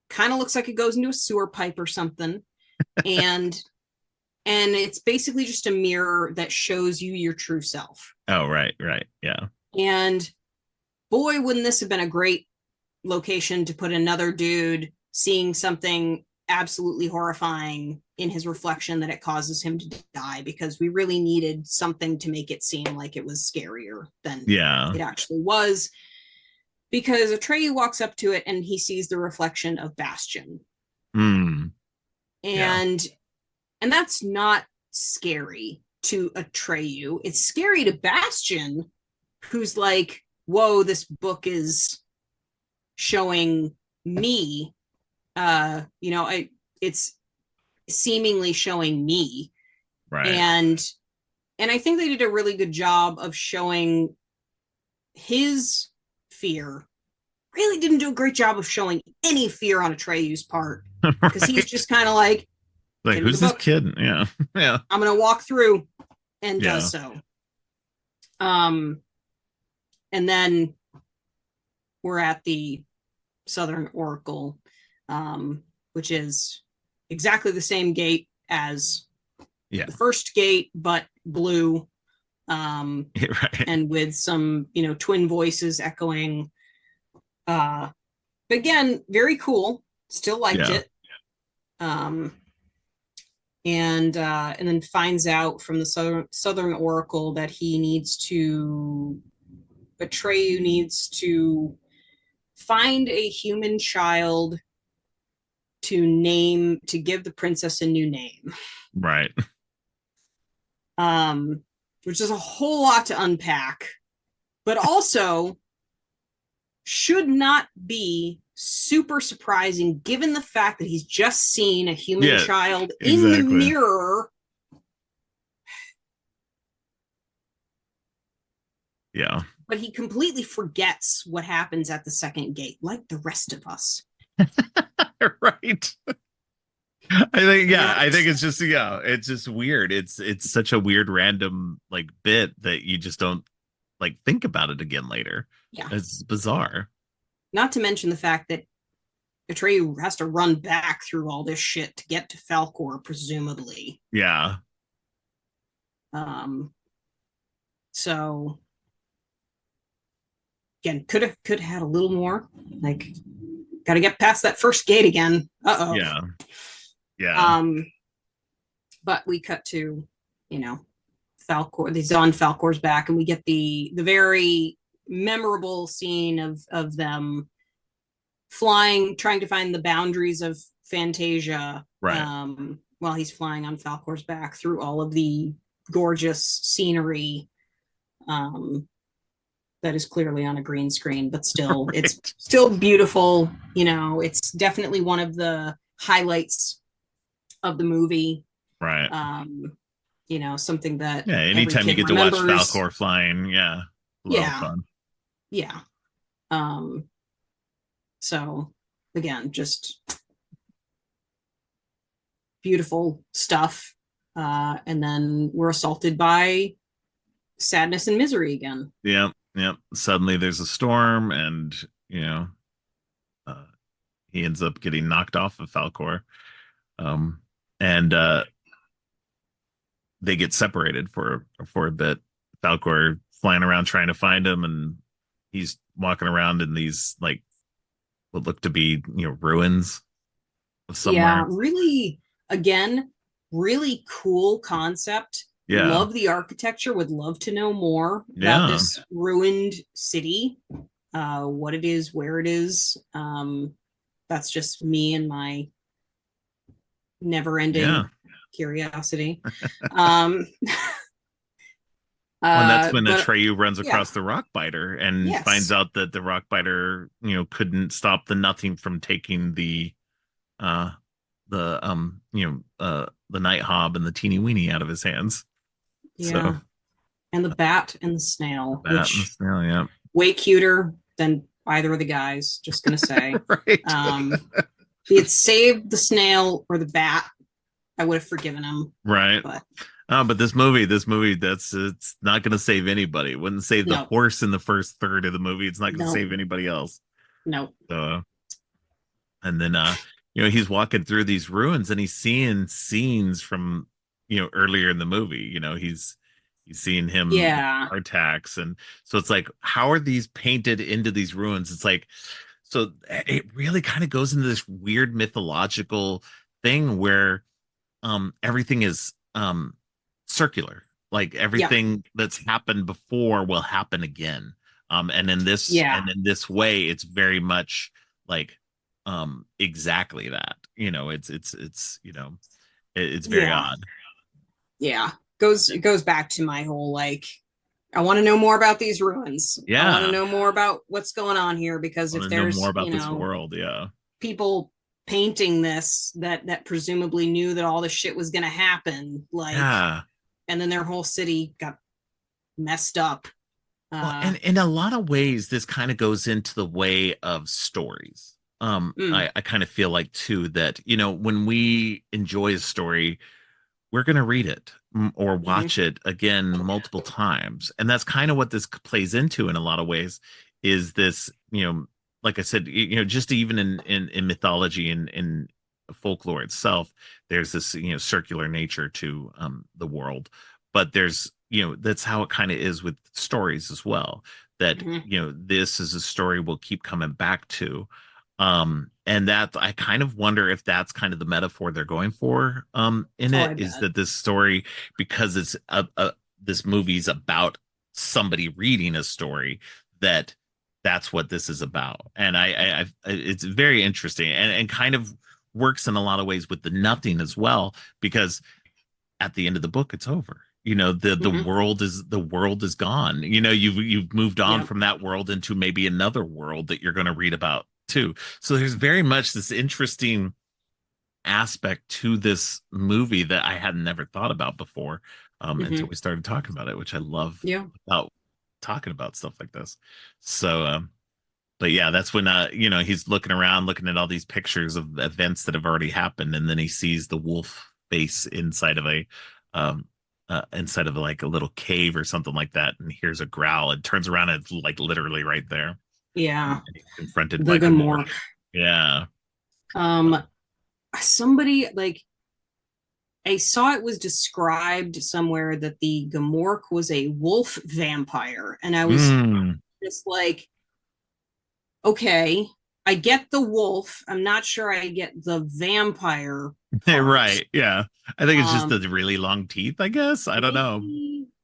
Kind of looks like it goes into a sewer pipe or something. and it's basically just a mirror that shows you your true self. Oh, right. Yeah. And boy, wouldn't this have been a great location to put another dude seeing something absolutely horrifying in his reflection that it causes him to die, because we really needed something to make it seem like it was scarier than it actually was. Because Atreyu walks up to it and he sees the reflection of Bastion. Mm. And that's not scary to Atreyu. It's scary to Bastion, who's like, whoa, this book is showing me, it's seemingly showing me. Right. And I think they did a really good job of showing his fear. Really didn't do a great job of showing any fear on Atreyu's part, because he's just kind of like who's this kid? Yeah. I'm gonna walk through, and does so. And then we're at the Southern Oracle, which is exactly the same gate as the first gate, but blue. Right. And with some, twin voices echoing. Again, very cool. Still liked it. And then finds out from the Southern Oracle that Atreyu needs to find a human child to give the princess a new name. Right. Which is a whole lot to unpack, but also should not be super surprising given the fact that he's just seen a human child in the mirror. Yeah. But he completely forgets what happens at the second gate, like the rest of us. Right. I think it's just weird. It's such a weird random like bit that you just don't like think about it again later. Yeah. It's bizarre. Not to mention the fact that Atreyu has to run back through all this shit to get to Falkor, presumably. Yeah. So again, could have had a little more. Like, got to get past that first gate again. Uh-oh. Yeah. But we cut to, Falkor. He's on Falkor's back, and we get the very memorable scene of them flying, trying to find the boundaries of Fantasia. Right. While he's flying on Falkor's back through all of the gorgeous scenery. That is clearly on a green screen, but still, right. It's still beautiful. It's definitely one of the highlights of the movie. Right. Something that anytime you get to watch Falkor flying, a lot of fun. Yeah. So again, just beautiful stuff. And then we're assaulted by sadness and misery again. Yep. Suddenly there's a storm, and he ends up getting knocked off of Falkor. And they get separated for a bit. Falkor flying around trying to find him, and he's walking around in these like what look to be ruins of somewhere. Yeah, really, again, really cool concept. Yeah, love the architecture. Would love to know more about this ruined city, what it is, where it is. That's just me and my never-ending curiosity. And that's when Atreyu runs across the Rockbiter and finds out that the Rockbiter, couldn't stop the Nothing from taking the Night Hob and the Teeny Weeny out of his hands. Yeah. So, and the bat and the snail. Bat and the snail, way cuter than either of the guys, just gonna say. Right. If he had saved the snail or the bat, I would have forgiven him. Right. But But this movie, it's not going to save anybody. It wouldn't save the no, horse in the first third of the movie. It's not going to no, save anybody else. no. So, and then, he's walking through these ruins and he's seeing scenes from, earlier in the movie. He's seeing him Yeah. heart attacks, and so it's like, how are these painted into these ruins? It's like, so it really kind of goes into this weird mythological thing where everything is circular, like everything that's happened before will happen again, and in this way it's very much like exactly that. It's very odd. Yeah, it goes back to my whole like, I want to know more about these ruins. I want to know more about what's going on here, because if there's more about this world, people painting this that presumably knew that all this shit was going to happen, like, and then their whole city got messed up. Well, and in a lot of ways, this kind of goes into the way of stories. I kind of feel like too that, when we enjoy a story, we're going to read it or watch it again multiple times. And that's kind of what this plays into in a lot of ways, is this, like I said, just even in mythology and in folklore itself, there's this, circular nature to the world. But there's, that's how it kind of is with stories as well, that, this is a story we'll keep coming back to. And that, I kind of wonder if that's kind of the metaphor they're going for in it, is that this story, because it's this movie's about somebody reading a story, that's what this is about. And I it's very interesting, and kind of works in a lot of ways with the nothing as well, because at the end of the book it's over. The world is gone. You've moved on from that world into maybe another world that you're going to read about too. So there's very much this interesting aspect to this movie that I had never thought about before, until we started talking about it, which I love about talking about stuff like this. So but yeah, that's when he's looking around, looking at all these pictures of events that have already happened, and then he sees the wolf face inside of like a little cave or something like that, and hears a growl, and turns around, and it's like literally right there. Yeah. And he's confronted the by Gamork. Yeah. Somebody, like, I saw it was described somewhere that the Gamork was a wolf vampire, and I was just like, okay, I get the wolf. I'm not sure I get the vampire part. Right. Yeah. I think it's just the really long teeth, I guess. I don't know.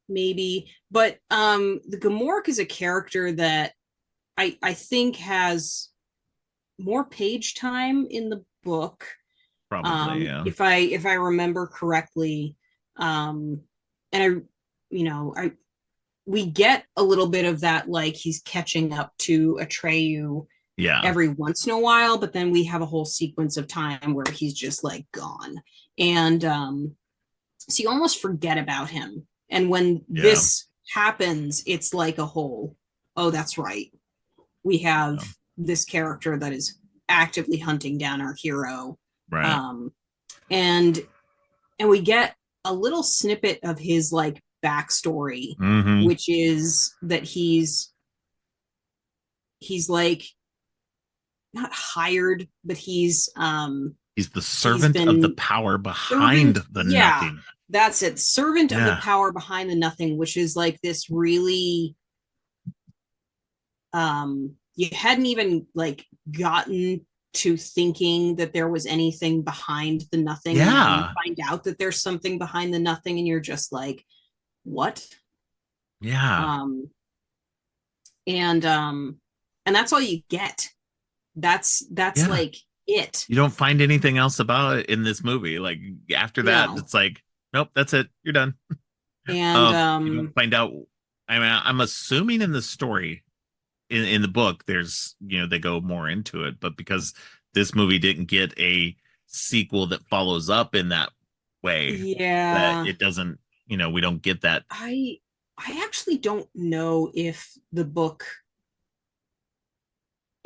Maybe. But the Gamork is a character that I think has more page time in the book. Probably, yeah. If I remember correctly. And we get a little bit of that, like he's catching up to Atreyu every once in a while, but then we have a whole sequence of time where he's just like gone. And so you almost forget about him. And when this happens, it's like a whole, oh, that's right. We have this character that is actively hunting down our hero. Right. And we get a little snippet of his like backstory, which is that he's like not hired, but he's the servant of the power behind the nothing. That's it. Servant of the power behind the nothing, which is like this really you hadn't even like gotten to thinking that there was anything behind the nothing. And you find out that there's something behind the nothing, and you're just like, what? And that's all you get. That's like it. You don't find anything else about it in this movie. Like after that, it's like, nope, that's it. You're done. And you don't find out. I mean, I'm assuming in the story, in the book, there's they go more into it, but because this movie didn't get a sequel that follows up in that way, that it doesn't. We don't get that. I actually don't know if the book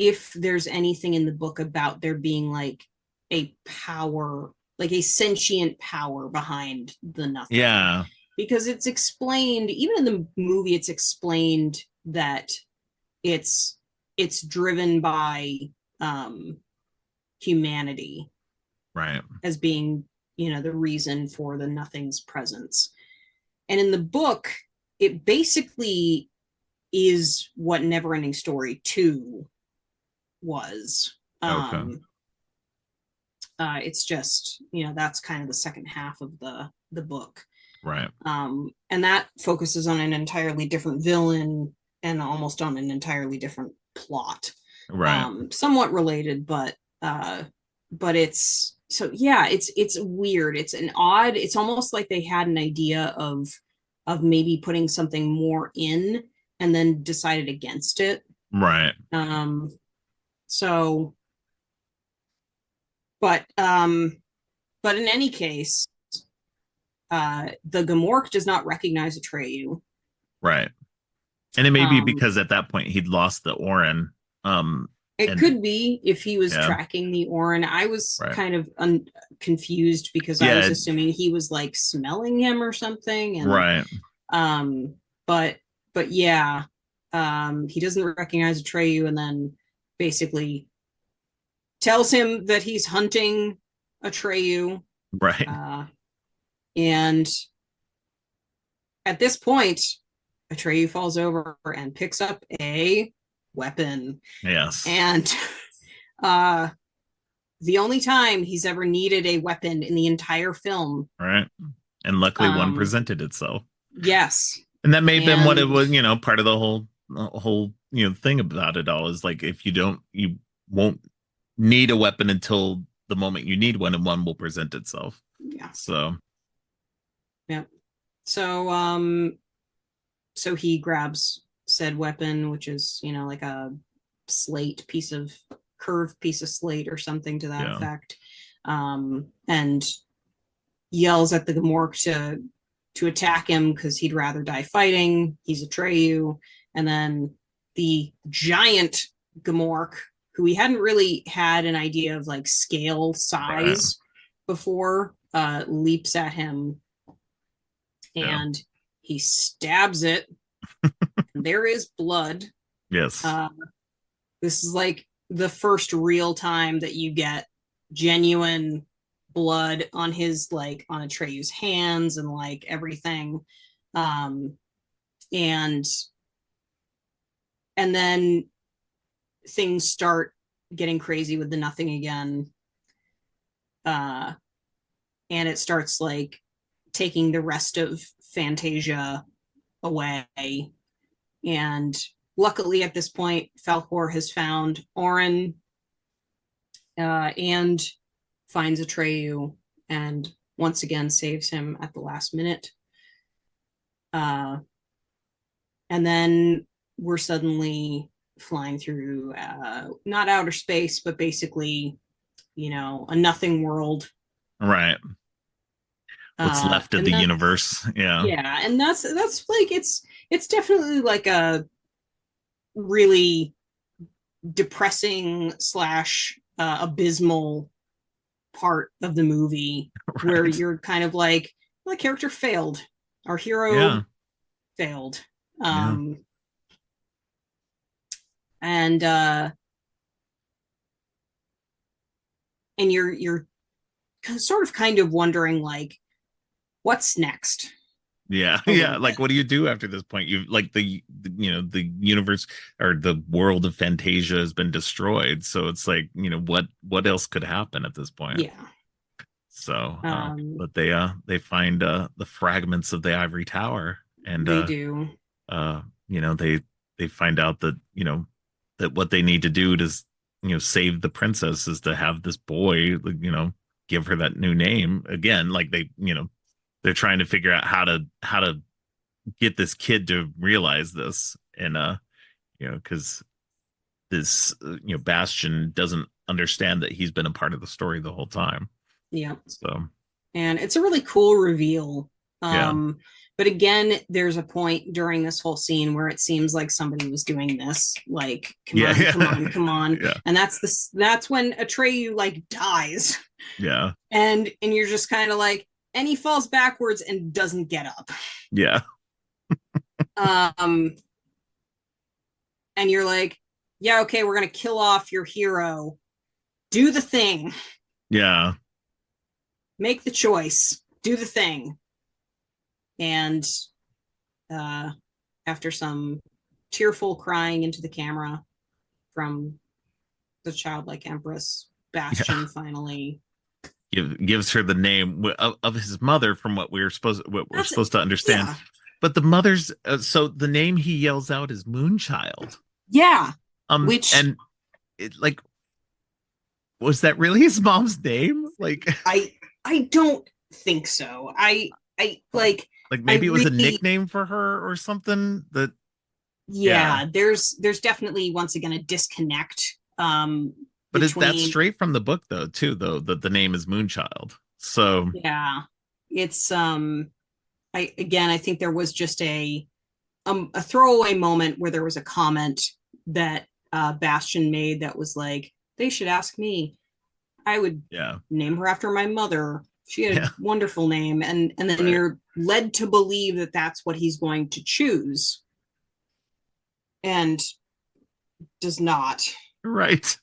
if there's anything in the book about there being like a power, like a sentient power behind the nothing. Yeah. Because it's explained, even in the movie, it's explained that it's driven by humanity Right. as being, the reason for the nothing's presence. And in the book, it basically is what Neverending Story 2 was. Okay. It's just, that's kind of the second half of the book. Right. And that focuses on an entirely different villain and almost on an entirely different plot. Right. Somewhat related, but it's so yeah, it's weird. It's almost like they had an idea of maybe putting something more in and then decided against it. Right. So but in any case, the Gamork does not recognize Atreyu. Right. And it may be because at that point he'd lost the Orin. It could be if he was Yeah. tracking the Orin. I was Right. kind of confused because I Yeah. was assuming he was like smelling him or something. And, Right. but yeah, he doesn't recognize Atreyu and then basically tells him that he's hunting Atreyu. Right. And at this point, Atreyu falls over and picks up a weapon. Yes. And the only time he's ever needed a weapon in the entire film. Right. And luckily one presented itself. Yes. And that may have been what it was, part of the whole, thing about it all is like, if you won't need a weapon until the moment you need one, and one will present itself. Yeah. So. Yep. So, so he grabs said weapon, which is, like a curved piece of slate or something to that effect. And yells at the Gamork to attack him because he'd rather die fighting. He's Atreyu. And then the giant Gamork, who we hadn't really had an idea of like scale size before, leaps at him and he stabs it. There is blood. Yes. This is like the first real time that you get genuine blood on on Atreyu's hands and like everything. And then things start getting crazy with the nothing again. And it starts like taking the rest of Fantasia away. And luckily at this point, Falkor has found Orin and finds Atreyu and once again saves him at the last minute. And then we're suddenly flying through not outer space, but basically, a nothing world. Right. What's left of the universe. Yeah. Yeah. And that's like, it's definitely like a really depressing / abysmal part of the movie where you're kind of like, well, the character failed. Our hero failed. And you're sort of kind of wondering like, what's next? Yeah. Like, what do you do after this point? You've like the universe or the world of Fantasia has been destroyed. So it's like, what else could happen at this point? Yeah. So, but they find the fragments of the ivory tower, and they do. They find out that that what they need to do to save the princess is to have this boy give her that new name again. Like they're trying to figure out how to get this kid to realize this, and because this Bastian doesn't understand that he's been a part of the story the whole time. Yeah. So, and it's a really cool reveal Yeah. But again, there's a point during this whole scene where it seems like somebody was doing this, like, come Yeah. on, come on, come on. Yeah. And that's when Atreyu like dies. Yeah. And you're just kind of like, and he falls backwards and doesn't get up. Yeah. Um, and you're like, yeah, okay, we're gonna kill off your hero. Do the thing. Yeah. Make the choice. Do the thing. And after some tearful crying into the camera from the childlike empress, Bastion finally gives her the name of his mother, from what we're supposed to understand. Yeah. But the mother's so the name he yells out is Moonchild. Yeah. Which and it, like, was that really his mom's name? Like, I don't think so. I like maybe it was a really, nickname for her or something. That yeah. There's definitely once again a disconnect. But that's straight from the book though, too, though, that the name is Moonchild. So yeah, it's I think there was just a throwaway moment where there was a comment that Bastion made that was like, they should ask me. I would name her after my mother. She had a wonderful name. And then you're led to believe that that's what he's going to choose. And does not. Right.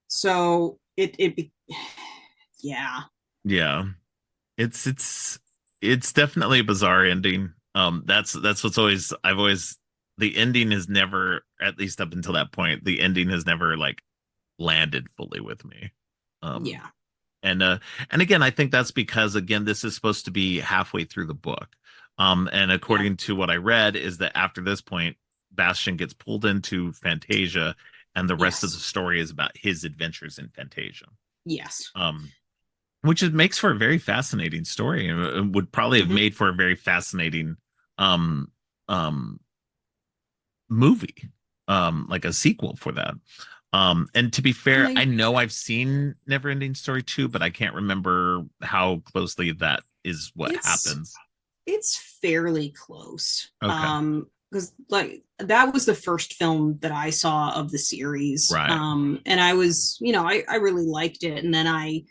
So yeah. Yeah. It's definitely a bizarre ending. That's what's always the ending is never, at least up until that point, the ending has never like landed fully with me. Yeah. And again, I think that's because, again, this is supposed to be halfway through the book. And according to what I read, is that after this point, Bastion gets pulled into Fantasia, and the rest of the story is about his adventures in Fantasia. Yes. Which makes for a very fascinating story, and would probably have made for a very fascinating movie, like a sequel for that. And to be fair, I know I've seen Neverending Story 2, but I can't remember how closely that is what happens. It's fairly close. Okay. Because like that was the first film that I saw of the series. Right. And I was, I really liked it. And then I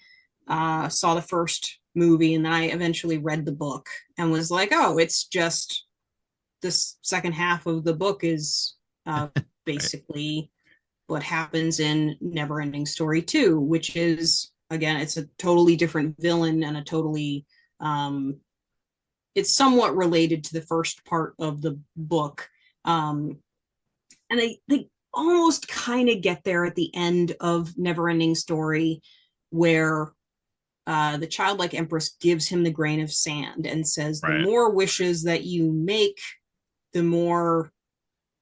saw the first movie, and then I eventually read the book and was like, oh, it's just this second half of the book is basically what happens in Neverending Story 2, which is, again, it's a totally different villain and a totally it's somewhat related to the first part of the book. And they almost kind of get there at the end of Neverending Story, where the childlike empress gives him the grain of sand and says, the more wishes that you make, the more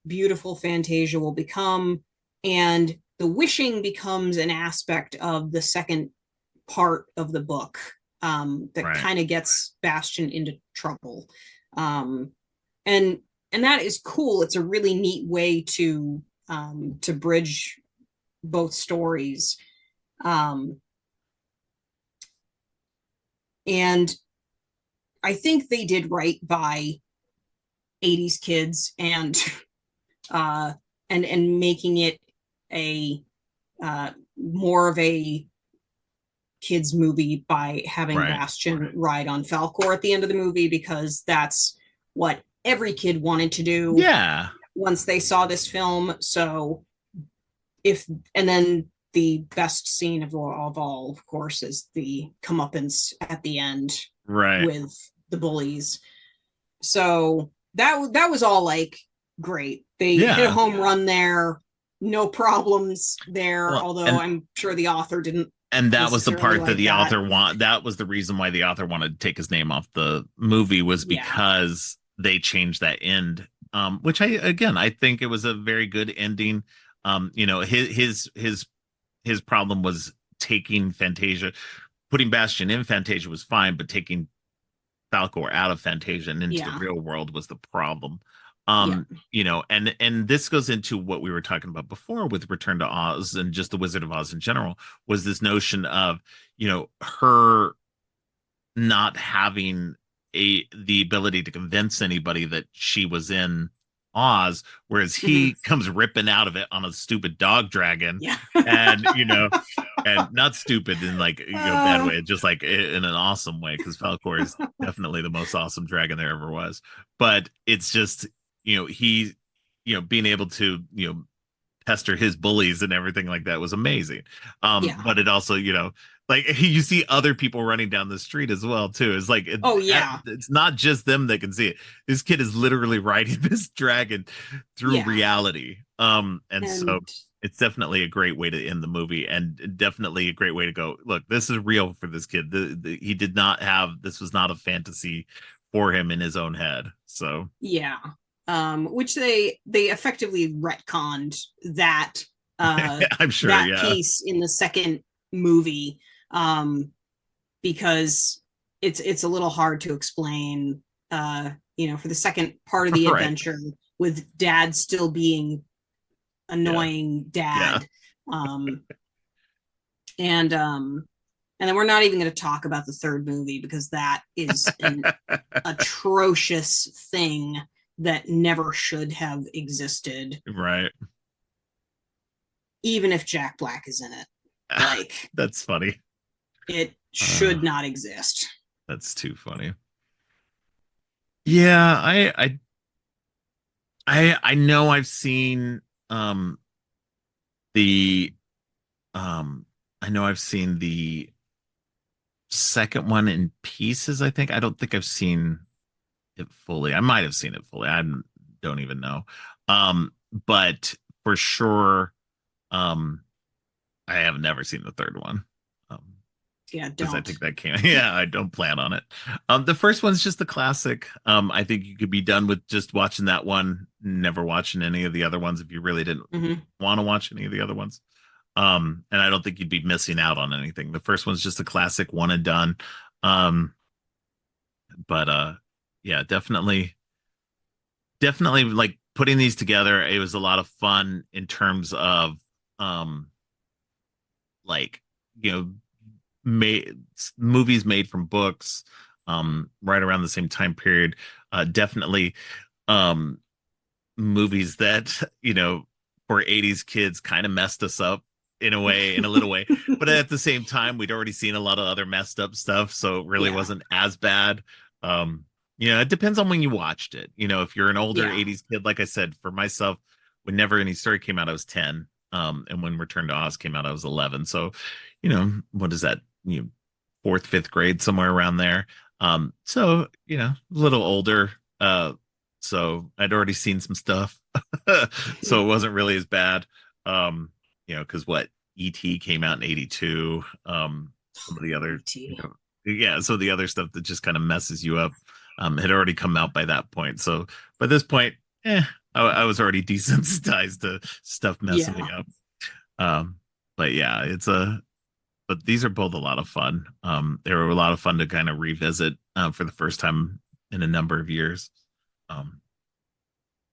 beautiful Fantasia will become. And the wishing becomes an aspect of the second part of the book that kind of gets Bastion into trouble. And that is cool. It's a really neat way to bridge both stories. And I think they did right by 80s kids and making it a more of a kids movie by having Bastion ride on Falkor at the end of the movie, because that's what every kid wanted to do. Yeah. Once they saw this film. So and then the best scene of all, of course, is the comeuppance at the end, with the bullies. So that was all like great. They hit a home run there, no problems there. Although I'm sure the author didn't. And that was the part that the author that was the reason why the author wanted to take his name off the movie, was because they changed that end. Which I think it was a very good ending. His problem was taking Fantasia, putting Bastion in Fantasia was fine, but taking Falkor out of Fantasia and into the real world was the problem. And this goes into what we were talking about before with Return to Oz and just the Wizard of Oz in general, was this notion of, her not having the ability to convince anybody that she was in Oz, whereas Mhm. he comes ripping out of it on a stupid dog dragon, Yeah. and and not stupid in like bad way, just like in an awesome way, because Falcor is definitely the most awesome dragon there ever was. But it's just he being able to pester his bullies and everything like that was amazing. Yeah. But it also, like you see other people running down the street as well too. It's like Oh yeah. it's not just them that can see it. This kid is literally riding this dragon through Yeah. reality. And so And it's definitely a great way to end the movie, and definitely a great way to go. Look, this is real for this kid. He did not have this was not a fantasy for him in his own head. So yeah. Which they effectively retconned that I'm sure, that yeah. piece in the second movie, because it's a little hard to explain, for the second part of the Right. adventure, with dad still being Yeah. annoying Yeah. dad. um and then we're not even going to talk about the third movie, because that is an atrocious thing that never should have existed, Right. even if Jack Black is in it. Like, That's funny. it Uh, should not exist. that's too funny. Yeah, I know I've seen the I know I've seen the second one in pieces, I think. I don't think I've seen it fully. I might have seen it fully. I don't even know. But for sure, um I have never seen the third one. Um Yeah, because I don't. think that came. Yeah, I don't plan on it. The first one's just the classic. I think you could be done with just watching that one, never watching any of the other ones if you really didn't Mm-hmm. want to watch any of the other ones. And I don't think you'd be missing out on anything. The first one's just a classic, one and done. Um, but yeah, definitely like putting these together. It was a lot of fun in terms of um, like you know made movies made from books right around the same time period, definitely um movies that for 80s kids kind of messed us up in a way, in a little way, but at the same time we'd already seen a lot of other messed up stuff, so it really Yeah. wasn't as bad. It depends on when you watched it. If you're an older Yeah. 80s kid, like I said, for myself, when Never Any Story came out I was 10, and when Return to Oz came out I was 11. So what is that, fourth, fifth grade, somewhere around there. So a little older. So I'd already seen some stuff, so it wasn't really as bad. Because what ET came out in '82. Some of the other, E.T. yeah, so the other stuff that just kind of messes you up, had already come out by that point. So by this point, I was already desensitized to stuff messing Yeah. me up. Um, but yeah, but these are both a lot of fun. They were a lot of fun to kind of revisit for the first time in a number of years. Um,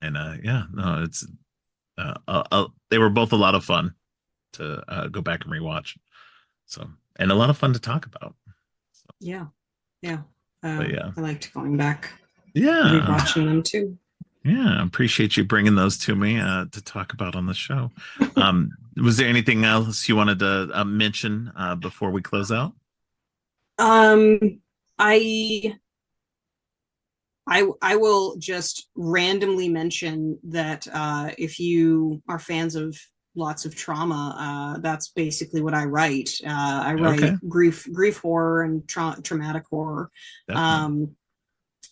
and yeah, no, it's they were both a lot of fun to go back and rewatch. So, and a lot of fun to talk about. So, Yeah. Yeah. but yeah, I liked going back and yeah, rewatching them too. yeah. I appreciate you bringing those to me to talk about on the show. Was there anything else you wanted to mention before we close out? Um, I I will just randomly mention that if you are fans of lots of trauma, that's basically what I write. I write Okay, grief horror and traumatic horror. definitely. Um,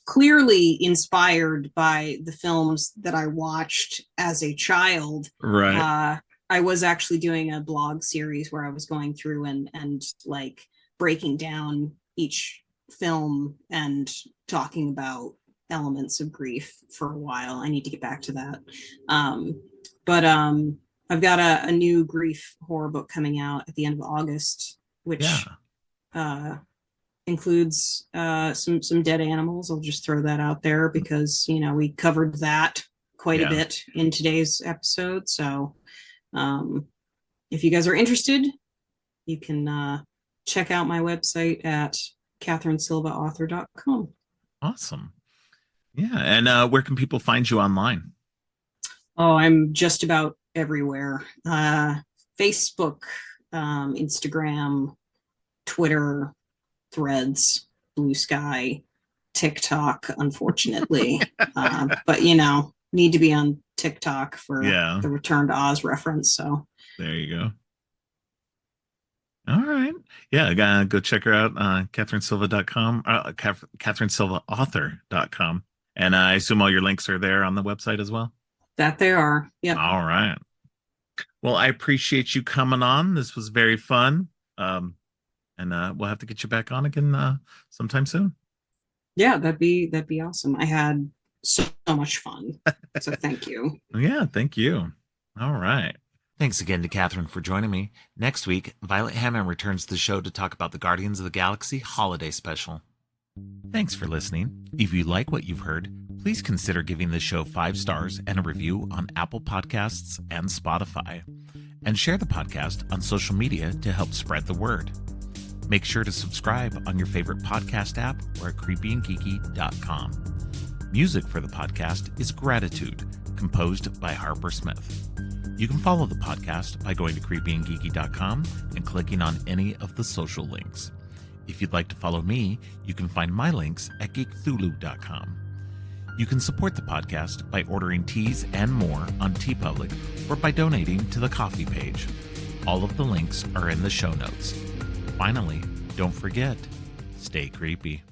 Clearly inspired by the films that I watched as a child. Right. I was actually doing a blog series where I was going through and like breaking down each film and talking about elements of grief for a while. I need to get back to that. But I've got a new grief horror book coming out at the end of August, which Yeah. uh, includes some dead animals. I'll just throw that out there because we covered that quite a Yeah. bit in today's episode. So if you guys are interested, you can check out my website at katherinesilvaauthor.com. Awesome. Yeah. And where can people find you online? Oh, I'm just about everywhere. Facebook, Instagram, Twitter, Threads, Blue Sky, TikTok, unfortunately. But need to be on TikTok for Yeah. the Return to Oz reference. So There you go. All right. Yeah, go check her out, katherinesilva.com, katherinesilvaauthor.com. And I assume all your links are there on the website as well. that they are. Yep. All right. Well, I appreciate you coming on. This was very fun. And we'll have to get you back on again sometime soon. Yeah, that'd be awesome. I had so much fun. So thank you. Yeah, thank you. All right. Thanks again to Katherine for joining me. Next week, Violet Hammond returns to the show to talk about the Guardians of the Galaxy holiday special. Thanks for listening. If you like what you've heard, please consider giving the show 5 stars and a review on Apple Podcasts and Spotify. And share the podcast on social media to help spread the word. Make sure to subscribe on your favorite podcast app or at creepyandgeeky.com. Music for the podcast is Gratitude, composed by Harper Smith. You can follow the podcast by going to creepyandgeeky.com and clicking on any of the social links. If you'd like to follow me, you can find my links at geekthulu.com. You can support the podcast by ordering teas and more on TeePublic or by donating to the coffee page. All of the links are in the show notes. Finally, don't forget, stay creepy.